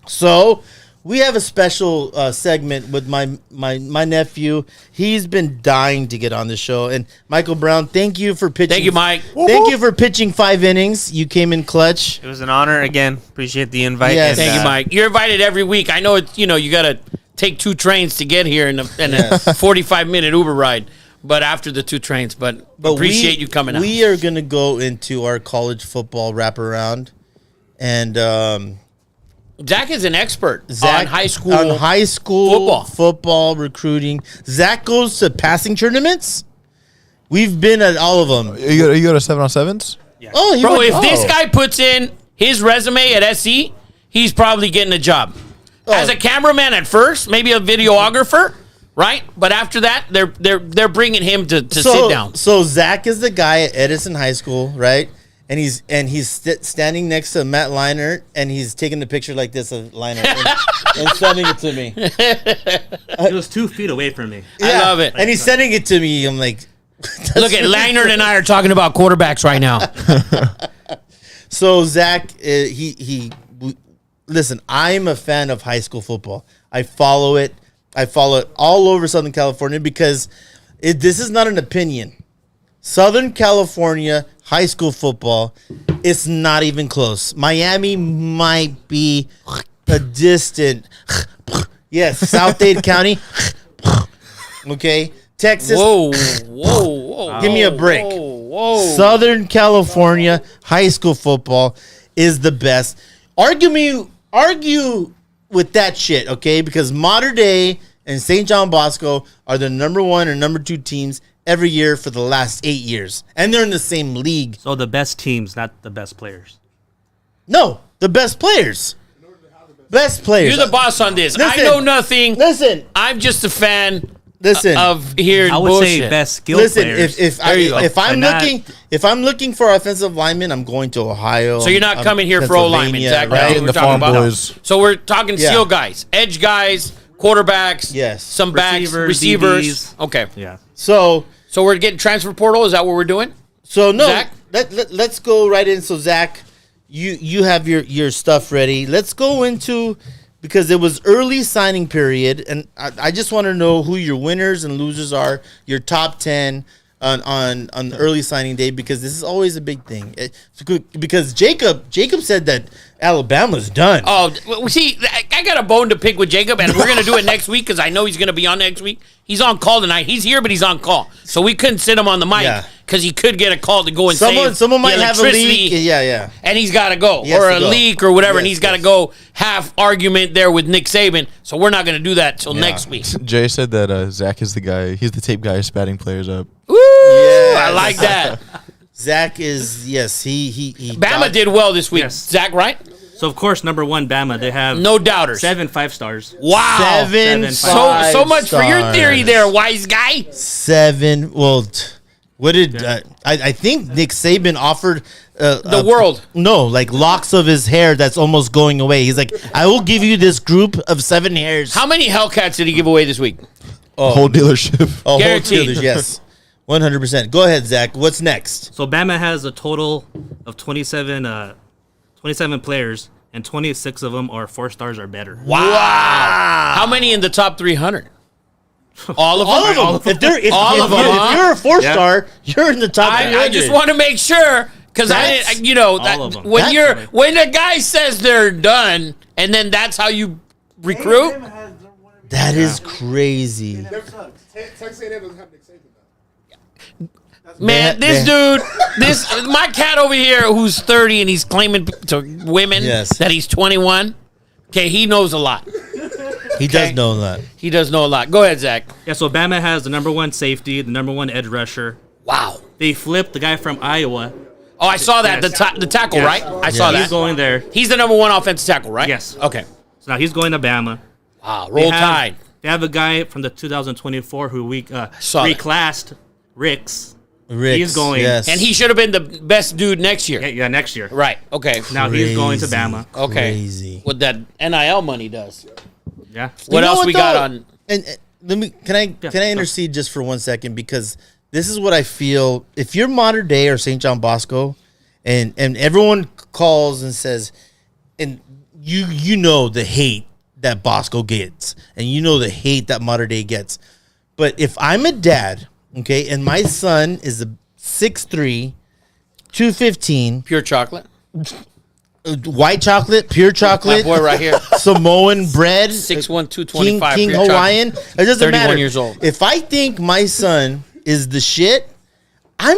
So we have a special segment with my nephew. He's been dying to get on the show. And Michael Brown, thank you for pitching. Thank you, Mike. Thank you for pitching 5 innings. You came in clutch. It was an honor again. Appreciate the invite. Yes. Thank you, Mike. You're invited every week. I know it's, you got to take 2 trains to get here in a 45-minute Uber ride. But after the 2 trains, but appreciate you coming out. We are going to go into our college football wraparound. And Zach is an expert Zach, on high school football recruiting. Zach goes to passing tournaments. We've been at all of them. You go to 7-on-7s? Oh, Bro, if this guy puts in his resume at SC, he's probably getting a job. As a cameraman at first, maybe a videographer, right? But after that, they're bringing him to sit down. So Zach is the guy at Edison High School, right? And he's standing next to Matt Leinart, and he's taking the picture like this of Leinart and sending it to me. It was 2 feet away from me. I love it. And he's sending it to me. I'm like, Look at Leinart and I are talking about quarterbacks right now. So Zach, listen. I'm a fan of high school football. I follow it. I follow it all over Southern California because this is not an opinion. Southern California high school football, it's not even close. Miami might be a distant. Yes, South Dade County. Okay, Texas. Whoa. Give me a break. Whoa. Southern California high school football is the best. Argue with that shit, okay? Because Modern Day and St. John Bosco are the number 1 and number 2 teams every year for the last 8 years. And they're in the same league. So the best teams, not the best players. No, the best players. Best players. You're the boss on this. Listen, I know nothing. Listen. I'm just a fan Listen. of hearing I would bullshit. say best skill Listen, players. if I'm looking for offensive linemen, I'm going to Ohio. So you're not coming here for O-linemen, Pennsylvania, Zach. right? That's what Getting we're the talking farm about. boys. So we're talking Yeah. seal guys, edge guys, quarterbacks, Yes. some backs, Receivers, receivers. DBs. Okay. Yeah. So So we're getting transfer portal. Is that what we're doing? no, Zach? let's go right in. So Zach, you have your stuff ready. Let's go into, because it was early signing period, and I just want to know who your winners and losers are, your top 10 on the early signing day, because this is always a big thing. Because Jacob said that Alabama's done. Oh, well, see, I got a bone to pick with Jacob, and we're going to do it next week because I know he's going to be on next week. He's on call tonight. He's here, but he's on call. So we couldn't sit him on the mic Yeah. because he could get a call to go and save Someone might the have a electricity, leak. Yeah. and he's got to go. He has Or to a go. leak or whatever, and Yes, he's got to yes. go have argument there with Nick Saban. So we're not going to do that till next week. Jay said that Zach is the guy. He's the tape guy spatting players up. Woo! Yes. I like that. Zach is, yes, he Bama did well this week. Yes. Zach, right? So of course, number 1, Bama. They have No doubters. 7 5-stars. Wow. 7 So much for your stars. theory there, wise guy. 7. Well, what did I think Nick Saban offered The world. No, like locks of his hair that's almost going away. He's like, I will give you this group of 7 hairs. How many Hellcats did he give away this week? Whole dealership. Oh, Guaranteed. wholesalers, yes, 100%. Go ahead, Zach. What's next? So Bama has a total of 27 players, and 26 of them are 4 stars or better. Wow. How many in the top 300? All of them? All of them. If All of them, huh? you're a 4-star, you're in the top 300. I just want to make sure because That's- all of them. when a guy says they're done and then that's how you recruit. That is crazy. Texas A&M doesn't have Nick Saban though. Man, They- this my cat over here who's 30 and he's claiming to women Yes. that he's 21. Okay, he knows a lot. He does know that. He does know a lot. Go ahead, Zach. Yeah, so Bama has the number 1 safety, the number 1 edge rusher. Wow. They flipped the guy from Iowa. Oh, I saw that. Yes. The tackle, Yes. right? I saw He's that. going there. He's the number 1 offensive tackle, right? Yes. Okay. So now he's going to Bama. Wow. They Roll have- Tide. They have a guy from the 2024 who we Saw that. reclassed, Ricks. Ricks, He's going- yes. And he should have been the best dude next year. Yeah, next year. Right. Okay. Now he's going to Crazy. Bama. Okay. Crazy. What that NIL money does. Yeah. What You know else we got though? on? And let me can I intercede just for 1 second, because this is what I feel. If you're Modern Day or St. John Bosco, and everyone calls and says, and you know the hate that Bosco gets, and you know the hate that Modern Day gets, but if I'm a dad, okay, and my son is a 6'3", 215, Pure chocolate. white chocolate, pure My chocolate, boy right here. Samoan bread, 6'1", 225. King pure chocolate. Hawaiian. It doesn't 31 matter. years old. If I think my son is the shit, I'm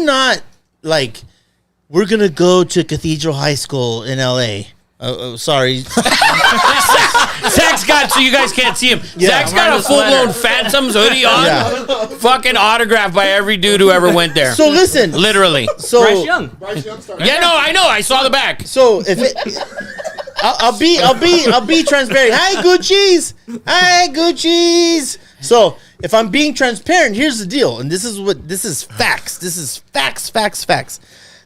not like, we're gonna go to Cathedral High School in LA. Sorry. Zach's got, so you guys can't see him. Yeah. Zach's got a full-blown Phantoms hoodie on. Yeah. Fucking autographed by every dude who ever went there. So listen. Literally. So Bryce Young. Bryce Young started. Yeah, no, I know. I saw the back. So if it, I'll be transparent. Hi, Gucci's. So if I'm being transparent, here's the deal, and this is facts. This is facts.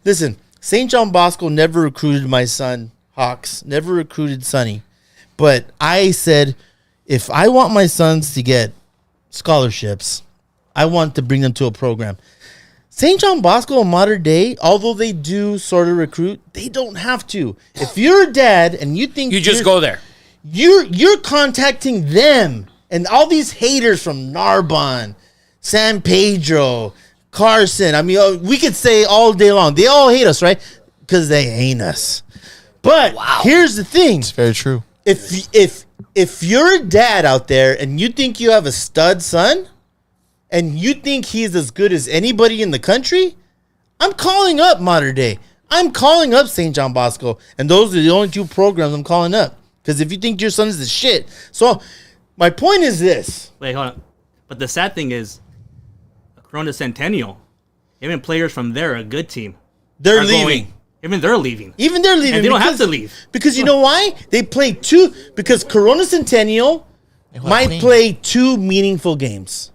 Listen, St. John Bosco never recruited my son Hawks, never recruited Sonny, but I said if I want my sons to get scholarships, I want to bring them to a program. St. John Bosco in modern day, although they do sort of recruit, they don't have to. If you're a dad and you think You just go there. you're contacting them and all these haters from Narbonne, San Pedro, Carson. I mean, we could say all day long. They all hate us, right? Because they hate us. But here's the thing. It's very true. If you're a dad out there and you think you have a stud son and you think he's as good as anybody in the country, I'm calling up modern day. I'm calling up St. John Bosco. And those are the only two programs I'm calling up. Because if you think your son is the shit. So my point is this. Wait, hold on. But the sad thing is, Corona Centennial, even players from there, a good team, They're are leaving. Even they're leaving. Even they're leaving. And they don't have to leave. Because you know why? They play two. Because Corona Centennial might play two meaningful games.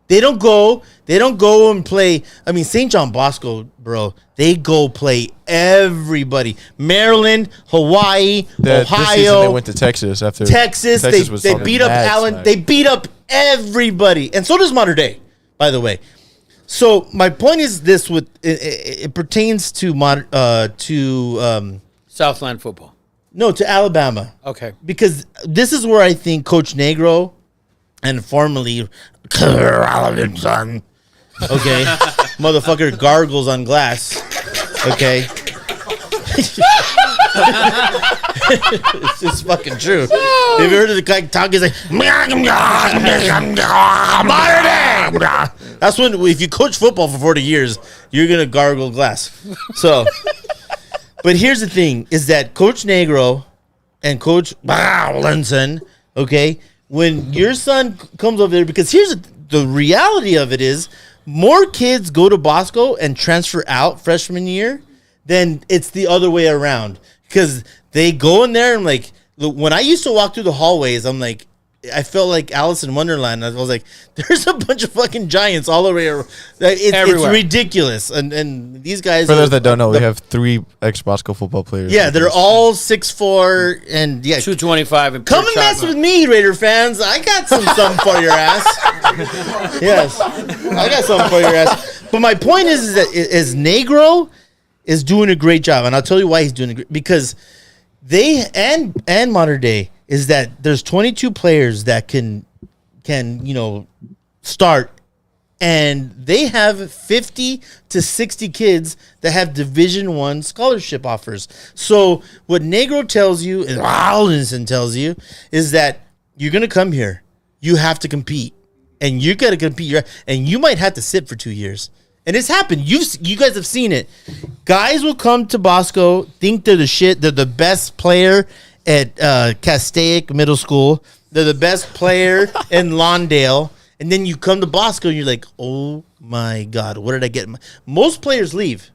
They don't go and play. I mean, St. John Bosco, bro, they go play everybody. Maryland, Hawaii, This season Ohio. they went to Texas after Texas. was They talking beat up mad Allen. smack. They beat up everybody. And so does Modern Day, by the way. So my point is this: with it pertains to Southland football. no, to Alabama. Okay. Because this is where I think Coach Negro and formerly Robinson, okay, motherfucker gargles on glass, okay. It's just fucking true. Have you heard of the guy talk? He's like, that's when, if you coach football for 40 years, you're gonna gargle glass. So, but here's the thing: is that Coach Negro and Coach Linson, okay, when your son comes over there, because here's the reality of it is, more kids go to Bosco and transfer out freshman year than it's the other way around. Because they go in there and like, when I used to walk through the hallways, I'm like, I felt like Alice in Wonderland. I was like, there's a bunch of fucking giants all over here. It's ridiculous. And these guys. For those that don't know, we have 3 ex-Bosco football players. Yeah, they're all 6'4", and yeah. 225 and Come and mess with me, Raider fans. I got something for your ass. Yes, I got something for your ass. But my point is that Negro is doing a great job, and I'll tell you why he's doing it. Because they and Modern Day is that there's 22 players that can start, and they have 50 to 60 kids that have Division I scholarship offers. So what Negro tells you and Rollinson tells you is that you're gonna come here, you have to compete, and you got to compete, and you might have to sit for 2 years. And it's happened. You guys have seen it. Guys will come to Bosco, think they're the shit. They're the best player at Castaic Middle School. They're the best player in Lawndale. And then you come to Bosco and you're like, oh my God, what did I get? Most players leave.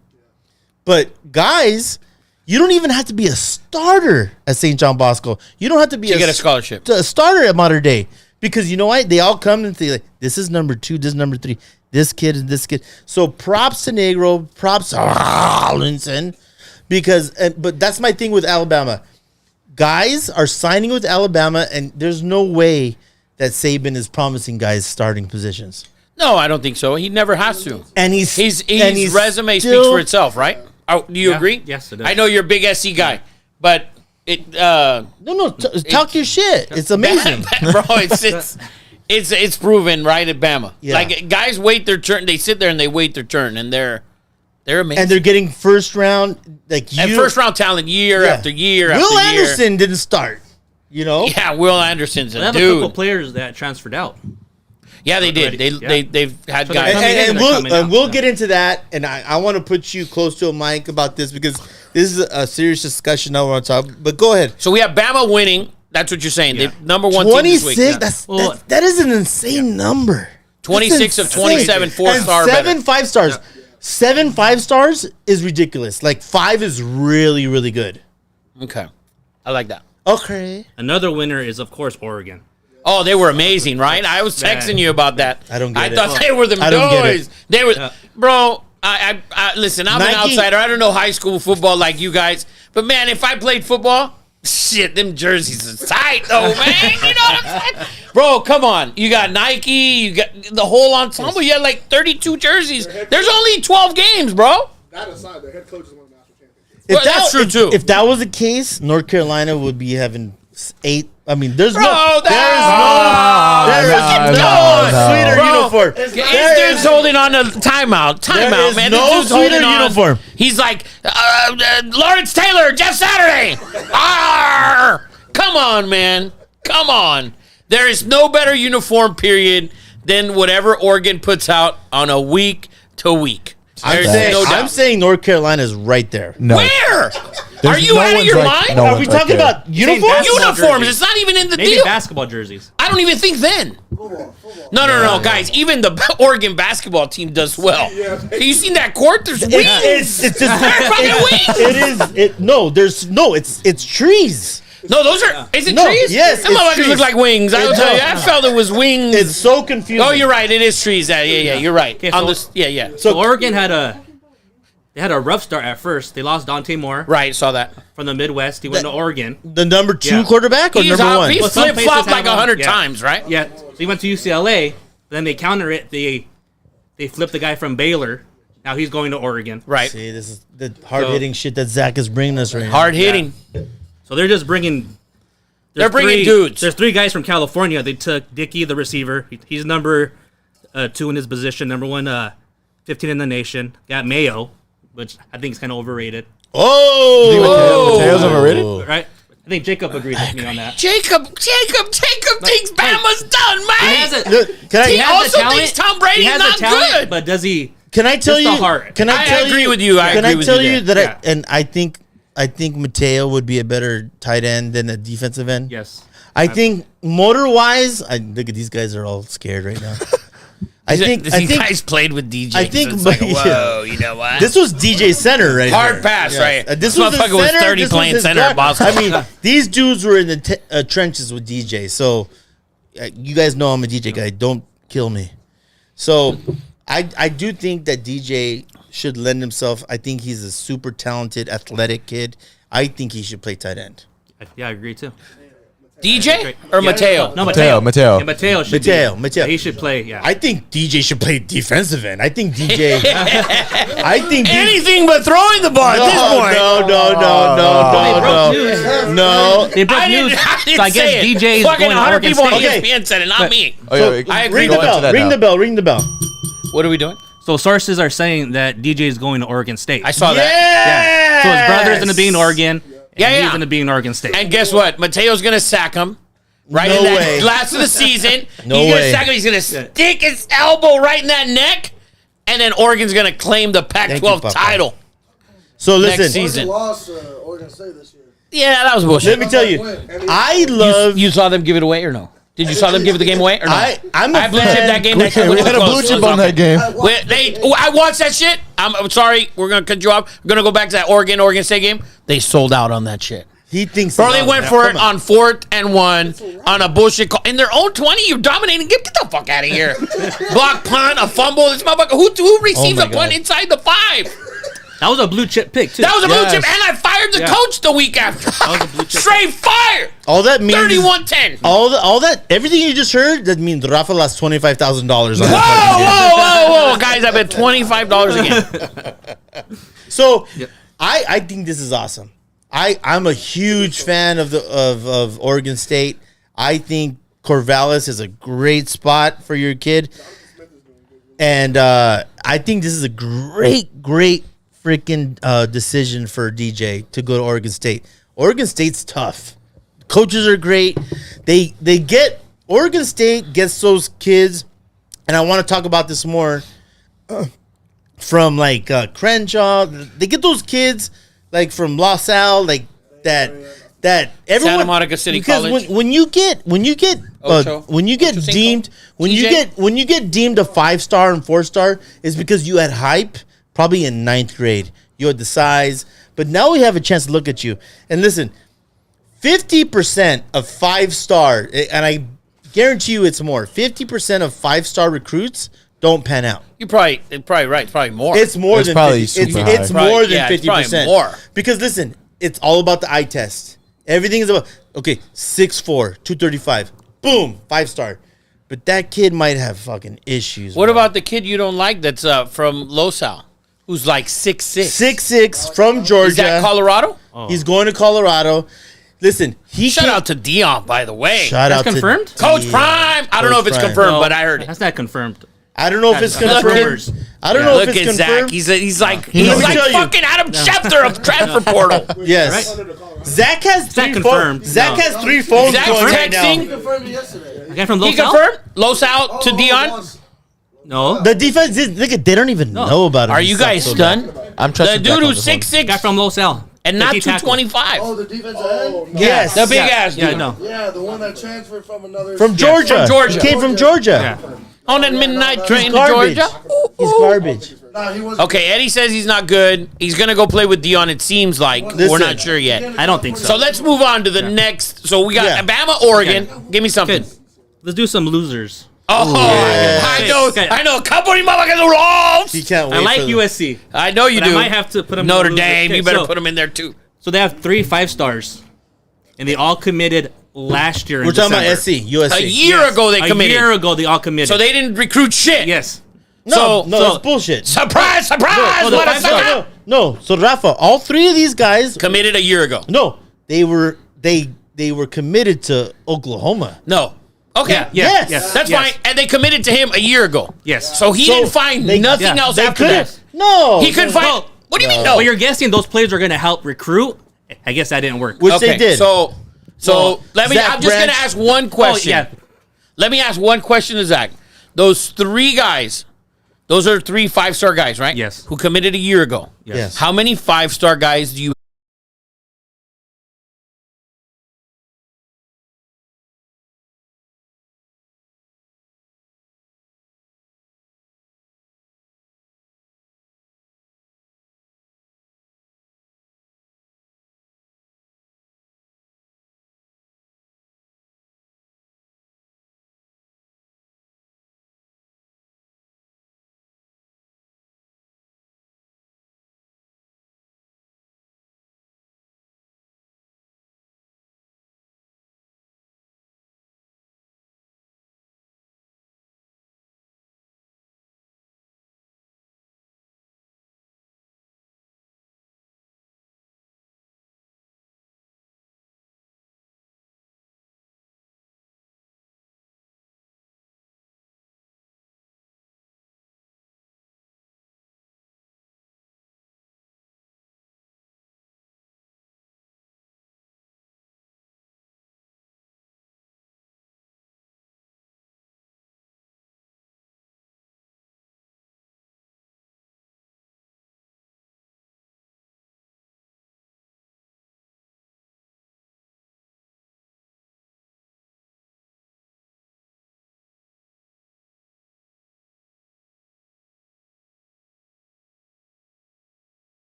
But guys, you don't even have to be a starter at St. John Bosco. You don't have to be get a scholarship. A starter at Modern Day. Because you know what? They all come and say, like, this is number 2, this is number 3. This kid and this kid. So props to Negro, props to Linson, but that's my thing with Alabama. Guys are signing with Alabama, and there's no way that Saban is promising guys starting positions. No, I don't think so. He never has to. And his resume speaks for itself, right? Do you agree? Yes, it does. I know you're a big SC guy, but it. Talk your shit. It's amazing, bro. It's proven right at Bama. Yeah. Like guys wait their turn. They sit there and they wait their turn, and they're amazing. And they're getting first round first round talent year after year Will after year. Anderson didn't start. You know. Yeah, Will Anderson's They a have a dude. couple players that transferred out. Yeah, they did. They've had So guys. they're We'll get into that, and I want to put you close to a mic about this because this is a serious discussion I want to talk. But go ahead. So we have Bama winning. That's what you're saying. Yeah. They number 1 team this 26. week. That is an insane number. 26 of 27 4-star better. 7 5-stars. 7 5-stars is ridiculous. Like 5 is really, really good. Okay. I like that. Okay. Another winner is, of course, Oregon. Oh, they were amazing, right? I was texting you about that. I don't get it. I thought they were the I don't get boys. it. They were, bro. I listen. I'm an Nike- outsider. I don't know high school football like you guys, but man, if I played football, shit, them jerseys are tight though, man. You know what I'm saying, bro? Come on, you got Nike, you got the whole ensemble. You had like 32 jerseys. There's only 12 games, bro. That aside, the head coach is one of the national champions. Well, that's true, too. If that was the case, North Carolina would be having 8. I mean, there's Bro, no no, sweeter bro. uniform. This dude's holding on to timeout, There is man. no This dude's sweeter holding on. uniform. He's like Lawrence Taylor, Jeff Saturday. Arr! Come on, man. Come on. There is no better uniform period than whatever Oregon puts out on a week to week. There's no doubt. I'm saying North Carolina is right there. No. Where? There's Are you no out of one's your like- mind? no Are one's we right talking there. about uniforms? basketball Uniforms. jerseys. It's not even in the Maybe deal. basketball jerseys. I don't even think then. Football. No, guys. Even the Oregon basketball team does well. Have you seen that court? There's wings. It's just fucking wings. it's trees. No, those are. Is it No, trees? yes, Some it's of them trees. look like wings. I will tell you. I felt it was wings. It's so confusing. Oh, you're right. It is trees. Yeah. You're right. Okay, On so- this, yeah. So Oregon had a rough start at first. They lost Dante Moore Right. Saw that. from the Midwest. He went to Oregon. The number 2 Yeah. quarterback or He's number 1? He Well, some flip places flopped have like him. 100 Yeah. times, right? Yeah. So he went to UCLA. Then they counter it. They flipped the guy from Baylor. Now he's going to Oregon. Right. See, this is the hard-hitting shit that Zach is bringing us right now. Hard hitting. So they're just bringing. They're bringing dudes. There's 3 guys from California. They took Dickey, the receiver. He's number 2 in his position. Number 1, 15 in the nation. Got Mayo, which I think is kind of overrated. Oh! Mateo's overrated? Right? I think Jacob agrees with me on that. Jacob thinks Bama's done, He man. has a, Can He I, also thinks Tom Brady's he has not a talent, good. but does he? can I tell Just you? the heart. Can I I tell agree you? with you. I Can agree I with tell you you there. that I think Mateo would be a better tight end than a defensive end. Yes. I think motor-wise, I look at these guys are all scared right now. I think these guys played with DJ. I think- It's like, yeah. whoa, you know what? this was DJ center right Hard here. pass, right? This This was his motherfucker was center, 30 this playing his center at guard. Boston. I mean, these dudes were in the trenches with DJ. So you guys know I'm a DJ guy. Don't kill me. So I do think that DJ should lend himself. I think he's a super talented, athletic kid. I think he should play tight end. Yeah, I agree too. DJ or Yeah, Mateo? No, Mateo. Yeah, Mateo should. Mateo, be, Mateo. He should play. Yeah. I think DJ should play defensive end. I think DJ. I think Anything but throwing the ball at this point. No. They broke I news. didn't So I guess say it. DJ is Fucking going to 100 Oregon people on State. Okay. ESPN said it, not me. Oh, yeah, I agree Ring with the that. bell. that Ring now. the bell. Ring the bell. What are we doing? So sources are saying that DJ is going to Oregon State. I saw that. Yeah. So his brother's going to be in Oregon. Yeah, and yeah. He's going to be in Oregon State. And guess what? Mateo's going to sack him. Right No in that way. last of the season. No He's way. gonna sack him. He's going to stick his elbow right in that neck. And then Oregon's going to claim the Thank you, Pac-12 Papa. title. So Next listen, season. Oregon lost Oregon State this year. Yeah, that was bullshit. let me tell you, I love. You saw them give it away or no? Did you saw them give the game away or no? I'm a I blue fan. chip that game. That Okay, shit we was had a close. blue It chip was on that okay. game. I watched that shit. I'm sorry. We're going to cut you off. We're going to go back to that Oregon State game. They sold out on that shit. He thinks. Bro, they went for it on 4th and 1 on a bullshit call. In their own 20, you're dominating. Get the fuck out of here. Block punt, a fumble. This motherfucker. Who received Oh a my punt God. inside the 5? that was a blue chip pick too. That was a blue Yes. chip, and I fired the Yeah. coach the week after. was a blue chip. Straight fire. All that means. 31-10. All that. Everything you just heard. That means Rafa lost $25,000 on Whoa, that. whoa, guys, I bet $25 again. So I think this is awesome. I'm a huge fan of Oregon State. I think Corvallis is a great spot for your kid, and I think this is a great freaking decision for DJ to go to Oregon State. Oregon State's tough. Coaches are great. They get Oregon State gets those kids, and I want to talk about this more. From like Crenshaw, they get those kids like from Los Al, like that everyone Santa Monica City because College. when you get Ocho. when you get Ocho deemed TJ? when you get deemed a 5-star and 4-star is because you had hype probably in 9th grade. You had the size, but now we have a chance to look at you and listen. 50% of 5-star, and I guarantee you it's more. 50% of 5-star recruits don't pan out. You're probably right. It's probably more. It's more It's than probably 50. It's, super it's high. more than Yeah, it's probably 50%. more. Because listen, it's all about the eye test. Everything is about 6'4", 235. Boom, 5-star. But that kid might have fucking issues. What bro. about the kid you don't like that's from Losal, who's like 6'6"? 6'6" from Georgia? Is that Colorado? He's going to Colorado. Listen, Shout out to Dion, by the way. Shout That's out confirmed? to Coach Dion. Prime. I don't know if it's Prime. confirmed, No, but I heard it. That's not confirmed. I don't know if it's That's confirmed. rumors. I don't know Look if it's at Zach. confirmed. He's like Let me tell you. fucking Adam Schefter of transfer portal. Yes. Zach has Zach three confirmed. phones. Zach No. has 3 phones Zach going right texting. now. Confirmed it yesterday. A guy from He Los Al? confirmed Losal to Dion. No. The defense is look at they don't even know about him. Are He you sucks guys so bad. stunned? I'm The trusting Zach dude on who's this one. Guy 6'6" from Los Al. and not 225. 225. Oh, the defensive end? Yes. The big ass dude. Yeah, no. Yeah, the one that transferred from another. From Georgia. from Georgia. He came from Georgia. Yeah. On that midnight train to Garbage. Georgia. He's garbage. Nah, he wasn't. Okay, Eddie says he's not good. He's gonna go play with Dion. It seems like we're Listen. not sure yet. I don't think So so. let's move on to the next. So we got Yeah. Alabama, Oregon. Give me something. Good. Let's do some losers. Oh, I know. Okay. I know a couple of you motherfuckers who lost. He can't wait. I like for the- USC. I know you But do. I might have to put them Notre in the loser. Dame. Okay, You better so- put them in there too. So they have 3 5-stars, and they all committed last year. We're in talking about December. SC, USC. A year ago they A committed. year ago they all committed. So they didn't recruit shit. yes. No, So- that's bullshit. Surprise! Surprise! No, the what a five- sucker! No. So Rafa, all 3 of these guys, Committed a year ago. no, they were committed to Oklahoma. No. Okay. Yeah. Yes. Yes. That's yes. fine. And they committed to him a year ago. Yes. So he So didn't find they- nothing yeah, else They after couldn't. that. No, He couldn't find. No. What do you mean no? Well, you're guessing those players are going to help recruit. I guess that didn't work. which they did. So Well, let me. Zach I'm just Branch- gonna ask one question. yeah. Let me ask one question to Zach. Those 3 guys, those are 3 5-star guys, right? Yes. Who committed a year ago. Yes. How many 5-star guys do you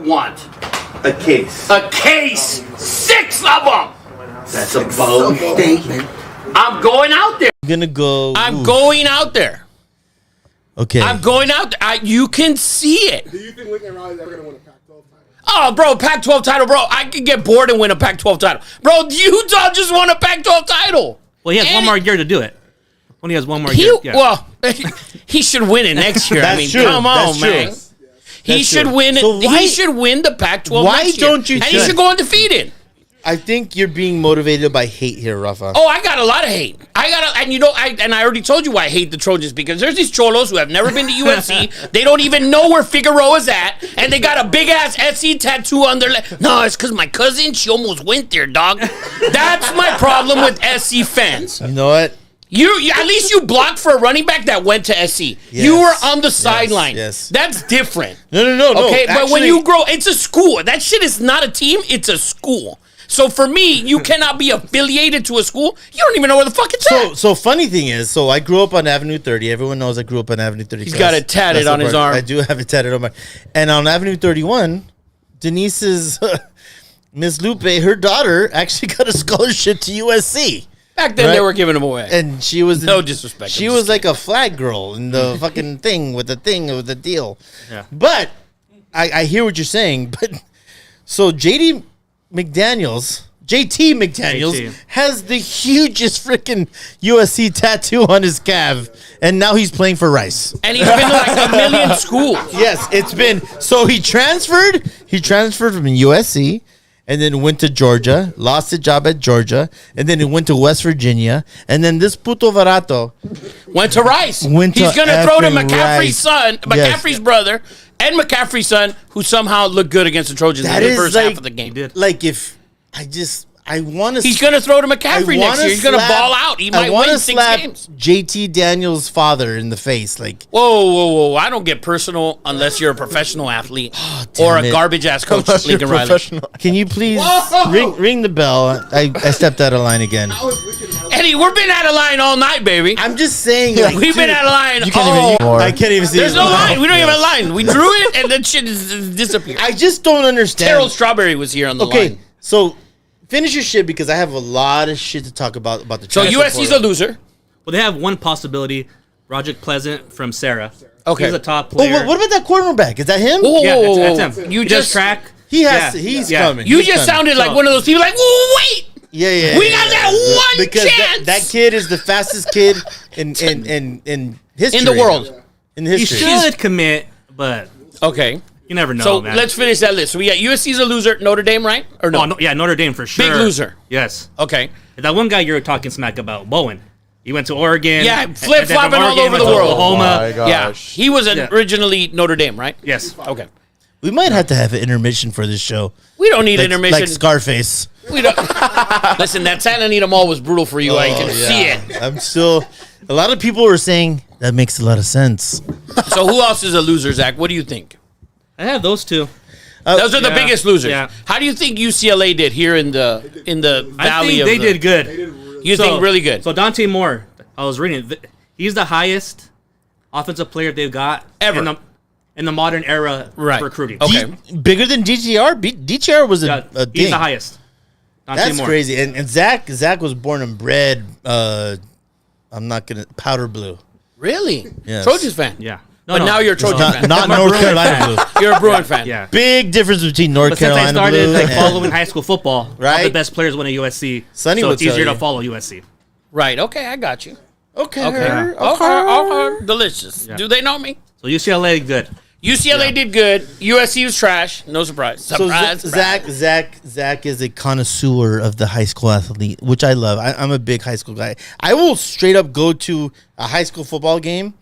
want? A case. A case. 6 of them. That's a bold statement. I'm going out there. I'm gonna go. I'm going out there. Okay. I'm going out there. You can see it. Do you think Lincoln Riley's ever gonna win a Pac-12 title? Oh, bro, Pac-12 title, bro. I could get bored and win a Pac-12 title. Bro, Utah just won a Pac-12 title. Well, he has And one more year to do it. Only has one more He, year. Yeah. Well, he should win it next year. I That's mean, true. come on, That's true. man. He That's should true. win it. So why- He should win the Pac-12 Why next year. don't you And he think- should go undefeated. I think you're being motivated by hate here, Rafa. Oh, I got a lot of hate. And I already told you why I hate the Trojans, because there's these cholos who have never been to USC. They don't even know where Figueroa's at, and they got a big ass SC tattoo on their leg. No, it's because my cousin, she almost went there, dog. That's my problem with SC fans. You know what? You at least you blocked for a running back that went to SC. Yes. You were on the sideline. yes. That's different. No. Okay, but when Actually- you grow, it's a school. That shit is not a team, it's a school. So for me, you cannot be affiliated to a school. You don't even know where the fuck it's at. So funny thing is, I grew up on Avenue 30. Everyone knows I grew up on Avenue 30. He's got it tatted on his arm. I do have it tatted on my. And on Avenue 31, Denise's Miss Lupe, her daughter, actually got a scholarship to USC. Back then, Right. they were giving them away. And she was No disrespect, She I'm was just like a flag girl in the fucking thing with the deal. Yeah. But I hear what you're saying. But so JT McDaniels has the hugest freaking USC tattoo on his calf, and now he's playing for Rice. And he's been to like a million schools. Yes, it's been so he transferred from USC. And then went to Georgia, lost a job at Georgia, and then he went to West Virginia, and then this puto Varato Went to Rice. Went He's to going to throw to effing McCaffrey's Rice. son, Yes. McCaffrey's brother, and McCaffrey's son, who somehow looked good against the Trojans That in the is first like- half of the game. did. like if I want to. He's going to throw to McCaffrey next year. He's going to ball out. He might win 6 games. JT Daniels' father in the face, like Whoa. I don't get personal unless you're a professional athlete or a damn it. garbage ass coach, Unless you're Lincoln Riley. professional. can you please Whoa! ring the bell? I stepped out of line again. Eddie, we've been out of line all night, baby. I'm just saying, like, We've been out of line You can't even. I can't even see. There's it. no line. We don't even have a line. We drew it, and then shit is disappeared. I just don't understand. Terrell Strawberry was here on the Okay, line. so finish your shit because I have a lot of shit to talk about the. So transfer USC's a portal. loser. Well, they have one possibility. Roderick Pleasant from Sarah. Okay. He's a top Oh, player. what about that cornerback? Is that him? Whoa, Yeah, whoa, whoa, that's whoa. him. You He does just track. He has. Yeah, He's yeah. coming. You He's just coming. sounded like So- one of those people like, wait. Yeah. We got that one because chance. That kid is the fastest kid in history. In the world. In He history. should commit, but Okay. you never know. So man. let's finish that list. So we got USC's a loser, Notre Dame, right? Or no? Oh, no, yeah, Notre Dame for sure. Big loser. Yes. Okay. That one guy you were talking smack about, Bowen. He went to Oregon. Yeah, and then flip-flopping from all Oregon over went the to world. Oklahoma. My gosh. Yeah. He was Yeah. originally Notre Dame, right? Yes. Okay. We might have to have an intermission for this show. We don't need Like, intermission. like Scarface. We don't. Listen, that Santa Anita Mall was brutal for you. I can see it. I'm still. A lot of people were saying that makes a lot of sense. So who else is a loser, Zach? What do you think? I have those two. Those are the Yeah. biggest losers. Yeah. How do you think UCLA did here in the I valley think of they the- did good. You think really good? So Dante Moore, I was reading, he's the highest offensive player they've got Ever. in the modern era Right. of recruiting. Okay. Bigger than DTR. DTR was Yeah, a he's thing. the highest. Dante That's Moore. crazy. And Zach was born and bred. I'm not gonna powder blue. Really? Yes. Trojans fan. Yeah. But now you're a Trojan fan. Not I'm a North Bruin Carolina fan. blue. You're a Bruin fan. Yeah. Big difference between North But since I Carolina started blue like and- following high school football, all Right. the best players went to USC. Sonny so will it's easier tell to you. follow USC. Right. Okay, I got you. Okay. Okay. Delicious. Yeah. Do they know me? So UCLA good. UCLA did good. USC was trash. No surprise. So Surprise. surprise. Zach is a connoisseur of the high school athlete, which I love. I'm a big high school guy. I will straight up go to a high school football game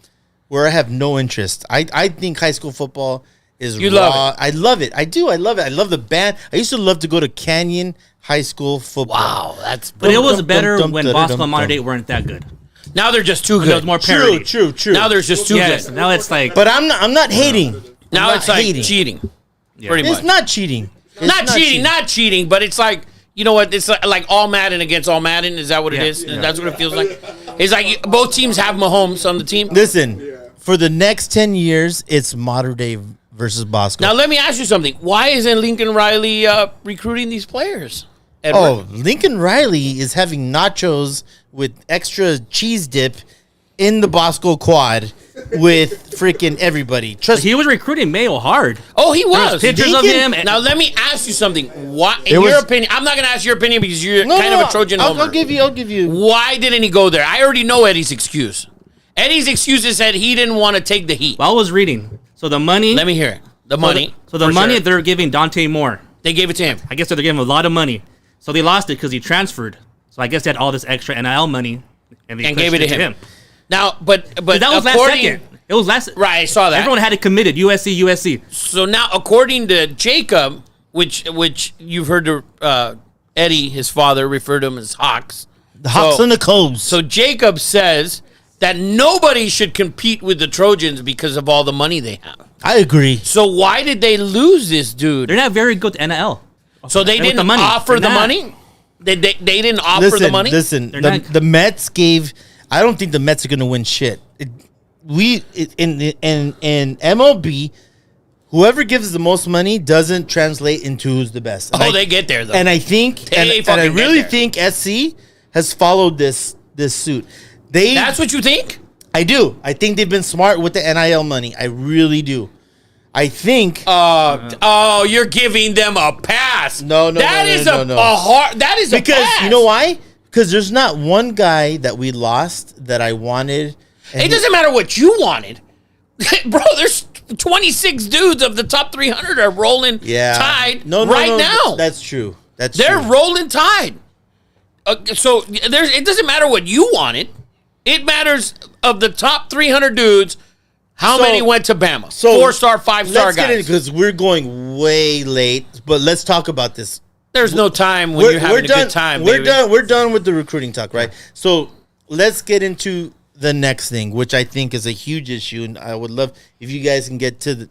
where I have no interest. I think high school football is You raw. love it. I love it. I do. I love it. I love the band. I used to love to go to Canyon High School football. Wow, that's. But it was dum, better dum, when dum, Boston dum, and Modern dum. Day weren't that good. Now they're just too There was good. more parity. True. Now there's just too Yes. good. Now it's like But I'm not hating. Now I'm it's not like hating. cheating. Pretty It's much. not cheating. It's Not cheating, but it's like, you know what? It's like all Madden against all Madden. Is that what it Yeah. is? That's what it feels like. It's like both teams have Mahomes on the team. Listen, for the next 10 years, it's modern day versus Bosco. Now let me ask you something. Why isn't Lincoln Riley recruiting these players? Edward? Oh, Lincoln Riley is having nachos with extra cheese dip in the Bosco quad with freaking everybody. Trust He was recruiting Mayo hard. Oh, he was. Pictures of him. Now let me ask you something. Why, in your opinion, I'm not going to ask your opinion because you're kind of a Trojan homer. I'll give you. Why didn't he go there? I already know Eddie's excuse. Eddie's excuse is that he didn't want to take the heat. Well, I was reading. So the money. Let me hear it. The money. So the money they're giving Dante Moore. They gave it to him. I guess they're giving him a lot of money. So they lost it because he transferred. So I guess they had all this extra NIL money and they gave it to him. Now, but that was last second. It was last. Right, I saw that. Everyone had it committed. USC. So now, according to Jacob, which you've heard Eddie, his father, refer to him as Hawks. The Hawks and the Cobes. So Jacob says that nobody should compete with the Trojans because of all the money they have. I agree. So why did they lose this dude? They're not very good at NIL. So they didn't offer the money? They didn't offer the money? Listen, the Mets gave... I don't think the Mets are going to win shit. In MLB, whoever gives the most money doesn't translate into who's the best. They get there, though. And I think... And I really think SC has followed this suit. That's what you think? I do. I think they've been smart with the NIL money. I really do. I think. You're giving them a pass. No. That is a pass. Because you know why? Because there's not one guy that we lost that I wanted. It doesn't matter what you wanted, bro. There's 26 dudes of the top 300 are rolling tide right now. That's true. They're rolling tide. So it doesn't matter what you wanted. It matters of the top 300 dudes. How many went to Bama? So 4-star, 5-star guys. Because we're going way late, but let's talk about this. There's no time when you're having a good time. We're done with the recruiting talk, right? So let's get into the next thing, which I think is a huge issue, and I would love if you guys can get to the.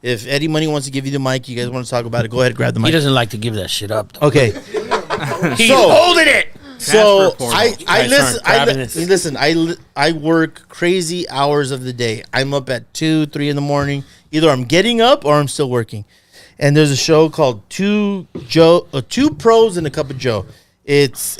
If Eddie Money wants to give you the mic, you guys want to talk about it. Go ahead, grab the mic. He doesn't like to give that shit up, though. Okay, he's holding it. So I work crazy hours of the day. I'm up at 2, 3 in the morning. Either I'm getting up or I'm still working. And there's a show called Two Pros and a Cup of Joe. It's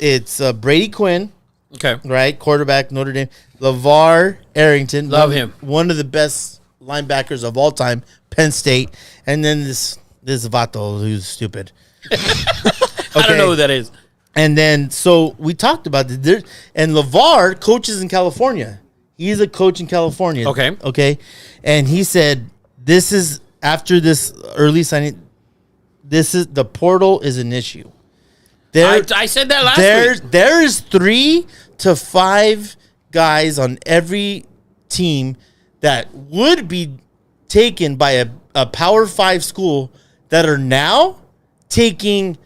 Brady Quinn, okay, right, quarterback, Notre Dame. LeVar Arrington, love him, one of the best linebackers of all time, Penn State. And then this Vato who's stupid. I don't know who that is. And then, so we talked about it. And LeVar coaches in California. He's a coach in California. Okay. Okay. And he said, this is, after this early signing, the portal is an issue. I said that last week. There is 3 to 5 guys on every team that would be taken by a Power 5 school that are now taking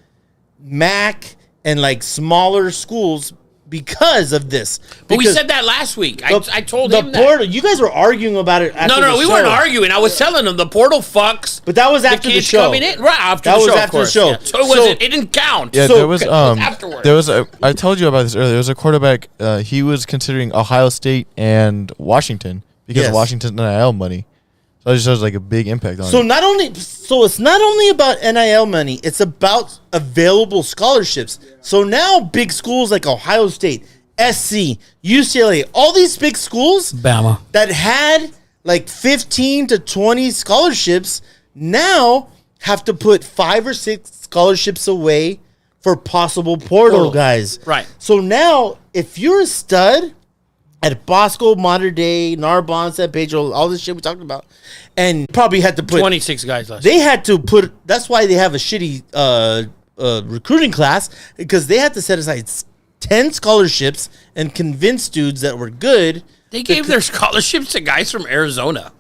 MAC and like smaller schools because of this. But we said that last week. I told him that. Portal, you guys were arguing about it after the show. No, we weren't arguing. I was telling him the portal fucks. But that was after the show. Coming in. Right, after the show. Yeah. So it didn't count. Yeah, there was afterwards. I told you about this earlier. There was a quarterback, he was considering Ohio State and Washington because of Washington's NIL money. So it just has like a big impact on it. So it's not only about NIL money, it's about available scholarships. So now big schools like Ohio State, SC, UCLA, all these big schools Bama that had like 15 to 20 scholarships now have to put 5 or 6 scholarships away for possible portal guys. Right. So now if you're a stud at Bosco, Mater Dei, Narbonne, San Pedro, all this shit we talked about, and probably had to put 26 guys last. They had to put. That's why they have a shitty recruiting class, because they had to set aside 10 scholarships and convince dudes that were good. They gave their scholarships to guys from Arizona.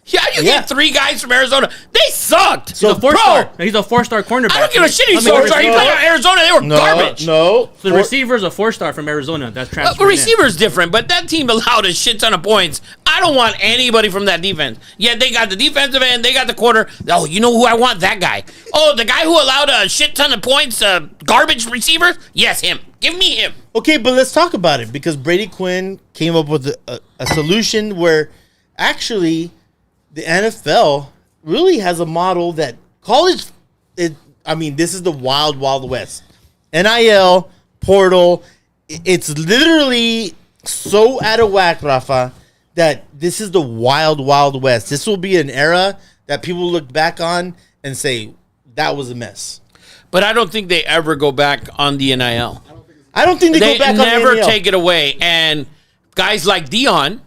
Yeah, you get 3 guys from Arizona. They sucked. So he's a 4-star. He's a 4-star cornerback. I don't give a shit. He's 4-star. He played at Arizona. They were garbage. No. So the receiver's a 4-star from Arizona. That's transferred. The receiver's different, but that team allowed a shit ton of points. I don't want anybody from that defense. Yeah, they got the defensive end. They got the corner. Oh, you know who I want? That guy. Oh, the guy who allowed a shit ton of points, garbage receiver? Yes, him. Give me him. Okay, but let's talk about it, because Brady Quinn came up with a solution where actually the NFL really has a model that college. This is the wild, wild west. NIL portal. It's literally so out of whack, Rafa, that this is the wild, wild west. This will be an era that people look back on and say that was a mess. But I don't think they ever go back on the NIL. I don't think they go back on the never NIL. take it away. And guys like Dion,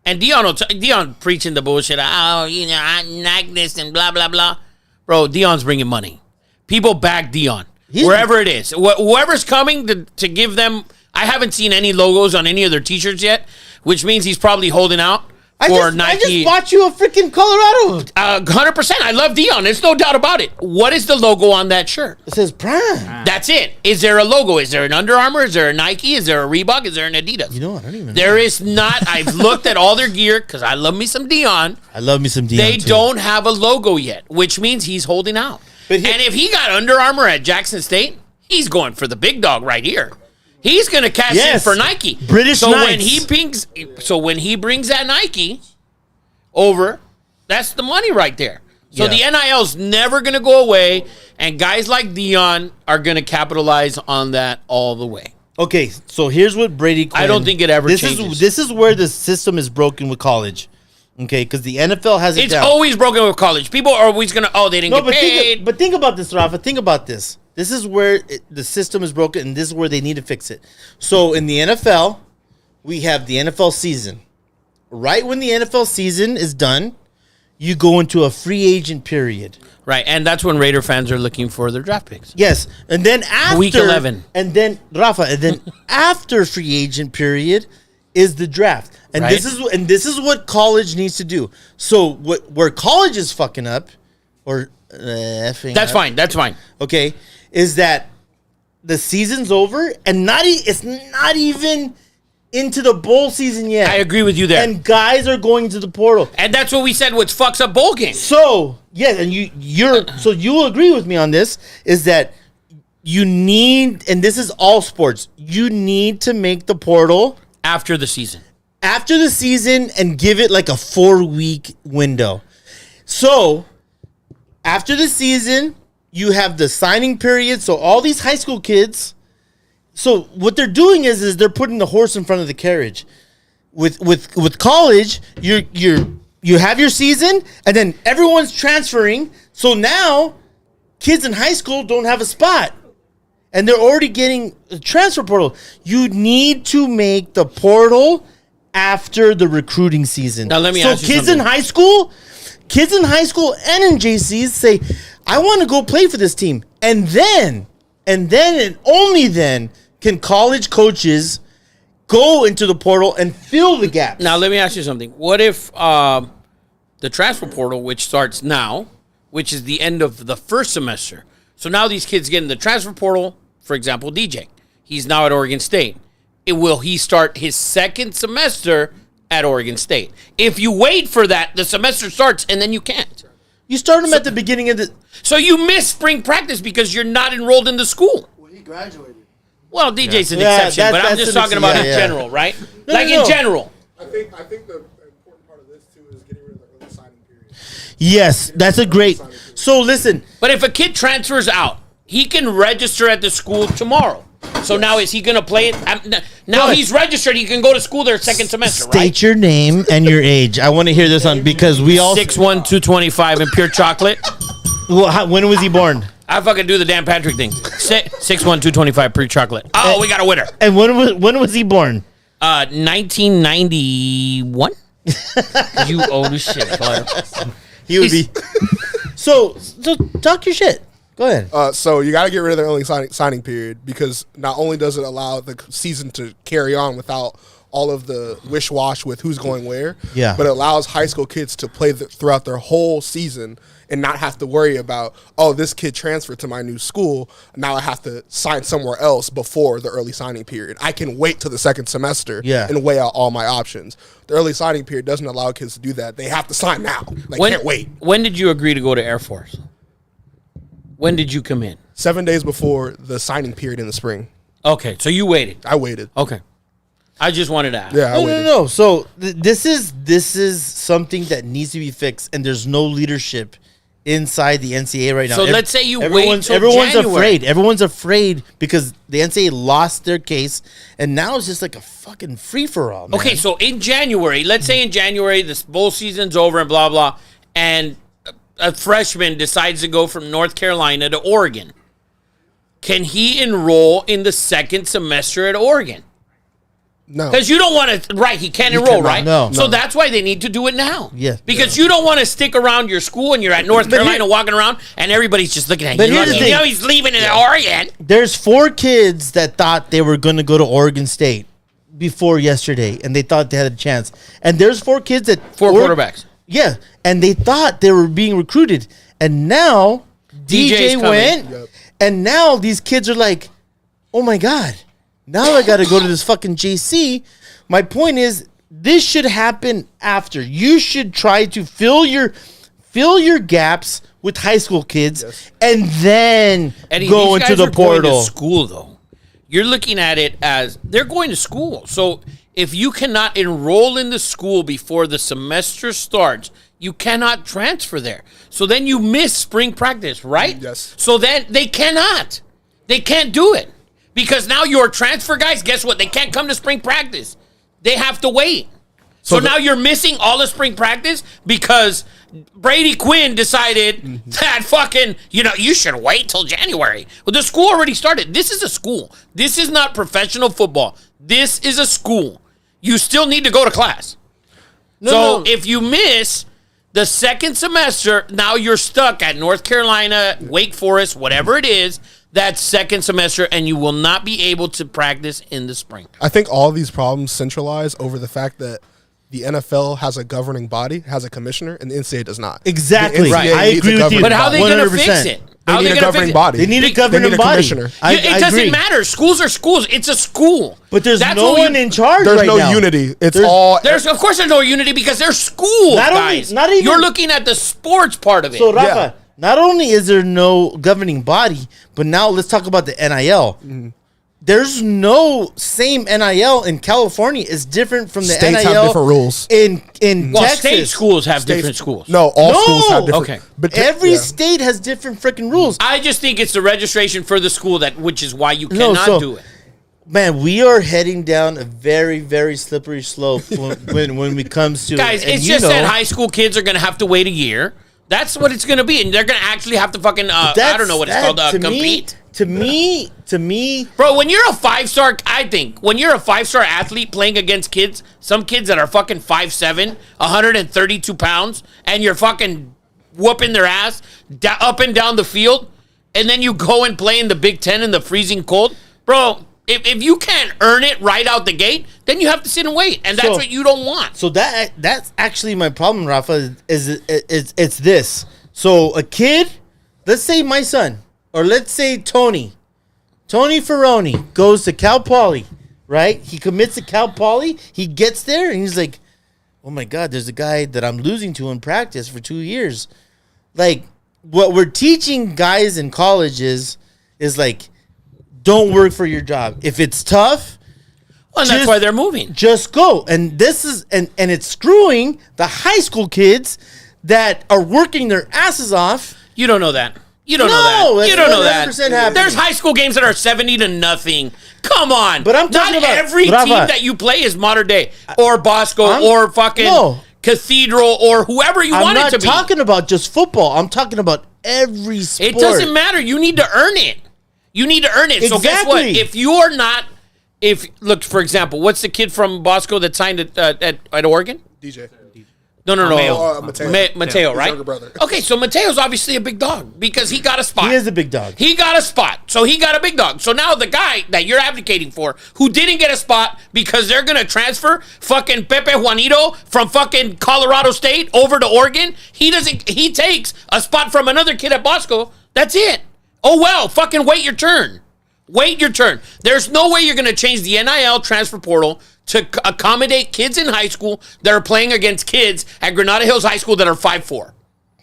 and Dion preaching the bullshit. Oh, I like this and blah, blah, blah. Bro, Dion's bringing money. People back Dion. Wherever it is. Whoever's coming to give them. I haven't seen any logos on any of their T-shirts yet, which means he's probably holding out for Nike. I just bought you a freaking Colorado. 100%. I love Dion. There's no doubt about it. What is the logo on that shirt? It says Prime. That's it. Is there a logo? Is there an Under Armour? Is there a Nike? Is there a Reebok? Is there an Adidas? You know what? I don't even know. There is not. I've looked at all their gear because I love me some Dion. I love me some Dion. They don't have a logo yet, which means he's holding out. And if he got Under Armour at Jackson State, he's going for the big dog right here. He's going to cash in for Nike. British Knights. When he brings that Nike over, that's the money right there. So the NIL's never going to go away, and guys like Dion are going to capitalize on that all the way. Okay, so here's what Brady Quinn... I don't think it ever changes. This is where the system is broken with college. Okay, because the NFL has it It's down. always broken with college. People are always going to, they didn't get paid. But think about this, Rafa. Think about this. This is where the system is broken, and this is where they need to fix it. So in the NFL, we have the NFL season. Right when the NFL season is done, you go into a free agent period. Right, and that's when Raider fans are looking for their draft picks. Yes, and then after Week 11. And then after free agent period is the draft. And Right. this is what college needs to do. So where college is fucking up or effing That's up, fine. That's fine. okay, is that the season's over and it's not even into the bowl season yet. I agree with you there. And guys are going to the portal. And that's what we said, what fucks up bowl games. So, yeah, and you will agree with me on this, is that you need, and this is all sports, you need to make the portal After the season. And give it like a 4-week window. So, after the season, you have the signing period. So all these high school kids, so what they're doing is they're putting the horse in front of the carriage. With college, you have your season, and then everyone's transferring. So now, kids in high school don't have a spot, and they're already getting a transfer portal. You need to make the portal after the recruiting season. Now let me ask you kids something. Kids in high school and in JCs say, I want to go play for this team. And then and only then can college coaches go into the portal and fill the gaps. Now, let me ask you something. What if the transfer portal, which starts now, which is the end of the first semester, so now these kids get in the transfer portal, for example, DJ. He's now at Oregon State. Will he start his second semester at Oregon State? If you wait for that, the semester starts and then you can't. You start them at the beginning of the... So you miss spring practice because you're not enrolled in the school. Well, he graduated. Well, DJ's an Yeah, exception, but I'm that's just an talking about in yeah. general, right? No, like no. in general. I think the important part of this too is getting rid of the early signing period. Yes, that's a great... So listen, But if a kid transfers out, he can register at the school tomorrow. So now is he going to play it? Now he's registered. He can go to school their second semester, state right? your name and your age. I want to hear this on because we all... 6'1", 225 and pure chocolate. Well, when was he born? I fucking do the Dan Patrick thing. 6'1", 225 pure chocolate. Oh, we got a winner. And when was he born? 1991. You old as shit, Claire. He would be... So talk your shit. Go ahead. So you got to get rid of the early signing period because not only does it allow the season to carry on without all of the wish-wash with who's going where, Yeah. but it allows high school kids to play throughout their whole season and not have to worry about, oh, this kid transferred to my new school. Now I have to sign somewhere else before the early signing period. I can wait till the second semester and weigh out all my options. The early signing period doesn't allow kids to do that. They have to sign now. They can't wait. When did you agree to go to Air Force? When did you come in? 7 days before the signing period in the spring. Okay, so you waited. I waited. Okay. I just wanted to ask. Yeah, I waited. No. So this is something that needs to be fixed, and there's no leadership inside the NCAA right now. So let's say you wait everyone's till January. afraid. Everyone's afraid because the NCAA lost their case, and now it's just like a fucking free for all. Okay, so in January, let's say in January, this bowl season's over and blah, blah, and a freshman decides to go from North Carolina to Oregon. Can he enroll in the second semester at Oregon? No. Because you don't want to, right, he can't enroll, cannot. right? No. So that's why they need to do it now. Yeah. Because you don't want to stick around your school and you're at North Carolina walking around and everybody's just looking at you. But here's the You thing. know he's leaving in Oregon. There's 4 kids that thought they were going to go to Oregon State before yesterday, and they thought they had a chance. And there's 4 kids that 4 quarterbacks. Yeah, and they thought they were being recruited, and now DJ's DJ coming. went, and now these kids are like, "Oh my god, now I got to go to this fucking JC." My point is, this should happen after. You should try to fill your gaps with high school kids, and then Eddie, go these into guys the are going portal. to school, though. You're looking at it as they're going to school. So if you cannot enroll in the school before the semester starts, you cannot transfer there. So then you miss spring practice, right? Yes. So then they cannot. They can't do it. Because now your transfer guys, guess what? They can't come to spring practice. They have to wait. So now you're missing all of spring practice because Brady Quinn decided that fucking, you should wait till January. Well, the school already started. This is a school. This is not professional football. This is a school. You still need to go to class. So if you miss the second semester, now you're stuck at North Carolina, Wake Forest, whatever it is, that second semester, and you will not be able to practice in the spring. I think all these problems centralize over the fact that the NFL has a governing body, has a commissioner, and the NCAA does not. Exactly. The Right. NCAA I needs agree a with you. governing But how are they body. going to 100%. fix it? How are They they need a going to fix governing it? body. They need a They governing need a body. commissioner. It doesn't matter. Schools are schools. It's a school. But there's That's no what we- one in charge There's right no now. unity. It's There's- all. Of course, there's no unity because they're schools, Not only- guys. not even- You're looking at the sports part of it. So, Rafa, not only is there no governing body, but now let's talk about the NIL. There's no same NIL in California. It's different from the States NIL have different rules. in well, Texas. state schools have different schools. No, all No! schools have different. Okay. But Every yeah. state has different freaking rules. I just think it's the registration for the school which is why you No, cannot so- do it. Man, we are heading down a very, very slippery slope when it comes to Guys, and it's you just know, that high school kids are going to have to wait a year. That's what it's going to be, and they're going to actually have to fucking I don't know what it's called, compete. To me, Bro, when you're a 5-star, when you're a 5-star athlete playing against kids, some kids that are fucking 5'7", 132 pounds, and you're fucking whooping their ass up and down the field, and then you go and play in the Big Ten in the freezing cold, bro. If you can't earn it right out the gate, then you have to sit and wait, and that's what you don't want. so that's actually my problem, Rafa. Is it's this? So a kid, let's say my son, or let's say Tony Ferroni goes to Cal Poly, right? He commits to Cal Poly. He gets there, and he's like, "Oh my God, there's a guy that I'm losing to in practice for 2 years." Like, what we're teaching guys in colleges is like, don't work for your job. If it's tough, Well, and that's just- why they're moving. just go. And this is and it's screwing the high school kids that are working their asses off. You don't know that. You don't No, know that. that's You don't know that. 100% happening. There's high school games that are 70-0. Come on. But I'm talking Not about- every Rafa, team that you play is modern day or Bosco or fucking no. Cathedral or whoever you I'm want it not to be. talking about just football. I'm talking about every sport. It doesn't matter. You need to earn it. You need to earn it. So guess what? Exactly. If you're not, look, for example, what's the kid from Bosco that signed at Oregon? DJ. No. Mateo. Mateo, His right? younger brother. Okay, so Mateo's obviously a big dog because he got a spot. He is a big dog. He got a spot, so he got a big dog. So now the guy that you're advocating for, who didn't get a spot because they're gonna transfer fucking Pepe Juanito from fucking Colorado State over to Oregon, he takes a spot from another kid at Bosco. That's it. Oh well, fucking wait your turn. Wait your turn. There's no way you're gonna change the NIL transfer portal to accommodate kids in high school that are playing against kids at Granada Hills High School that are 5'4".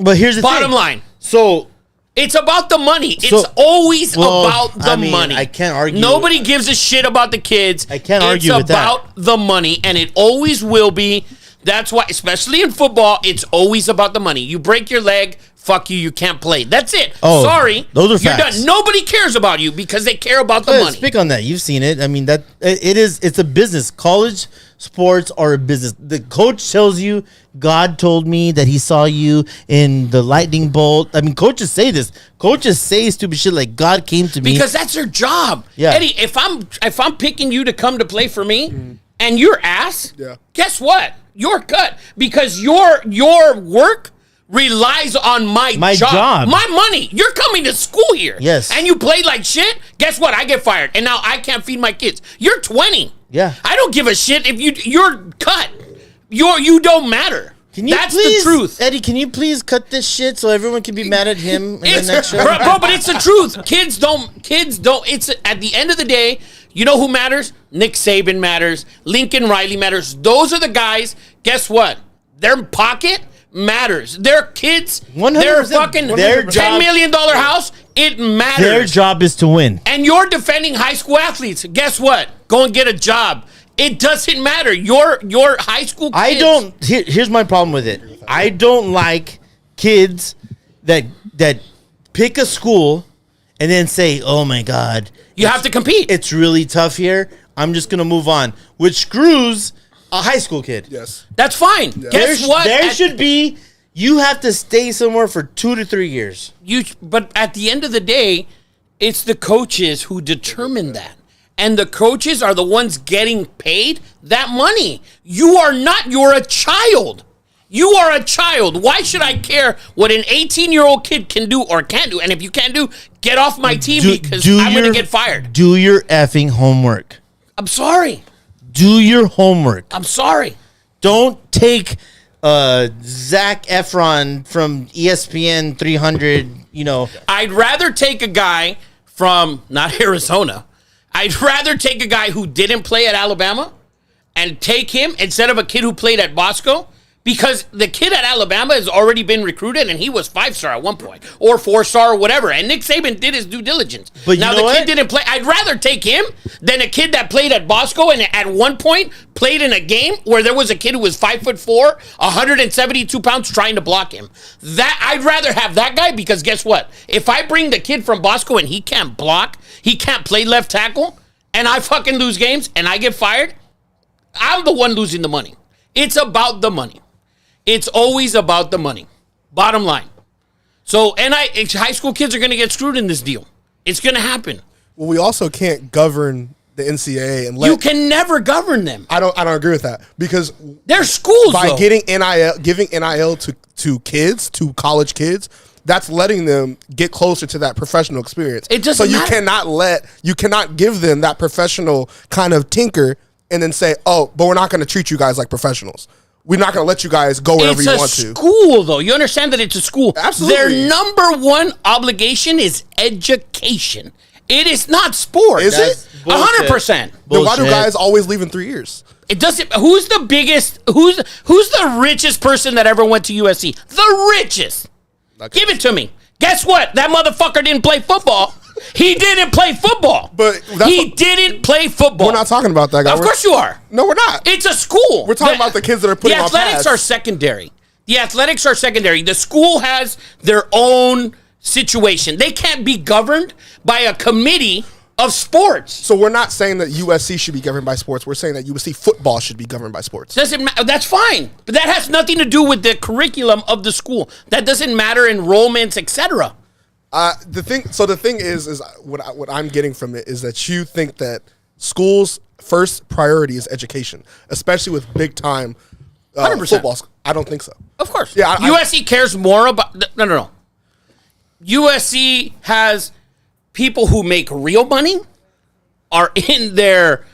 But here's the Bottom thing. line. So It's about the money. So- It's always well, about the I mean, money. I can't argue. Nobody gives a shit about the kids. I can't argue with that. It's about the money, and it always will be. That's why, especially in football, it's always about the money. You break your leg, fuck you, you can't play. That's it. Oh, sorry, those are you're facts. done. Nobody cares about you because they care about the money. Speak on that. You've seen it. I mean, it's a business. College sports are a business. The coach tells you, God told me that he saw you in the lightning bolt. I mean, coaches say this. Coaches say stupid shit like God came to me. Because that's their job. Yeah. Eddie, if I'm picking you to come to play for me and you're ass, Yeah. guess what? You're cut because your work relies on my job. my money. You're coming to school here. Yes. And you play like shit, guess what? I get fired. And now I can't feed my kids. You're 20. Yeah. I don't give a shit if you're cut. You don't matter. That's the truth. Eddie, can you please cut this shit so everyone can be mad at him in the next show? Bro, but it's the truth. Kids don't. It's at the end of the day. You know who matters? Nick Saban matters. Lincoln Riley matters. Those are the guys. Guess what? Their pocket matters. Their kids. 100%. Their fucking Their $10 million house. It matters. Their job is to win. And you're defending high school athletes. Guess what? Go and get a job. It doesn't matter. Your high school kids. I don't. Here's my problem with it. I don't like kids that pick a school and then say, "Oh my God, You have to compete. it's really tough here. I'm just gonna move on," which screws a high school kid. Yes. That's fine. Guess There, what? there should be. You have to stay somewhere for 2 to 3 years. But at the end of the day, it's the coaches who determine that. And the coaches are the ones getting paid that money. You're a child. You are a child. Why should I care what an 18-year-old kid can do or can't do? And if you can't do, get off my team because I'm going to get fired. Do your effing homework. I'm sorry. Do your homework. I'm sorry. Don't take Zac Efron from ESPN 300, I'd rather take a guy from, not Arizona, I'd rather take a guy who didn't play at Alabama and take him instead of a kid who played at Bosco, because the kid at Alabama has already been recruited and he was 5-star at one point or 4-star or whatever. And Nick Saban did his due diligence. But now you know the kid what? didn't play. I'd rather take him than a kid that played at Bosco and at one point played in a game where there was a kid who was 5'4", 172 pounds trying to block him. That I'd rather have that guy, because guess what? If I bring the kid from Bosco and he can't block, he can't play left tackle, and I fucking lose games and I get fired, I'm the one losing the money. It's about the money. It's always about the money. Bottom line. So, high school kids are going to get screwed in this deal. It's going to happen. Well, we also can't govern the NCAA and You can never govern them. I don't agree with that, because They're schools, by though. giving NIL to kids, to college kids, that's letting them get closer to that professional experience. It doesn't So matter. you cannot give them that professional kind of tinker and then say, "Oh, but we're not going to treat you guys like professionals. We're not going to let you guys go wherever you want to." It's a school, though. You understand that it's a school. Absolutely. Their number one obligation is education. It is not sports. Is it? 100%. Then why do Bullshit. guys always leave in 3 years? It doesn't. Who's the biggest? Who's the richest person that ever went to USC? The richest. Give it to me. Guess what? That motherfucker didn't play football. He didn't play football. But that's he didn't play football. We're not talking about that guy. Of course you are. No, we're not. It's a school. We're talking about the kids that are putting The on athletics pads. are secondary. The athletics are secondary. The school has their own situation. They can't be governed by a committee of sports. So we're not saying that USC should be governed by sports. We're saying that USC football should be governed by sports. Doesn't matter. That's fine, but that has nothing to do with the curriculum of the school. That doesn't matter. Enrollments, etc. The thing is what I'm getting from it is that you think that schools' first priority is education, especially with big time 100%. football. I don't think so. Of course. Yeah, USC cares more about. No. USC has people who make real money are in their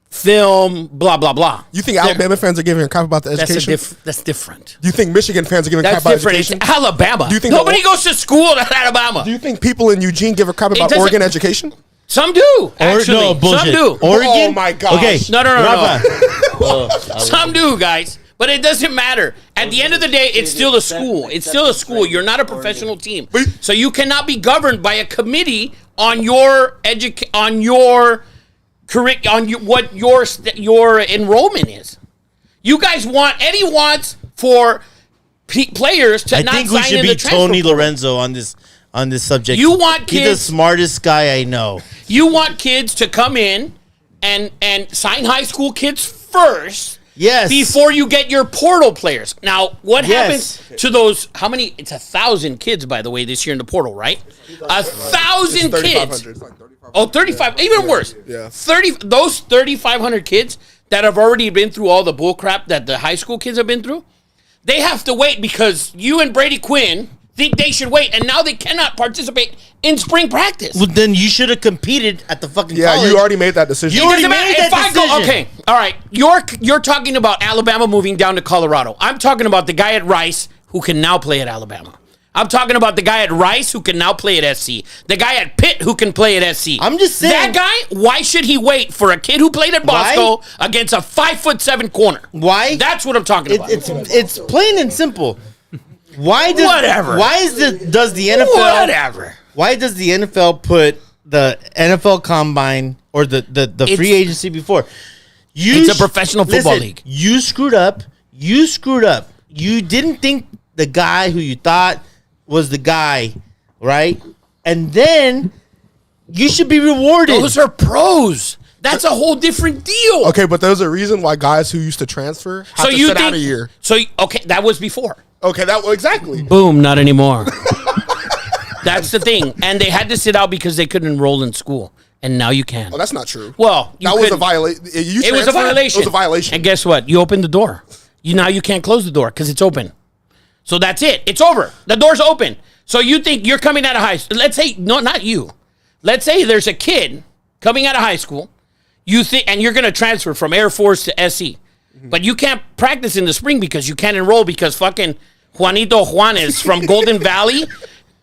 film, blah, blah, blah. You think Alabama fans are giving a crap about the education? That's different. Do you think Michigan fans are giving a crap That's about different. education? It's Alabama. Do you think Nobody goes to school at Alabama? Do you think people in Eugene give a crap about doesn't- Oregon education? Some do, actually. no, bullshit. Some do. Oregon? Oh my gosh. Okay. No. Rafa. Some do, guys. But it doesn't matter. At the end of the day, it's still a school. It's still a school. You're not a professional team. So you cannot be governed by a committee on your what your enrollment is. You guys want Eddie wants for players to I not think we sign should in be the transfer Tony portal. Lorenzo on this subject. You want He's the kids- smartest guy I know. You want kids to come in and sign high school kids first. Yes. Before you get your portal players. Now, what Yes. happens to those? How many? It's 1,000 kids, by the way, this year in the portal, right? 1,000 kids. 3,500. It's like 3,500. Oh, 35. Even worse. Yeah. 30. Those 3,500 kids that have already been through all the bull crap that the high school kids have been through, they have to wait because you and Brady Quinn think they should wait, and now they cannot participate in spring practice. Well, then you should have competed at the fucking Yeah, college. you already made that decision. You already Doesn't matter. made that If I go, decision. okay, all right, you're talking about Alabama moving down to Colorado. I'm talking about the guy at Rice who can now play at Alabama. I'm talking about the guy at Rice who can now play at SC. The guy at Pitt who can play at SC. I'm just saying- that guy. Why should he wait for a kid who played at Why? Bosco against a 5'7" corner? Why? That's what I'm talking about. It's plain and simple. Why does Whatever. Why does the NFL Whatever. Why does the NFL put the NFL Combine or the free agency before? It's a professional football league. You screwed up. You screwed up. You didn't think the guy who you thought was the guy, right? And then you should be rewarded. Those are pros. That's a whole different deal. Okay, but there's a reason why guys who used to transfer have to sit out a year. Okay, that was before. Okay, exactly. Boom, not anymore. That's the thing. And they had to sit out because they couldn't enroll in school. And now you can. Oh, that's not true. Well, you that was a couldn't. violation. It was a violation. It was a violation. And guess what? You opened the door. Now you can't close the door because it's open. So that's it. It's over. The door's open. So you think you're coming out of high school. Let's say, no, not you. Let's say there's a kid coming out of high school. You think, and you're going to transfer from Air Force to SC. But you can't practice in the spring because you can't enroll because fucking Juanito Juanes from Golden Valley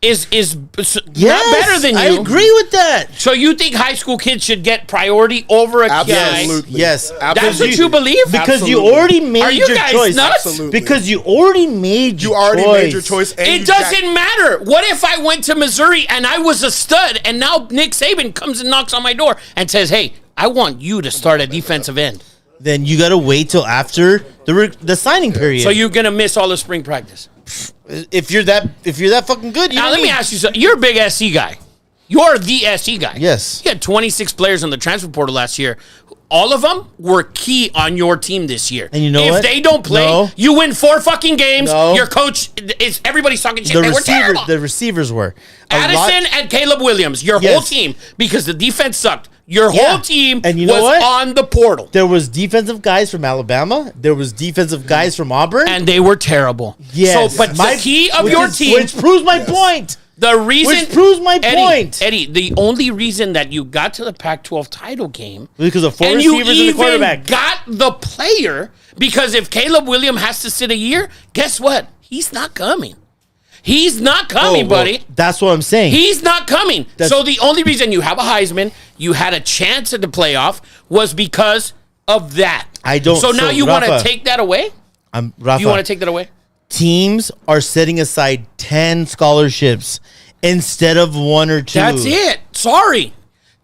is not better than you. I agree with that. So you think high school kids should get priority over a guy? Absolutely. Yes. That's what you believe? Because you Absolutely. already made Are you your guys choice. nuts? Absolutely. Because you already made your You already choice. made your choice. And It doesn't matter. What if I went to Missouri and I was a stud and now Nick Saban comes and knocks on my door and says, hey, I want you to start at defensive end. Then you got to wait till after the signing period. So you're going to miss all the spring practice. if you're that fucking good, you Now, know let me ask you something. You're a big SC guy. You're the SC guy. Yes. You had 26 players on the transfer portal last year. All of them were key on your team this year. And you know if what? they don't play, No. you win 4 fucking games. No. Your coach is everybody's talking shit. They were terrible. The receivers were Addison and Caleb Williams, your whole Yes. team, because the defense sucked. Your Yeah. whole team And you know was what? on the portal. There was defensive guys from Alabama. There was defensive guys from Auburn. And they were terrible. Yes. So, but the key of which your is- team, which proves my point. the reason, which proves my point. Eddie, the only reason that you got to the Pac-12 title game Because of 4 and you receivers and a even quarterback. got the player, because if Caleb Williams has to sit a year, guess what? He's not coming. He's not coming, Oh, well, buddy. That's what I'm saying. He's not coming. That's- So the only reason you have a Heisman, you had a chance at the playoff, was because of that. I don't- So now so, you want to Rafa, take that away? Rafa, You want to take that away? teams are setting aside 10 scholarships instead of 1 or 2. That's it. Sorry.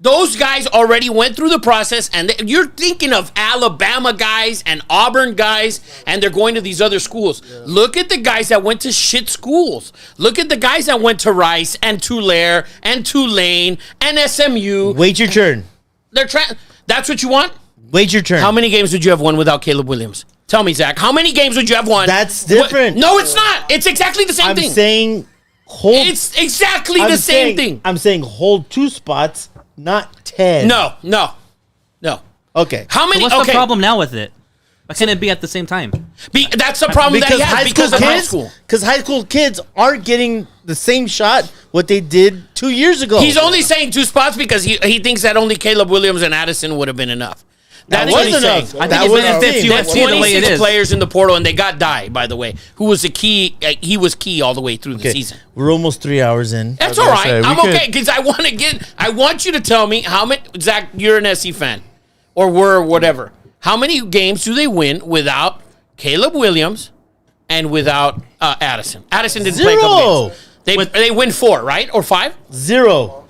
Those guys already went through the process, and you're thinking of Alabama guys and Auburn guys, and they're going to these other schools. Look at the guys that went to shit schools. Look at the guys that went to Rice and Tulare and Tulane and SMU. Wait your turn. That's what you want? Wait your turn. How many games would you have won without Caleb Williams? Tell me, Zach. How many games would you have won? That's different. No, it's not. It's exactly the same I'm thing. saying hold. It's exactly the same thing. I'm saying hold 2 spots, not 10. No. Okay. How So many? what's okay. the problem now with it? Why can't it be at the same time? That's the problem that he has because of high school. Because high school kids aren't getting the same shot what they did 2 years ago. He's only saying 2 spots because he thinks that only Caleb Williams and Addison would have been enough. That That's what he's was enough. saying. I That think was it benefits the There's USC the way it 26 is. players in the portal, and they got Dye, by the way, who was the key. He was key all the way through the Okay, season. we're almost 3 hours in. That's I all was gonna right. say, we I'm could- okay because I want you to tell me how many. Zach, you're an SC fan, or were, whatever. How many games do they win without Caleb Williams and without Addison? Addison didn't play a couple games. They win 4, right, or 5? 0.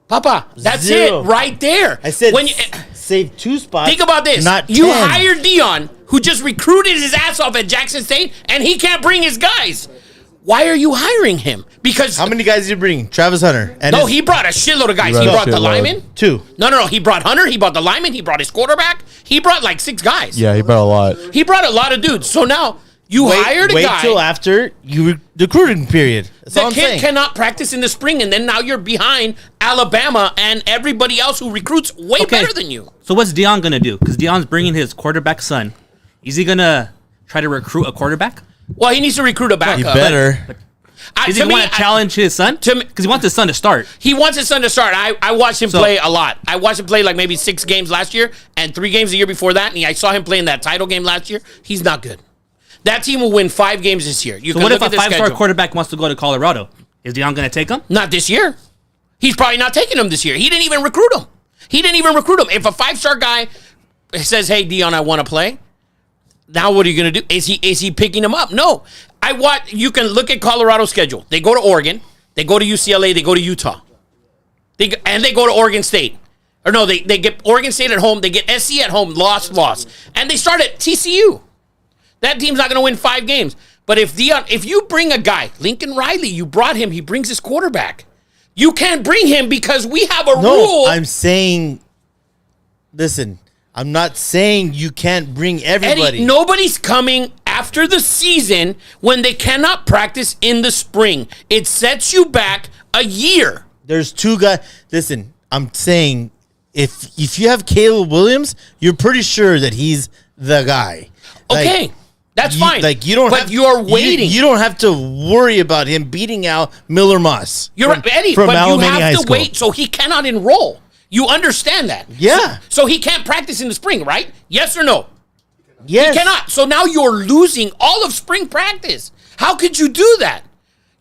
Papa, that's Zero. it right there. I said when you, save 2 spots. Think about this. Not You 10. hired Dion, who just recruited his ass off at Jackson State, and he can't bring his guys. Why are you hiring him? Because How many guys did you bring? Travis Hunter. And no, his- he brought a shitload of guys. He He brought a brought the shitload. lineman. 2. No. He brought Hunter. He brought the lineman. He brought his quarterback. He brought like 6 guys. Yeah, he brought a lot. He brought a lot of dudes. So now you hired a wait guy. till after recruiting period. That's all The I'm kid saying. cannot practice in the spring, and then now you're behind Alabama and everybody else who recruits way better than you. So what's Dion gonna do? Because Dion's bringing his quarterback son. Is he gonna try to recruit a quarterback? Well, he needs to recruit a backup. You better. Is he want to challenge his son? Because he wants his son to start. He wants his son to start. I watched him So- play a lot. I watched him play like maybe 6 games last year and 3 games the year before that. And I saw him play in that title game last year. He's not good. That team will win 5 games this year. You So can what if look a at the 5-star schedule. quarterback wants to go to Colorado? Is Dion gonna take him? Not this year. He's probably not taking him this year. He didn't even recruit him. If a 5-star guy says, "Hey, Dion, I want to play," now what are you going to do? Is he picking him up? No. You can look at Colorado's schedule. They go to Oregon, they go to UCLA, they go to Utah, and they go to Oregon State. Or no, they get Oregon State at home, they get SC at home, loss, and they start at TCU. That team's not going to win 5 games. But if you bring a guy, Lincoln Riley, you brought him, he brings his quarterback. You can't bring him because we have a rule. I'm saying, listen, I'm not saying you can't bring everybody. Eddie, nobody's coming after the season when they cannot practice in the spring. It sets you back a year. There's 2 guys. Listen, I'm saying if you have Caleb Williams, you're pretty sure that he's the guy. Okay, that's fine. You don't. But you're waiting. You don't have to worry about him beating out Miller Moss. You're right, Eddie, from but you Alameda High have to School. wait so he cannot enroll. You understand that? Yeah. So he can't practice in the spring, right? Yes or no? Yes. He cannot. So now you're losing all of spring practice. How could you do that?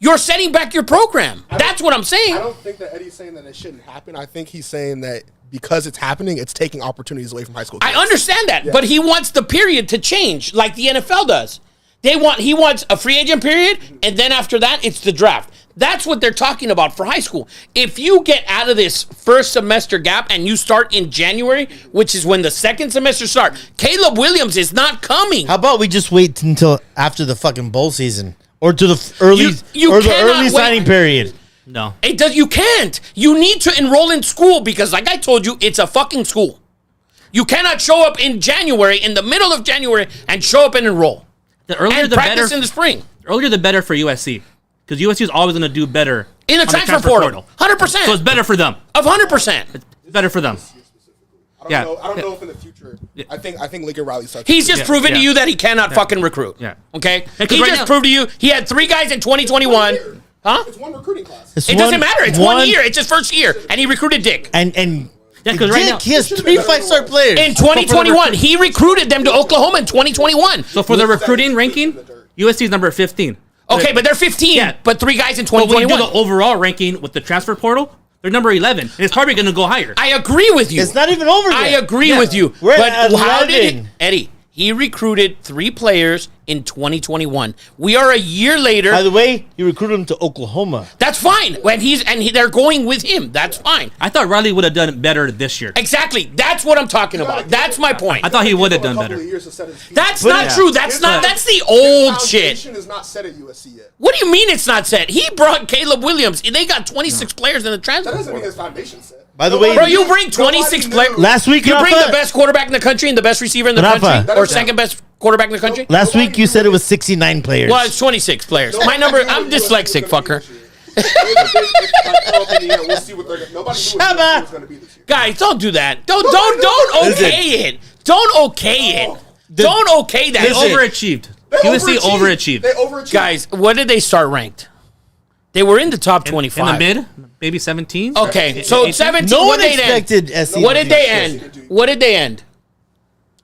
You're setting back your program. That's what I'm saying. I don't think that Eddie's saying that it shouldn't happen. I think he's saying that because it's happening, it's taking opportunities away from high school kids. I understand that, but he wants the period to change like the NFL does. He wants a free agent period, and then after that, it's the draft. That's what they're talking about for high school. If you get out of this first semester gap and you start in January, which is when the second semester starts, Caleb Williams is not coming. How about we just wait until after the fucking bowl season or to the early You the cannot early wait. signing period? No. You can't. You need to enroll in school because, like I told you, it's a fucking school. You cannot show up in January, in the middle of January, and show up and enroll. The earlier And the practice better. in the spring. Earlier the better for USC. Because USC is always going to do better In the on transfer portal. 100%. So it's better for them. Of 100%. It's better for them. I don't know if in the future. I think Lincoln Riley starts. He's just proven to yeah. you that he cannot fucking recruit. Yeah. Okay? Yeah, He 'cause right just now- proved to you he had 3 guys in 2021. Huh? It's one recruiting class. It's It doesn't matter. It's 1 year. It's his first year. And he recruited Dick. And Yeah, 'cause right Dick, now- he has 3 5-star players. In 2021. He recruited them to Oklahoma in 2021. So for the recruiting ranking, USC is number 15. Okay, but they're 15, Yeah. but 3 guys in But when you do 2021. the overall ranking with the transfer portal, they're number 11. And it's probably going to go higher. I agree with you. It's not even over yet. I agree Yeah. with you. We're but at how did 11. Eddie, he recruited 3 players in 2021. We are a year later. By the way, he recruited him to Oklahoma. That's fine. They're going with him. That's fine. I thought Riley would have done better this year. Exactly. That's what I'm talking about. That's my point. I thought he would have done better. That's But- not Yeah. true. That's the old shit. Foundation is not set at USC yet. What do you mean it's not set? He brought Caleb Williams. They got 26 players in the transfer That doesn't mean portal. his foundation set. By the way, Bro, you bring 26 players. last week, You bring Rafa, the best quarterback in the country and the best receiver in the Rafa. country, or second best quarterback in the country. last week you said it was 69 players. Well, it's 26 players. My number. I'm dyslexic, fucker. Guys, don't do that. Don't okay it. Don't okay it. Don't okay that. They shit. overachieved. USC overachieved. They overachieved. Guys, what did they start ranked? They were in the top 25. In the mid, maybe 17. Okay, so 17. no what one did they end? expected SC. What did they end? What did they end?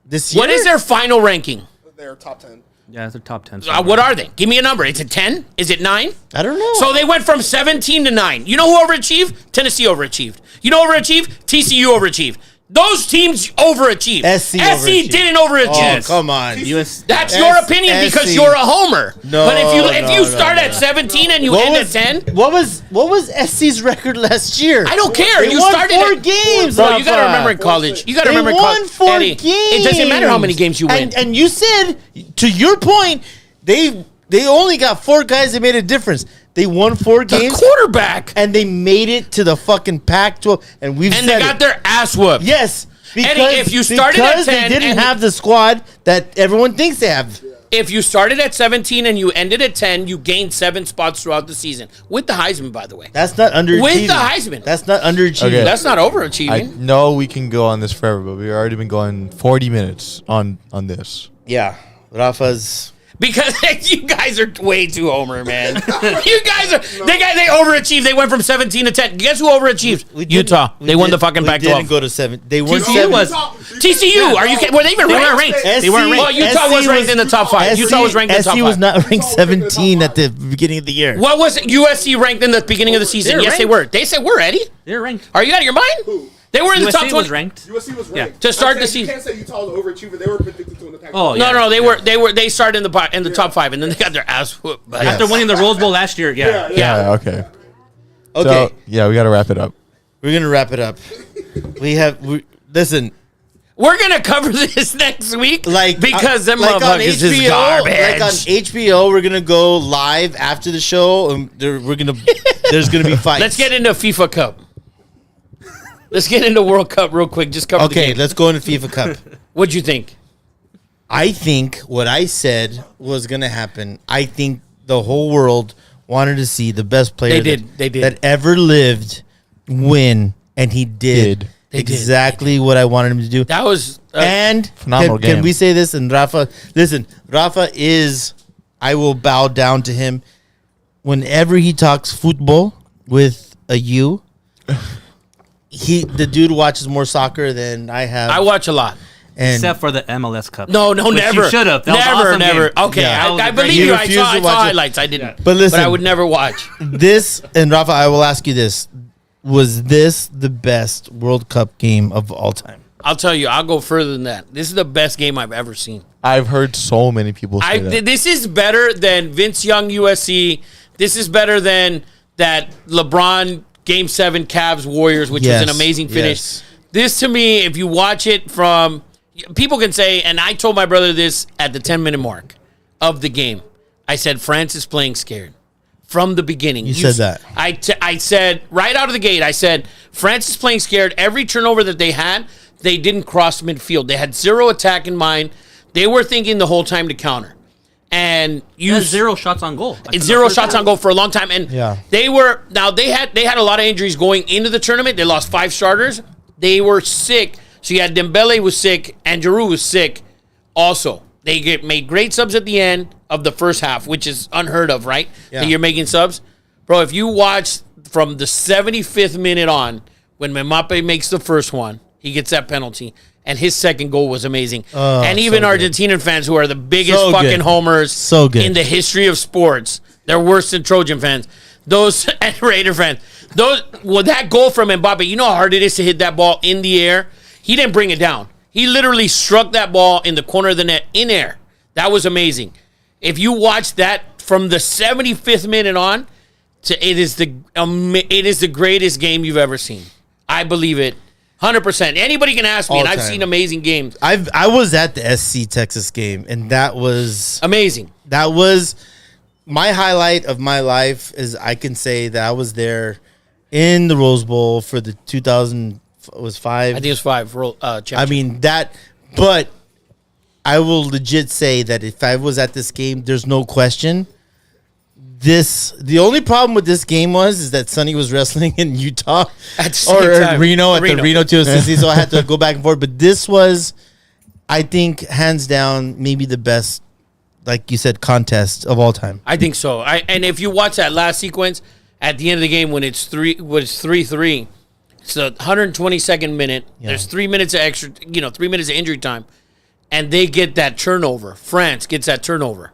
this year? What is their final ranking? They're top 10. Yeah, it's a top 10. What are they? Give me a number. Is it 10? Is it 9? I don't know. So they went from 17 to 9. You know who overachieved? Tennessee overachieved. You know who overachieved? TCU overachieved. Those teams overachieved. SC SC didn't overachieve. Oh, come on. That's your opinion because you're a homer. No, but if you no, start at 17 and you end at 10, What was SC's record last year? I don't care. They You won started 4 at- games, Bro, you got to Rafa. remember in college. You got to They remember in won college. 4 Eddie, games. it doesn't matter how many games you win. And you said, to your point, they only got 4 guys that made a difference. They won 4 the games, quarterback. and they made it to the fucking Pac-12. And we've And said they got it. their ass whooped. Yes. Because, Eddie, if you started at because 10 they didn't and- have the squad that everyone thinks they have. If you started at 17 and you ended at 10, you gained 7 spots throughout the season. With the Heisman, by the way. That's not underachieving. With the Heisman. That's not underachieving. Okay. That's not I overachieving. know we can go on this forever, but we've already been going 40 minutes on this. Yeah. Rafa's... Because you guys are way too homer, man. You guys are they overachieved. They went from 17 to 10. Guess who overachieved? Utah. They won the fucking We Pac-12. didn't go to 7. They weren't TCU 7. was. TCU. Are you kidding? Were they even They ranked? weren't ranked. They SC weren't ranked. Well, Utah was ranked in the top 5. Utah was ranked in the top 5. SC was not ranked 17 at the beginning of the year. What was USC ranked in the beginning of the season? They're Yes, they ranked. were. They said we're Eddie. They're ranked. Are you out of your mind? They were in the top USC 20. was ranked. USC was Yeah. ranked. To start I'm the saying season. You can't say Utah was overachiever. They were predicted to win the Pac-12. Oh, yeah. No, they started in the top 5, and then they got their ass whooped. By After winning the Rose Bowl last year, yeah. Yeah. Okay. Okay, So, yeah, we got to wrap it up. we're going to wrap it up. Listen, We're gonna cover this next week, because them like on motherfuckers is HBO, garbage. like on HBO, we're going to go live after the show, and there's going to be fights. Let's get into FIFA Cup. Let's get into World Cup real quick. Just cover the Okay, game. let's go into FIFA Cup. What'd you think? I think what I said was going to happen. I think the whole world wanted to see the best player They did. that ever lived win, and he did. They did. Exactly what I wanted him to do. That was And Phenomenal can game. we say this? And Rafa, listen, Rafa is, I will bow down to him. Whenever he talks football with a U, the dude watches more soccer than I have. I watch a lot. and Except for the MLS Cup. No, Which never. You should have. That was an Never, awesome never. game. Okay, Yeah. I He believe you. I refused saw to watch it. highlights. I didn't. But listen, I would never watch. this, and Rafa, I will ask you this: was this the best World Cup game of all time? I'll tell you. I'll go further than that. This is the best game I've ever seen. I've heard so many people say that. This is better than Vince Young USC. This is better than that LeBron Game 7 Cavs Warriors, which was an Yes, amazing finish. yes. This to me, if you watch it from, people can say, and I told my brother this at the 10-minute mark of the game. I said France is playing scared from the beginning. You said that. I said right out of the gate. I said France is playing scared. Every turnover that they had, they didn't cross midfield. They had zero attack in mind. They were thinking the whole time to counter. And You had 0 shots on goal. it's 0 shots on goal for a long time. And Yeah. they had a lot of injuries going into the tournament. They lost 5 starters. They were sick. So you had Dembele was sick and Giroud was sick also. They made great subs at the end of the first half, which is unheard of, right? Yeah. That you're making subs. Bro, if you watch from the 75th minute on, when Mbappe makes the first one, he gets that penalty. And his second goal was amazing. Oh, and even so good. Argentinian fans who are the biggest So fucking good. homers So good. in the history of sports. They're worse than Trojan fans. Those and Raider fans. That goal from Mbappe, you know how hard it is to hit that ball in the air? He didn't bring it down. He literally struck that ball in the corner of the net in air. That was amazing. If you watch that from the 75th minute on, it is the greatest game you've ever seen. I believe it. 100%. Anybody can ask me, All and I've time. seen amazing games. I was at the SC Texas game, and that was Amazing. my highlight of my life. Is I can say that I was there in the Rose Bowl for the 2005. I think it was 5. Championship. I mean that, but I will legit say that if I was at this game, there's no question. The only problem with this game is that Sonny was wrestling in Utah At the same time. Reno at Reno. the Reno 260, so I had to go back and forth. But this was, I think, hands down, maybe the best, like you said, contest of all time. I think so. And if you watch that last sequence at the end of the game when it's 3-3, it's the 122nd minute. Yeah. There's 3 minutes of extra, 3 minutes of injury time, and they get that turnover. France gets that turnover,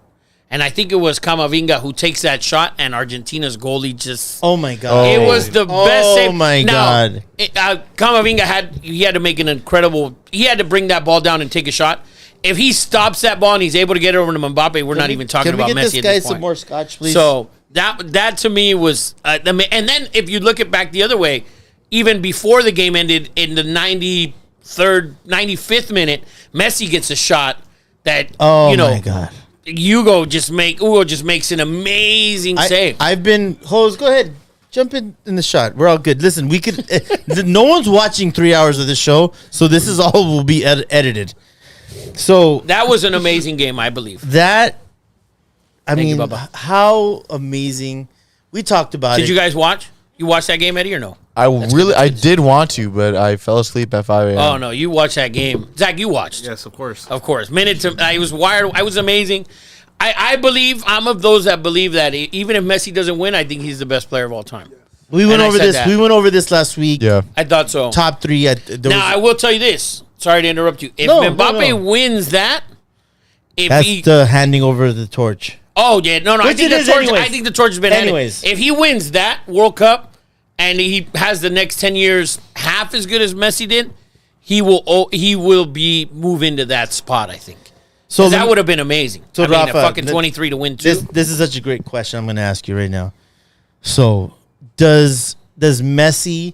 And I think it was Camavinga who takes that shot, and Argentina's goalie just. Oh my god! It was the best save. Oh my god! Camavinga had to make an incredible. He had to bring that ball down and take a shot. If he stops that ball and he's able to get it over to Mbappe, we're not even talking about Messi Can we get at this guy this some point. more scotch, please? So that to me was, and then if you look it back the other way, even before the game ended in the 93rd, 95th minute, Messi gets a shot that my god! Ugo just makes an amazing save. I've been Hose. Go ahead, jump in the shot. We're all good. Listen, we could. No one's watching 3 hours of this show, so this is all will be edited. So that was an amazing game, I believe. I mean, you, Bubba. how amazing! We talked about it. Did you guys watch? You watched that game, Eddie, or no? I did want to, but I fell asleep at 5 a.m. Oh no, you watched that game, Zach. You watched? Yes, of course. Of course. I was wired. I was amazing. I believe I'm of those that believe that even if Messi doesn't win, I think he's the best player of all time. We went And I over said this. that. We went over this last week. Yeah. I thought so. Top three. Now I will tell you this. Sorry to interrupt you. If Mbappe wins that, that's the handing over the torch. Oh yeah, no. Which it is anyways. I think the torch has been Anyways. handed. If he wins that World Cup and he has the next 10 years half as good as Messi did, he will be move into that spot. I think. So that would have been amazing. So I mean, Rafa, a fucking 23 to win too. This is such a great question. I'm going to ask you right now. So does Messi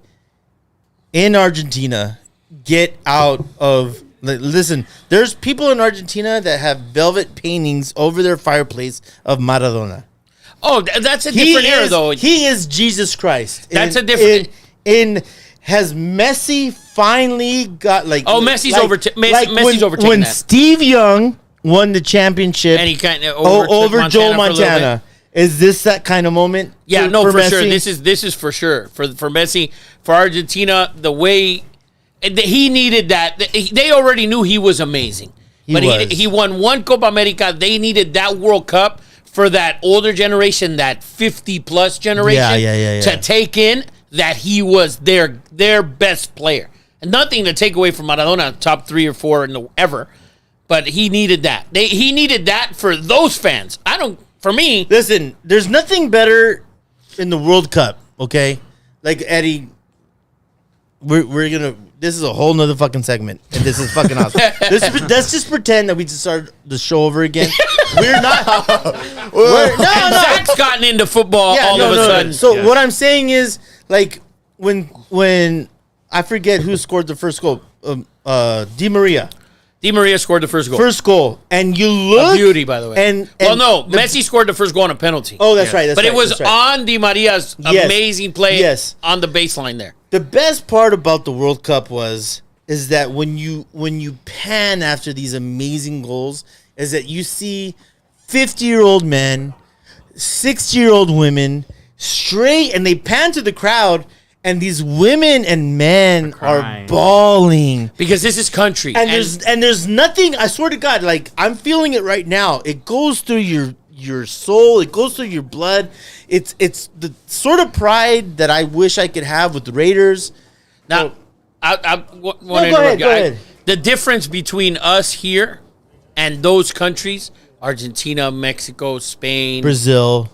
in Argentina get out of? Listen, there's people in Argentina that have velvet paintings over their fireplace of Maradona. Oh, that's a different era, though. He is Jesus Christ. That's a different. Has Messi finally got like? Oh, Messi's Messi's overtaken when that. Steve Young won the championship And he kind of over Joe Montana. Is this that kind of moment? Yeah, for Messi? sure. This is for sure for Messi, for Argentina. The way he needed that, they already knew he was amazing. He won one Copa America. They needed that World Cup for that older generation, that 50-plus generation, to take in that he was their best player. And nothing to take away from Maradona, top 3 or 4 ever, but he needed that. He needed that for those fans. For me. Listen, there's nothing better in the World Cup, okay? Like, Eddie, we're going to... This is a whole nother fucking segment, and this is fucking awesome. Let's just pretend that we just started the show over again. We're not. Zach's gotten into football all of a sudden. So what I'm saying is, like, when I forget who scored the first goal, Di Maria. Di Maria scored the first goal. First goal, and you look a beauty, by the way. And Messi scored the first goal on a penalty. Oh, that's right. But it was on Di Maria's amazing play on the baseline there. The best part about the World Cup is that when you pan after these amazing goals, is that you see 50-year-old men, 60-year-old women, straight, and they pan to the crowd. And these women and men are bawling because this is country, and there's nothing. I swear to God, like I'm feeling it right now. It goes through your soul. It goes through your blood. It's the sort of pride that I wish I could have with the Raiders. Now, I want to interrupt you. Go ahead. The difference between us here and those countries: Argentina, Mexico, Spain, Brazil,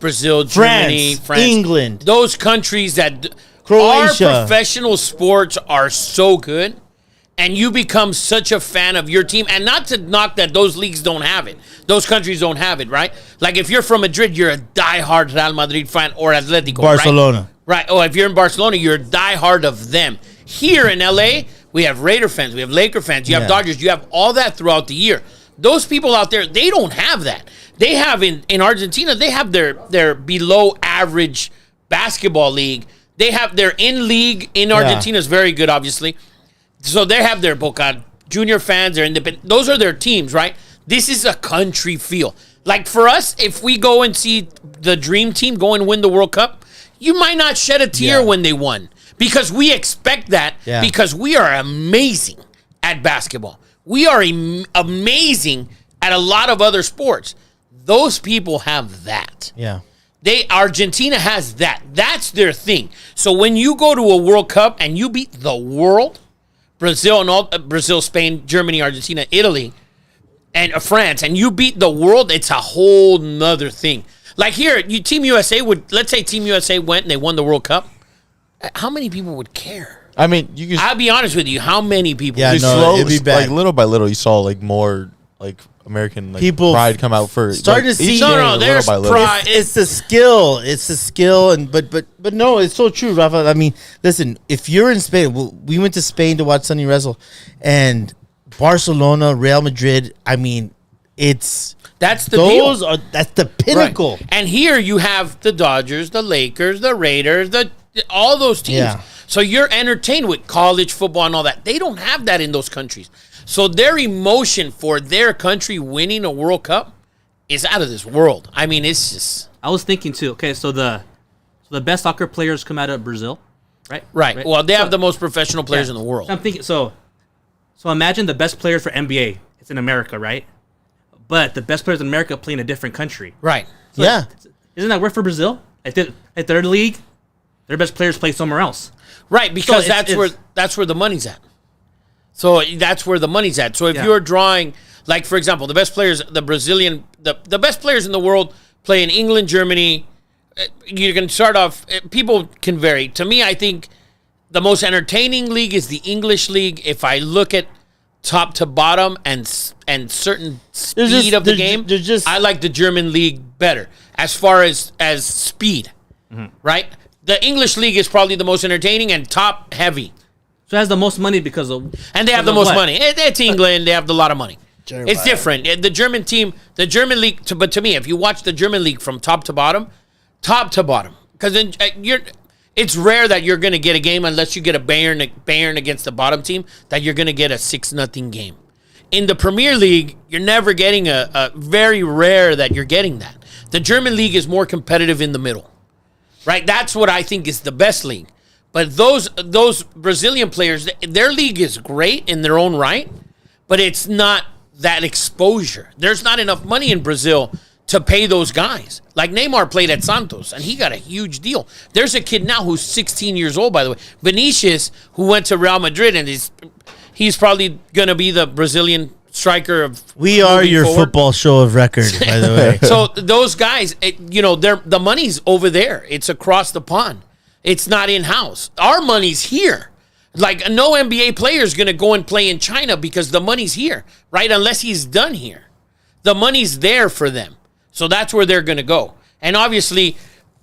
Germany, France, England, those countries that. Croatia. Our professional sports are so good, and you become such a fan of your team. And not to knock that those leagues don't have it. Those countries don't have it, right? Like if you're from Madrid, you're a diehard Real Madrid fan or Atletico, Barcelona. Right? Oh, if you're in Barcelona, you're a diehard of them. Here in LA, we have Raider fans, we have Laker fans, you have Dodgers, you have all that throughout the year. Those people out there, they don't have that. They have in Argentina, they have their below average basketball league. They have their in-league in Argentina is very good, obviously. So they have their Boca Junior fans, their independent. Those are their teams, right? This is a country feel. Like for us, if we go and see the dream team go and win the World Cup, you might not shed a tear when they won because we expect that because we are amazing at basketball. We are amazing at a lot of other sports. Those people have that. Yeah. Argentina has that. That's their thing. So when you go to a World Cup and you beat the world, Brazil, Spain, Germany, Argentina, Italy, and France, and you beat the world, it's a whole nother thing. Like here, Team USA let's say Team USA went and they won the World Cup. How many people would care? I mean, you can. I'll be honest with you. How many people? Yeah, you no, slow, it'd be bad. like little by little, you saw like more like American like People pride come out for starting like, to see- each No, game, no, little there's by little. pride. It's the skill. It's the skill, and but no, it's so true, Rafa. I mean, listen, if you're in Spain, we went to Spain to watch Sonny wrestle, and Barcelona, Real Madrid. I mean, that's the deal. that's the pinnacle. Right. And here you have the Dodgers, the Lakers, the Raiders, all those teams. Yeah. So you're entertained with college football and all that. They don't have that in those countries. So their emotion for their country winning a World Cup is out of this world. I mean, it's just I was thinking too. Okay, so the best soccer players come out of Brazil, right? right. Well, they have the most professional players in the world. I'm thinking so imagine the best players for NBA. It's in America, right? But the best players in America play in a different country. Right. So Yeah. Isn't that work for Brazil? At their league, their best players play somewhere else. Right, because So that's where the money's at. So that's where the money's at. So if Yeah. you're drawing, like for example, the best players, the best players in the world play in England, Germany. You can start off. People can vary. To me, I think the most entertaining league is the English league. If I look at top to bottom and certain speed of the game, I like the German league better as far as speed. Right. The English league is probably the most entertaining and top heavy. So it has the most money because of And they have the because most of what? money. It's England. They have a lot of money. Germany. It's different. The German team, the German league, but to me, if you watch the German league from top to bottom, because then it's rare that you're going to get a game unless you get a Bayern against the bottom team, that you're going to get a 6-0 game. In the Premier League, you're never getting a very rare that you're getting that. The German league is more competitive in the middle. Right? That's what I think is the best league. But those Brazilian players, their league is great in their own right, but it's not that exposure. There's not enough money in Brazil to pay those guys. Like Neymar played at Santos, and he got a huge deal. There's a kid now who's 16 years old, by the way. Vinicius, who went to Real Madrid, and he's probably going to be the Brazilian striker of We are moving your forward. football show of record, by the way. So those guys, the money's over there. It's across the pond. It's not in-house. Our money's here. Like, no NBA player is going to go and play in China because the money's here, right? Unless he's done here. The money's there for them. So that's where they're going to go. And obviously,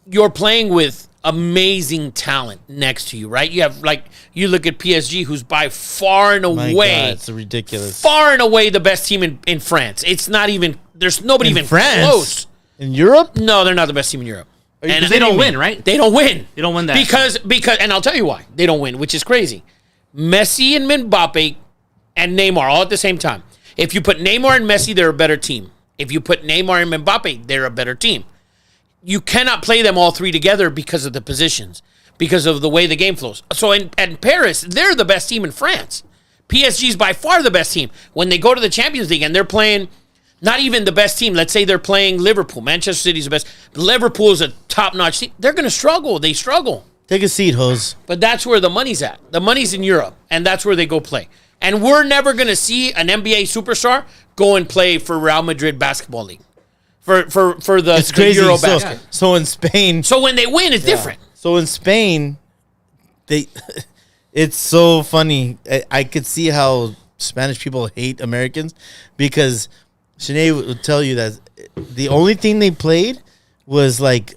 you're playing with amazing talent next to you, right? You have, like, you look at PSG, who's by far and My away, God, it's ridiculous. far and away the best team in France. It's not even, there's nobody In even France? close. In Europe? No, they're not the best team in Europe. And they don't win, right? They don't win. They don't win that. Because and I'll tell you why they don't win, which is crazy. Messi and Mbappe and Neymar all at the same time. If you put Neymar and Messi, they're a better team. If you put Neymar and Mbappe, they're a better team. You cannot play them all three together because of the positions, because of the way the game flows. So in Paris, they're the best team in France. PSG is by far the best team. When they go to the Champions League and they're playing not even the best team. Let's say they're playing Liverpool. Manchester City's the best. Liverpool is a top-notch team. They're going to struggle. They struggle. Take a seat, Hose. But that's where the money's at. The money's in Europe, and that's where they go play. And we're never going to see an NBA superstar go and play for Real Madrid Basketball League. For the, It's the crazy. Euro So, basket. so in Spain, So when they win, it's different. So in Spain, it's so funny. I could see how Spanish people hate Americans because Sinead would tell you that the only thing they played was like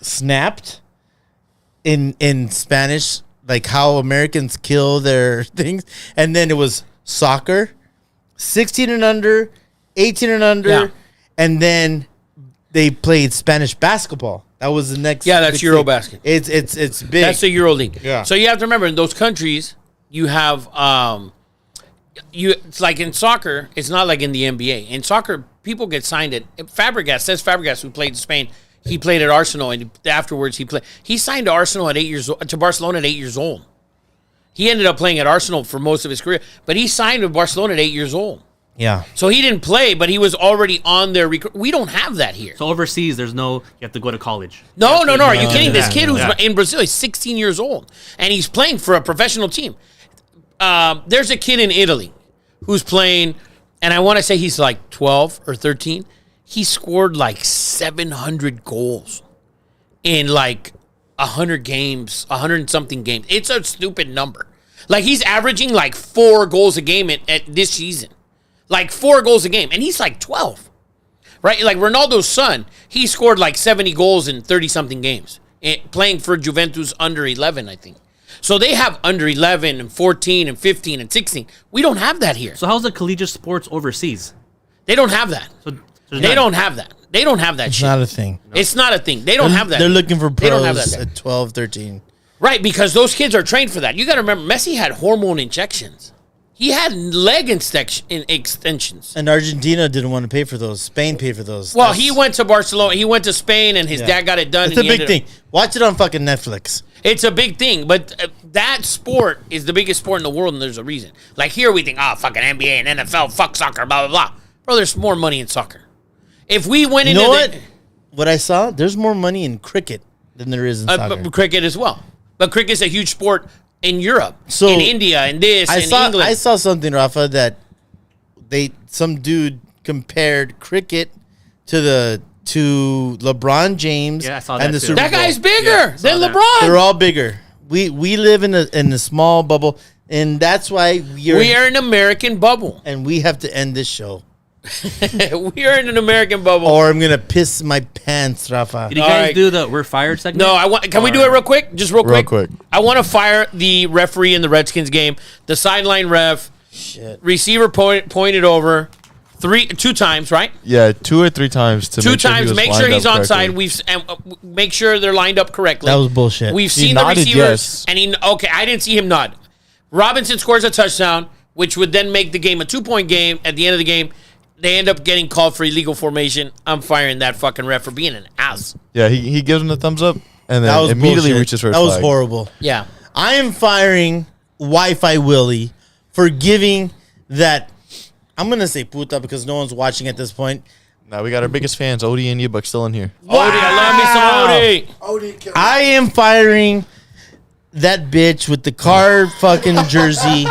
snapped in Spanish, like how Americans kill their things, and then it was soccer, 16 and under, 18 and under, Yeah. and then they played Spanish basketball. That was the next. Yeah, that's big thing. Eurobasket. It's big. That's the Euro League. Yeah. So you have to remember, in those countries, you have it's like in soccer, it's not like in the NBA. In soccer, people get signed at Fabregas, who played in Spain. He played at Arsenal, and afterwards he signed to Arsenal at 8 years old, to Barcelona at 8 years old. He ended up playing at Arsenal for most of his career, but he signed with Barcelona at 8 years old. Yeah. So he didn't play, but he was already on their we don't have that here. So overseas, there's no, you have to go to college. No. Are you kidding? This Yeah. kid who's Yeah. in Brazil, he's 16 years old, and he's playing for a professional team. There's a kid in Italy who's playing and I want to say he's like 12 or 13. He scored like 700 goals in like 100 games, 100 and something games. It's a stupid number. Like he's averaging like 4 goals a game at this season. Like 4 goals a game. And he's like 12. Right? Like Ronaldo's son, he scored like 70 goals in 30-something games. Playing for Juventus under 11, I think. So they have under 11 and 14 and 15 and 16. We don't have that here. So how's the collegiate sports overseas? They don't have that. So They don't have that. They don't have that It's shit. not a thing. It's not a thing. They don't have that. They're looking for They don't have pros that. at 12, 13. Right, because those kids are trained for that. You got to remember, Messi had hormone injections. He had leg extensions. And Argentina didn't want to pay for those. Spain paid for those. Well, he went to Barcelona. He went to Spain, and his dad got it done. It's and a he big ended thing. Watch it on fucking Netflix. It's a big thing, but that sport is the biggest sport in the world, and there's a reason. Like here, we think, fucking NBA and NFL, fuck soccer, blah, blah, blah. Bro, there's more money in soccer. If we went You into know what? What I saw, there's more money in cricket than there is in soccer. but cricket as well. But cricket's a huge sport in Europe, So, in India, and this, in England. I saw something, Rafa, that some dude compared cricket to LeBron James Yeah, I saw and that the too. Super That Bowl. guy's bigger Yeah, saw than that. LeBron. They're all bigger. We live in a small bubble, and that's why We are in an American bubble. and we have to end this show. We are in an American bubble. Or I'm gonna piss my pants, Rafa. Did you All guys right. do the "we're fired" segment? No, I want. Can we do it real quick? Just real Real quick. quick. I want to fire the referee in the Redskins game. The sideline ref, Shit. receiver pointed over 2 times, right? Yeah, 2 or 3 times to 2 make sure he times. was Make sure lined he's up onside. correctly. Make sure they're lined up correctly. That was bullshit. We've He seen the nodded receivers, yes. and I didn't see him nod. Robinson scores a touchdown, which would then make the game a 2-point game. At the end of the game, they end up getting called for illegal formation. I'm firing that fucking ref for being an ass. Yeah, he gives him the thumbs up and That then was immediately bullshit. reaches for his That was flag. horrible. Yeah. I am firing Wi-Fi Willie for giving that. I'm gonna say puta because no one's watching at this point. Now we got our biggest fans, Odie and Yubuk, still in here. Odie, I love me some Odie. Odie killed I am firing that bitch with the car fucking jersey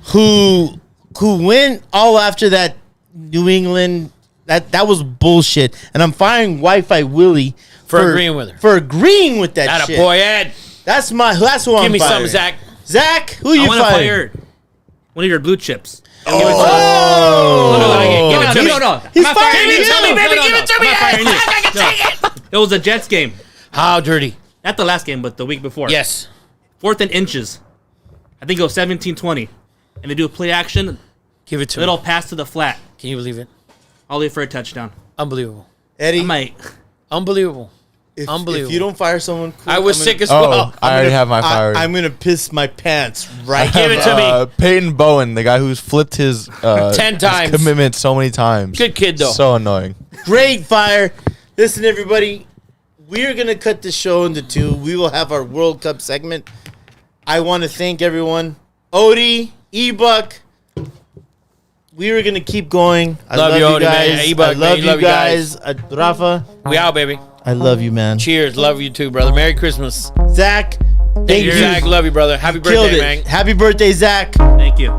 who went all after that New England. That was bullshit. And I'm firing Wi-Fi Willie For agreeing with her. For agreeing with that That a shit. boy, Ed. That's who I'm Give me firing. some, Zach. Zach, who I you want to firing? fire one of your blue chips. Give it No, to me. no. He's I'm not firing firing you. you. Give it to me, baby, No, give it to I'm me. not firing you. I can No. take it. It was a Jets game. How dirty? Not the last game, but the week before. Yes. 4th and inches. I think it was 17-20. And they do a play action, Give it to little me. pass to the flat. Can you believe it? All the way for a touchdown. Unbelievable. Eddie, I might. Unbelievable. if Unbelievable. you don't fire someone, cool, I was I'm sick gonna, as Oh, well. I already have my fire. I'm gonna piss my pants right Give it to me. Peyton Bowen, the guy who's flipped his 10 his times. commitment so many times. Good kid, though. So annoying. Great fire. Listen, everybody, we're going to cut the show into 2. We will have our World Cup segment. I want to thank everyone. Odie, E-Buck. We were going to keep going. I Love you, Odie, guys. man. E-Buck, I man. love You you love you guys. guys. Rafa, We out, baby. I love you, man. Cheers. Love you too, brother. Merry Christmas. Zach, thank you. Zach. Love you, brother. Happy Killed birthday, it. man. Happy birthday, Zach. Thank you.